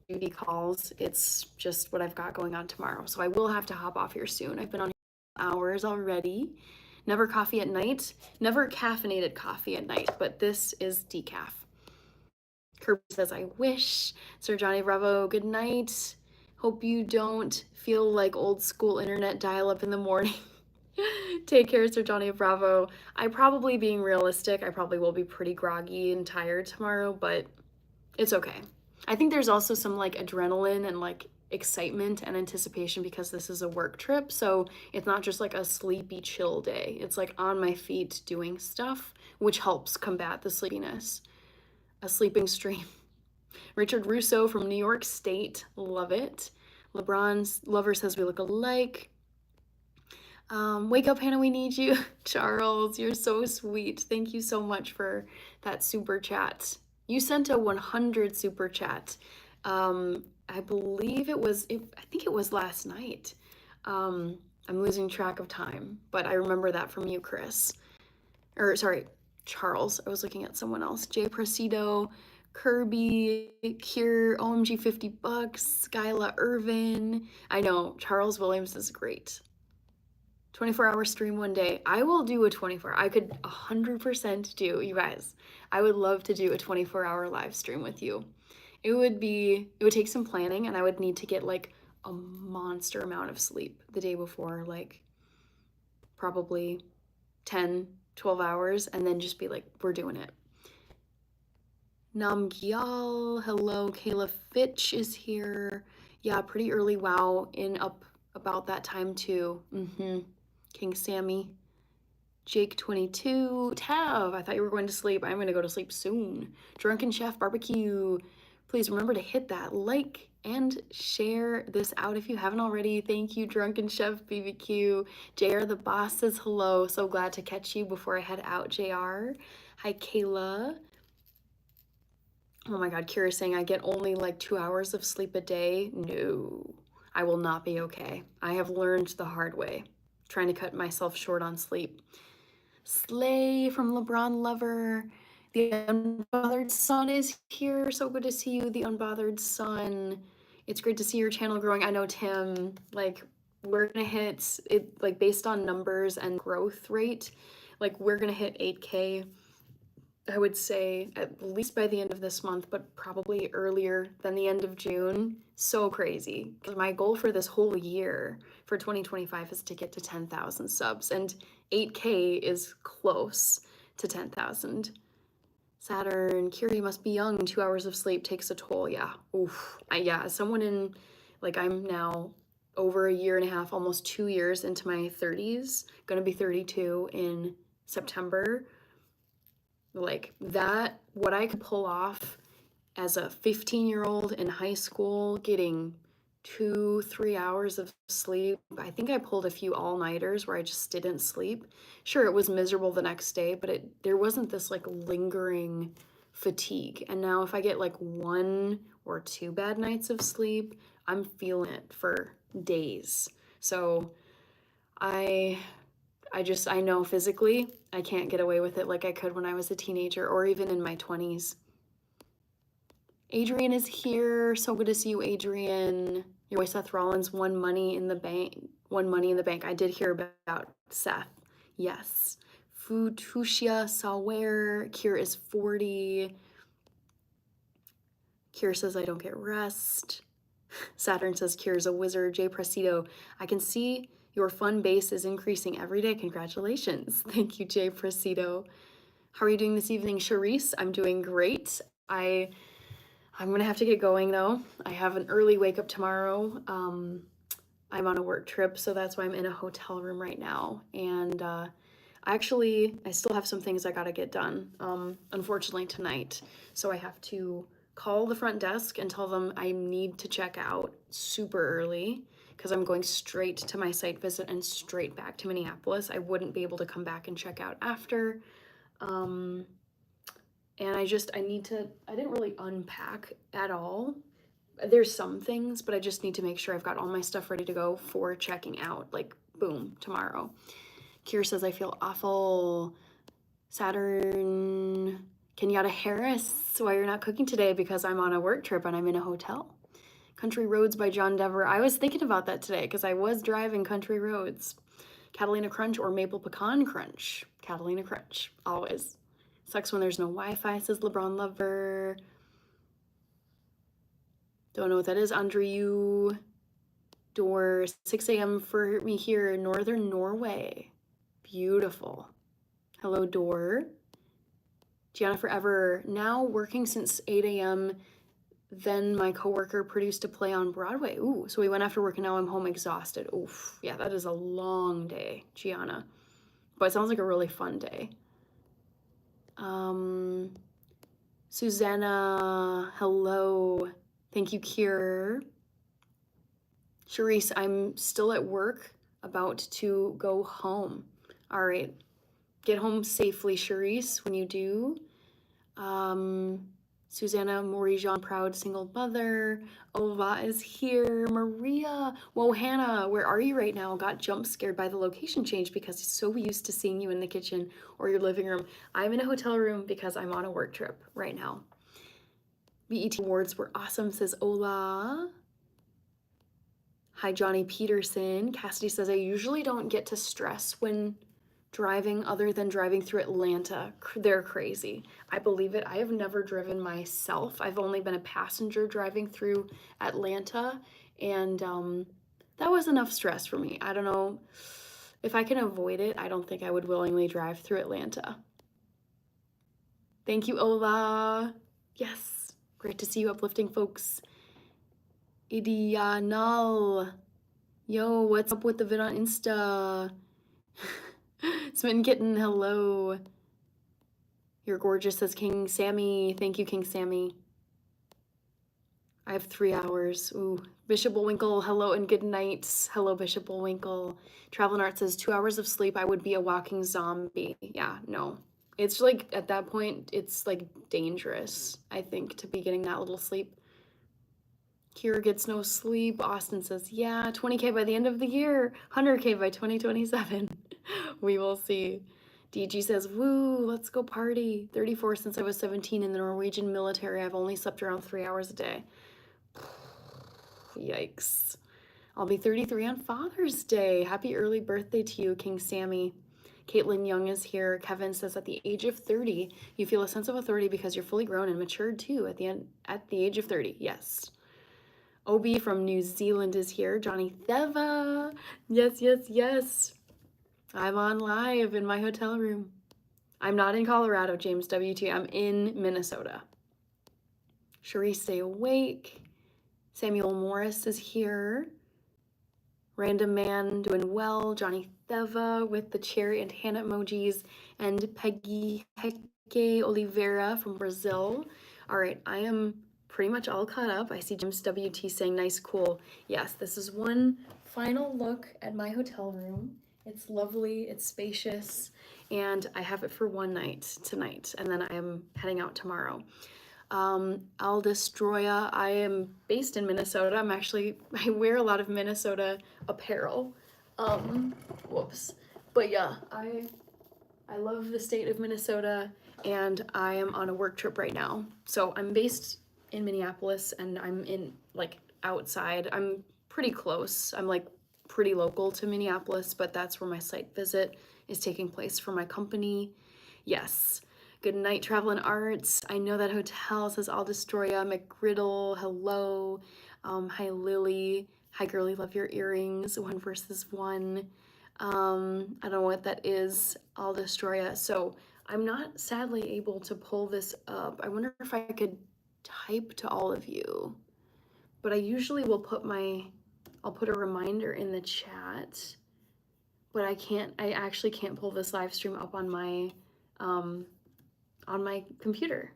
duty calls. It's just what I've got going on tomorrow. So I will have to hop off here soon. I've been on hours already. Never coffee at night. Never caffeinated coffee at night, but this is decaf. Kirby says, I wish. Sir Johnny Bravo, good night. Hope you don't feel like old school internet dial up in the morning. Take care, Sir Johnny Bravo. Being realistic, I probably will be pretty groggy and tired tomorrow, but it's okay. I think there's also some like adrenaline and like excitement and anticipation because this is a work trip. So it's not just like a sleepy chill day. It's like on my feet doing stuff, which helps combat the sleepiness. A sleeping stream. Richard Russo from New York State. Love it. LeBron's lover says we look alike. Wake up, Hannah, we need you. Charles, you're so sweet. Thank you so much for that super chat. You sent a 100 super chat. I believe I think it was last night. I'm losing track of time, but I remember that from you, Chris. Or, sorry, Charles. I was looking at someone else. Jay Presido, Kirby, Cure, OMG $50, Skyla Irvin. I know, Charles Williams is great. 24-hour stream one day. I will do a 24. I could 100% do, you guys. I would love to do a 24-hour live stream with you. It would take some planning, and I would need to get like a monster amount of sleep the day before, like probably 10, 12 hours, and then just be like, we're doing it. Namgyal, hello, Kayla Fitch is here. Yeah, pretty early. Wow, in up about that time too. King Sammy. Jake 22. Tav, I thought you were going to sleep. I'm gonna go to sleep soon. Drunken Chef Barbecue. Please remember to hit that like and share this out if you haven't already. Thank you, Drunken Chef BBQ. JR the boss says hello. So glad to catch you before I head out, JR. Hi, Kayla. Oh my God, Kira's saying I get only like 2 hours of sleep a day. No, I will not be okay. I have learned the hard way, trying to cut myself short on sleep. Slay from LeBron Lover. The Unbothered Sun is here. So good to see you, the Unbothered Sun. It's great to see your channel growing. I know, Tim, like, we're gonna hit it, like, based on numbers and growth rate, like, we're gonna hit 8K, I would say, at least by the end of this month, but probably earlier than the end of June. So crazy. Because my goal for this whole year for 2025 is to get to 10,000 subs, and 8K is close to 10,000. Saturn, Curie must be young. 2 hours of sleep takes a toll. Yeah. Oof. Yeah, as someone in, like, I'm now over a year and a half, almost 2 years into my 30s, gonna be 32 in September. Like that, what I could pull off as a 15-year-old in high school, getting 2-3 hours of sleep. I think I pulled a few all-nighters where I just didn't sleep. Sure, it was miserable the next day, but there wasn't this like lingering fatigue. And now if I get like 1 or 2 bad nights of sleep, I'm feeling it for days. So I know physically I can't get away with it like I could when I was a teenager or even in my 20s. Adrian is here. So good to see you, Adrian. Your boy Seth Rollins won Money in the Bank. I did hear about Seth. Yes. Futushia Sawer. Kier is 40. Kier says I don't get rest. Saturn says Kier is a wizard. Jay Presido. I can see your fun base is increasing every day. Congratulations. Thank you, Jay Presido. How are you doing this evening, Charisse? I'm doing great. I'm gonna have to get going though. I have an early wake up tomorrow. I'm on a work trip, so that's why I'm in a hotel room right now. And I still have some things I gotta get done, unfortunately tonight. So I have to call the front desk and tell them I need to check out super early because I'm going straight to my site visit and straight back to Minneapolis. I wouldn't be able to come back and check out after. And I didn't really unpack at all. There's some things, but I just need to make sure I've got all my stuff ready to go for checking out, like boom, tomorrow. Kier says, I feel awful. Saturn, Kenyatta Harris, why you're not cooking today? Because I'm on a work trip and I'm in a hotel. Country Roads by John Dever. I was thinking about that today because I was driving Country Roads. Catalina Crunch or Maple Pecan Crunch? Catalina Crunch, always. Sucks when there's no Wi-Fi, says LeBron Lover. Don't know what that is. Andrew Door, 6 a.m. for me here in northern Norway. Beautiful. Hello, Door. Gianna Forever, now working since 8 a.m. Then my coworker produced a play on Broadway. Ooh, so we went after work and now I'm home exhausted. Oof, yeah, that is a long day, Gianna. But it sounds like a really fun day. Susanna, hello. Thank you, Kier. Charisse, I'm still at work, about to go home. All right, get home safely, Charisse, when you do. Susanna Marie-Jean, proud single mother. Ova is here. Maria. Whoa, Hannah, where are you right now? Got jump scared by the location change because he's so used to seeing you in the kitchen or your living room. I'm in a hotel room because I'm on a work trip right now. BET Awards were awesome, says Ola. Hi, Johnny Peterson. Cassidy says, I usually don't get to stress when driving other than driving through Atlanta. They're crazy. I believe it. I have never driven myself. I've only been a passenger driving through Atlanta, and that was enough stress for me. I don't know. If I can avoid it, I don't think I would willingly drive through Atlanta. Thank you, Ola. Yes, great to see you uplifting folks. Idianal. Yo, what's up with the vid on Insta? Smitten Kitten, hello. You're gorgeous, says King Sammy. Thank you, King Sammy. I have 3 hours. Ooh. Bishop Bullwinkle, hello and good night. Hello, Bishop Bullwinkle. Traveling Art says 2 hours of sleep, I would be a walking zombie. Yeah, no. It's like, at that point, it's like dangerous, I think, to be getting that little sleep. Kira gets no sleep. Austin says, yeah, 20K by the end of the year, 100K by 2027. We will see. DG says, woo, let's go party. 34 since I was 17 in the Norwegian military. I've only slept around 3 hours a day. Yikes. I'll be 33 on Father's Day. Happy early birthday to you, King Sammy. Caitlin Young is here. Kevin says, at the age of 30, you feel a sense of authority because you're fully grown and matured too at the age of 30. Yes. OB from New Zealand is here. Johnny Theva. Yes, yes, yes. I'm on live in my hotel room. I'm not in Colorado, James WT. I'm in Minnesota. Cherie, stay awake. Samuel Morris is here. Random Man doing well. Johnny Theva with the cherry and hand emojis. And Peggy Heke Oliveira from Brazil. All right, I am pretty much all caught up. I see James WT saying nice, cool. Yes, this is one final look at my hotel room. It's lovely, it's spacious, and I have it for one night tonight, and then I am heading out tomorrow. Aldestroya, I am based in Minnesota. I wear a lot of Minnesota apparel. Whoops. But yeah, I love the state of Minnesota, and I am on a work trip right now. So I'm based in Minneapolis, and I'm in, like, outside. I'm pretty close. I'm, like, pretty local to Minneapolis, but that's where my site visit is taking place for my company. Yes. Good night, Travel and Arts. I know that hotel, says Aldestroya. McGriddle, hello. Hi, Lily. Hi, girly, love your earrings. 1 versus 1. I don't know what that is. Aldestroya. So I'm not sadly able to pull this up. I wonder if I could type to all of you. But I usually will I'll put a reminder in the chat. But I actually can't pull this live stream up on my computer.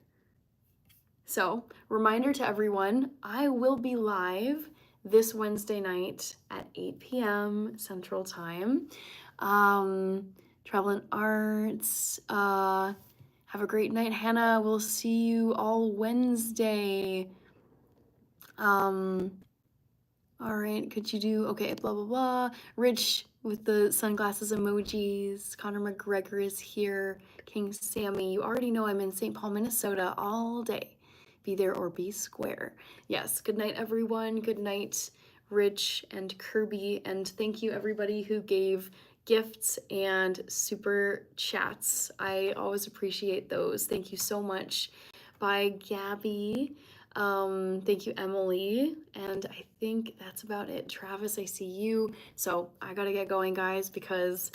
So, reminder to everyone, I will be live this Wednesday night at 8 p.m. Central Time. Travel and Arts. Have a great night, Hannah. We'll see you all Wednesday. All right, could you do, okay, blah, blah, blah. Rich with the sunglasses emojis. Connor McGregor is here. King Sammy, you already know I'm in St. Paul, Minnesota all day. Be there or be square. Yes, good night, everyone. Good night, Rich and Kirby. And thank you, everybody who gave gifts and super chats. I always appreciate those. Thank you so much. Bye, Gabby. Thank you, Emily. And I think that's about it. Travis, I see you. So I gotta get going, guys, because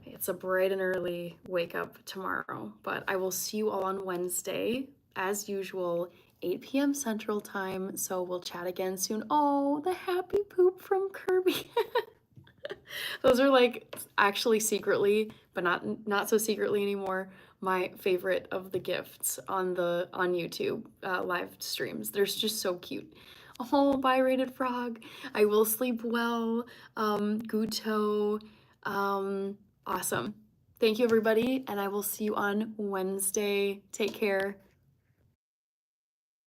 it's a bright and early wake up tomorrow. But I will see you all on Wednesday, as usual, 8 p.m. Central Time. So we'll chat again soon. Oh, the happy poop from Kirby. Those are, like, actually secretly, but not so secretly anymore, my favorite of the gifts on YouTube live streams. They're just so cute. Oh, bye, Rated Frog. I will sleep well. Guto. Awesome. Thank you, everybody, and I will see you on Wednesday. Take care.